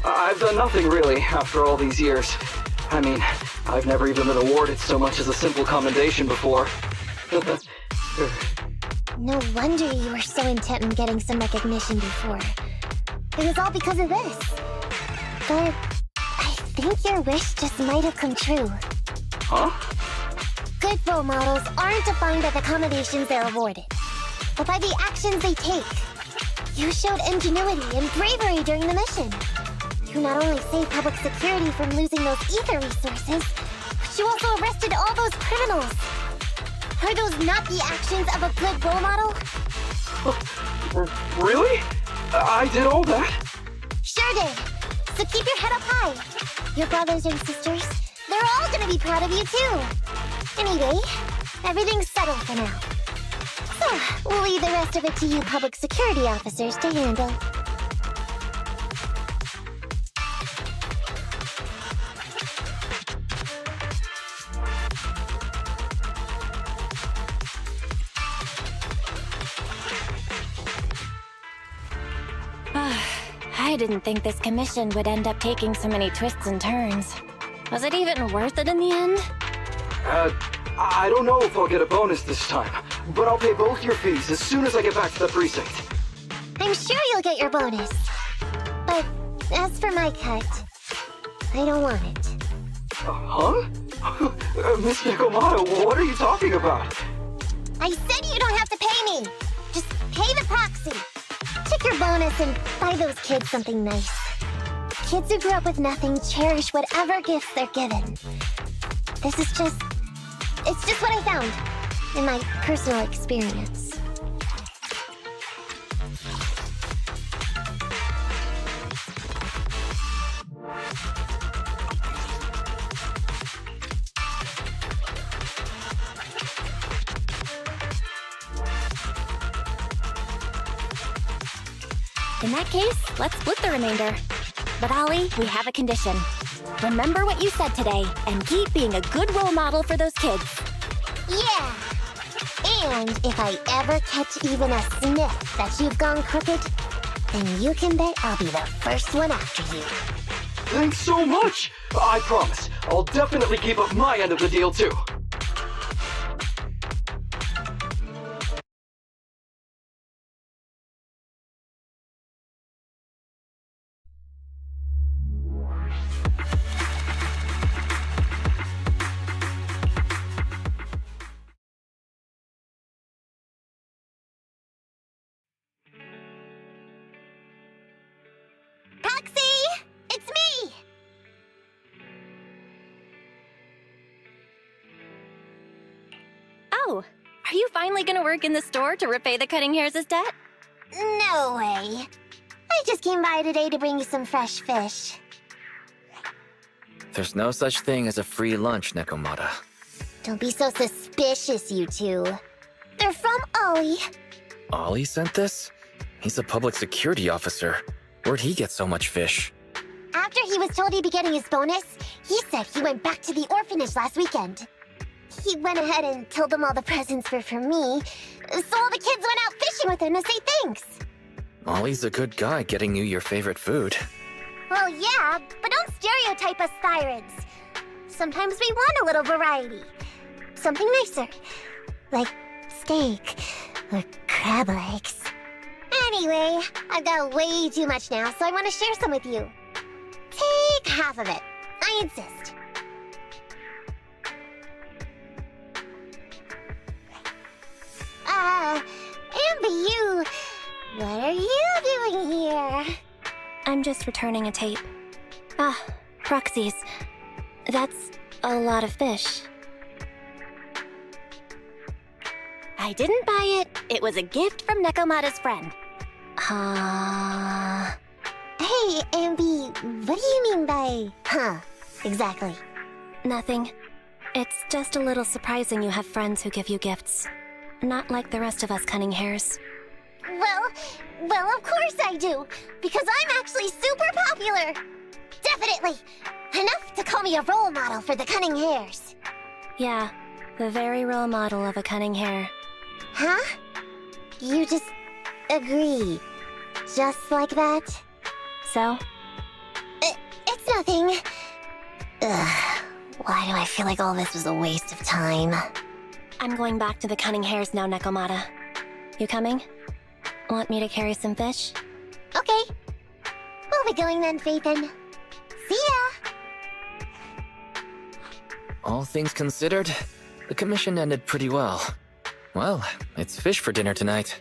I've done nothing really after all these years. I mean, I've never even been awarded so much as a simple commendation before. No wonder you were so intent on getting some recognition before. It was all because of this. But I think your wish just might have come true. Huh? Good role models aren't defined by the accommodations they're awarded, but by the actions they take. You showed ingenuity and bravery during the mission. who not only saved public security from losing those ether resources, but you also arrested all those criminals. Are those not the actions of a good role model? Really? I did all that? Sure did. So keep your head up high. Your brothers and sisters, they're all gonna be proud of you too. Anyway, everything's settled for now. So, we'll leave the rest of it to you public security officers to handle. I didn't think this commission would end up taking so many twists and turns. Was it even worth it in the end? I don't know if I'll get a bonus this time, but I'll pay both your fees as soon as I get back to the precinct. I'm sure you'll get your bonus. But as for my cut, I don't want it. Huh? Miss Nekomata, what are you talking about? I said you don't have to pay me! Just pay the proxy. Take your bonus and buy those kids something nice. Kids who grew up with nothing cherish whatever gifts they're given. It's just what I found in my personal experience. In that case, let's split the remainder. But Ollie, we have a condition. Remember what you said today, and keep being a good role model for those kids. Yeah! And if I ever catch even a sniff that you've gone crooked, then you can bet I'll be the first one after you. Thanks so much! I promise, I'll definitely keep up my end of the deal too. Proxy! It's me! Oh, are you finally gonna work in the store to repay the Cutting Hairs' debt? No way. I just came by today to bring you some fresh fish. There's no such thing as a free lunch, Nekomata. Don't be so suspicious, you two. They're from Ollie. Ollie sent this? He's a public security officer. Where'd he get so much fish? After he was told he'd be getting his bonus, he said he went back to the orphanage last weekend. He went ahead and told them all the presents were for me, so all the kids went out fishing with him to say thanks. Ollie's a good guy getting you your favorite food. Well, yeah, but don't stereotype us Thyrans. Sometimes we want a little variety. Something nicer. Like steak or crab legs. Anyway, I've got way too much now, so I want to share some with you. Take half of it. I insist. Amber, what are you doing here? I'm just returning a tape. Ah, Proxies. That's a lot of fish. I didn't buy it. It was a gift from Nekomata's friend. Hey, Amby, what do you mean by, exactly? Nothing. It's just a little surprising you have friends who give you gifts. Not like the rest of us Cunning Hairs. Well, of course I do, because I'm actually super popular. Definitely. Enough to call me a role model for the Cunning Hairs. Yeah, the very role model of a Cunning Hair. Huh? You just agree. Just like that? So? It's nothing. Ugh, why do I feel like all this was a waste of time? I'm going back to the Cunning Hairs now, Nekomata. You coming? Want me to carry some fish? Okay. We'll be going then, Phaethon. See ya! All things considered, the commission ended pretty well. Well, it's fish for dinner tonight.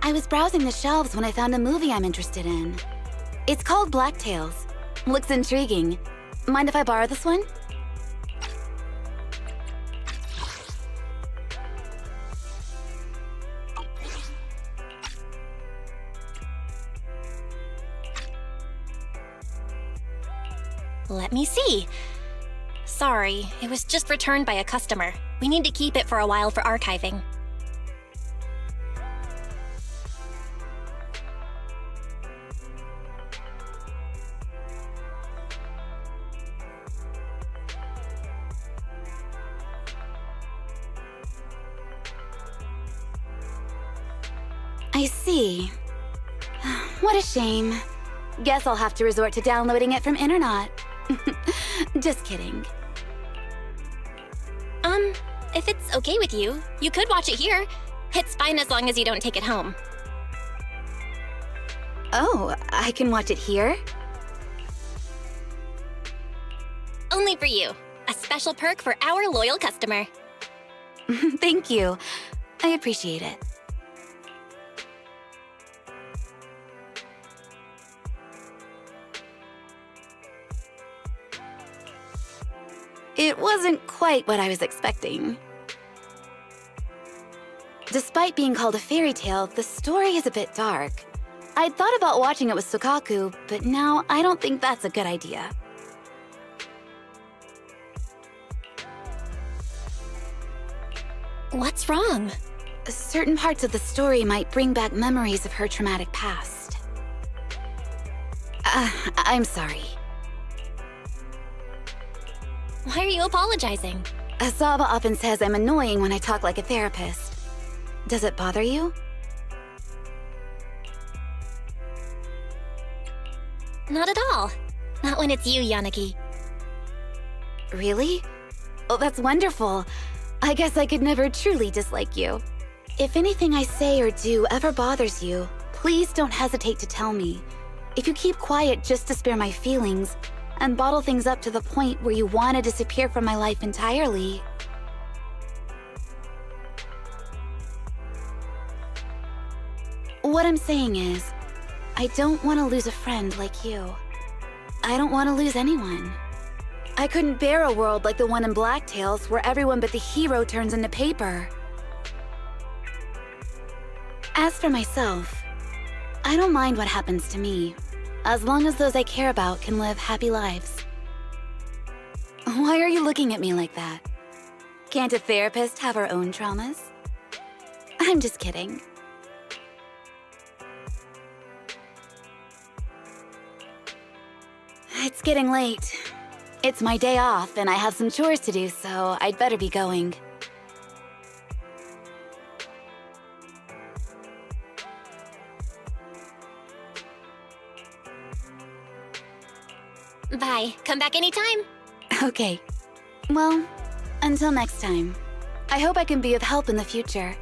I was browsing the shelves when I found a movie I'm interested in. It's called Blacktails. Looks intriguing. Mind if I borrow this one? Let me see. Sorry, it was just returned by a customer. We need to keep it for a while for archiving. I see. What a shame. Guess I'll have to resort to downloading it from Internet. Just kidding. If it's okay with you, you could watch it here. It's fine as long as you don't take it home. Oh, I can watch it here? Only for you. A special perk for our loyal customer. Thank you. I appreciate it. It wasn't quite what I was expecting. Despite being called a fairy tale, the story is a bit dark. I'd thought about watching it with Sukaku, but now I don't think that's a good idea. What's wrong? Certain parts of the story might bring back memories of her traumatic past. I'm sorry. Why are you apologizing? Asaba often says I'm annoying when I talk like a therapist. Does it bother you? Not at all. Not when it's you, Yanagi. Really? Oh, that's wonderful. I guess I could never truly dislike you. If anything I say or do ever bothers you, please don't hesitate to tell me. If you keep quiet just to spare my feelings, and bottle things up to the point where you want to disappear from my life entirely. What I'm saying is, I don't want to lose a friend like you. I don't want to lose anyone. I couldn't bear a world like the one in Blacktails where everyone but the hero turns into paper. As for myself, I don't mind what happens to me, as long as those I care about can live happy lives. Why are you looking at me like that? Can't a therapist have her own traumas? I'm just kidding. It's getting late. It's my day off, and I have some chores to do, so I'd better be going. Bye. Come back anytime. Okay. Well, until next time. I hope I can be of help in the future.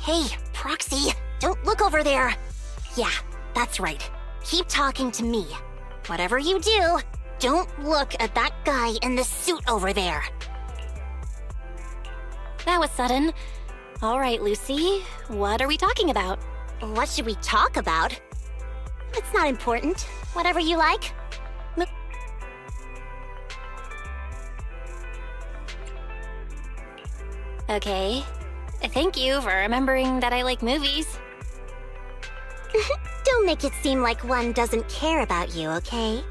Hey, Proxy, don't look over there. Yeah, that's right. Keep talking to me. Whatever you do, don't look at that guy in the suit over there. That was sudden. All right, Lucy, what are we talking about? What should we talk about? It's not important. Whatever you like. Okay. Thank you for remembering that I like movies. Don't make it seem like one doesn't care about you, okay?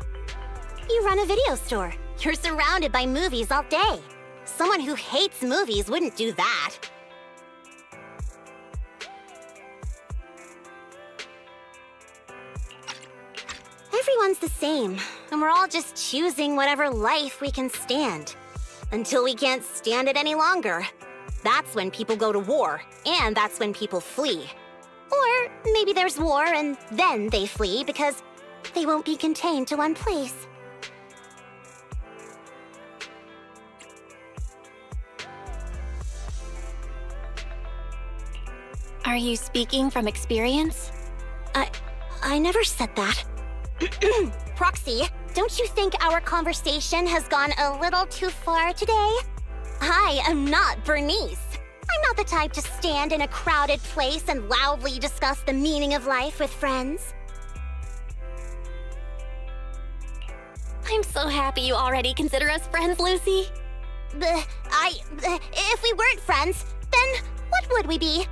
You run a video store. You're surrounded by movies all day. Someone who hates movies wouldn't do that. Everyone's the same, and we're all just choosing whatever life we can stand. Until we can't stand it any longer. That's when people go to war, and that's when people flee. Or maybe there's war and then they flee because they won't be contained to one place. Are you speaking from experience? I never said that. Proxy, don't you think our conversation has gone a little too far today? I am not Bernice. I'm not the type to stand in a crowded place and loudly discuss the meaning of life with friends. I'm so happy you already consider us friends, Lucy. If we weren't friends, then what would we be?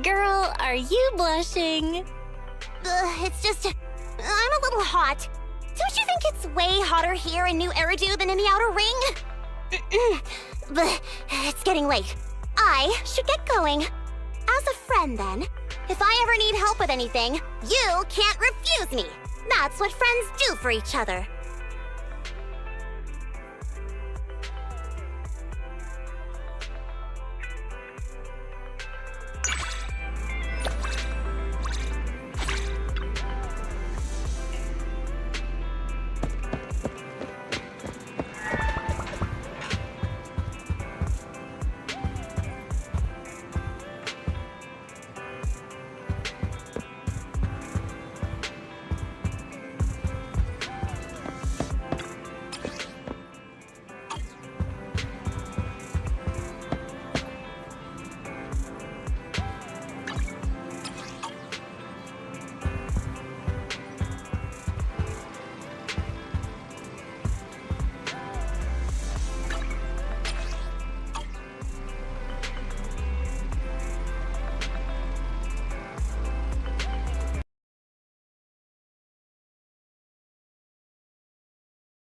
Girl, are you blushing? It's just... I'm a little hot. Don't you think it's way hotter here in New Eridu than in the Outer Ring? It's getting late. I should get going. As a friend, then, If I ever need help with anything, you can't refuse me. That's what friends do for each other.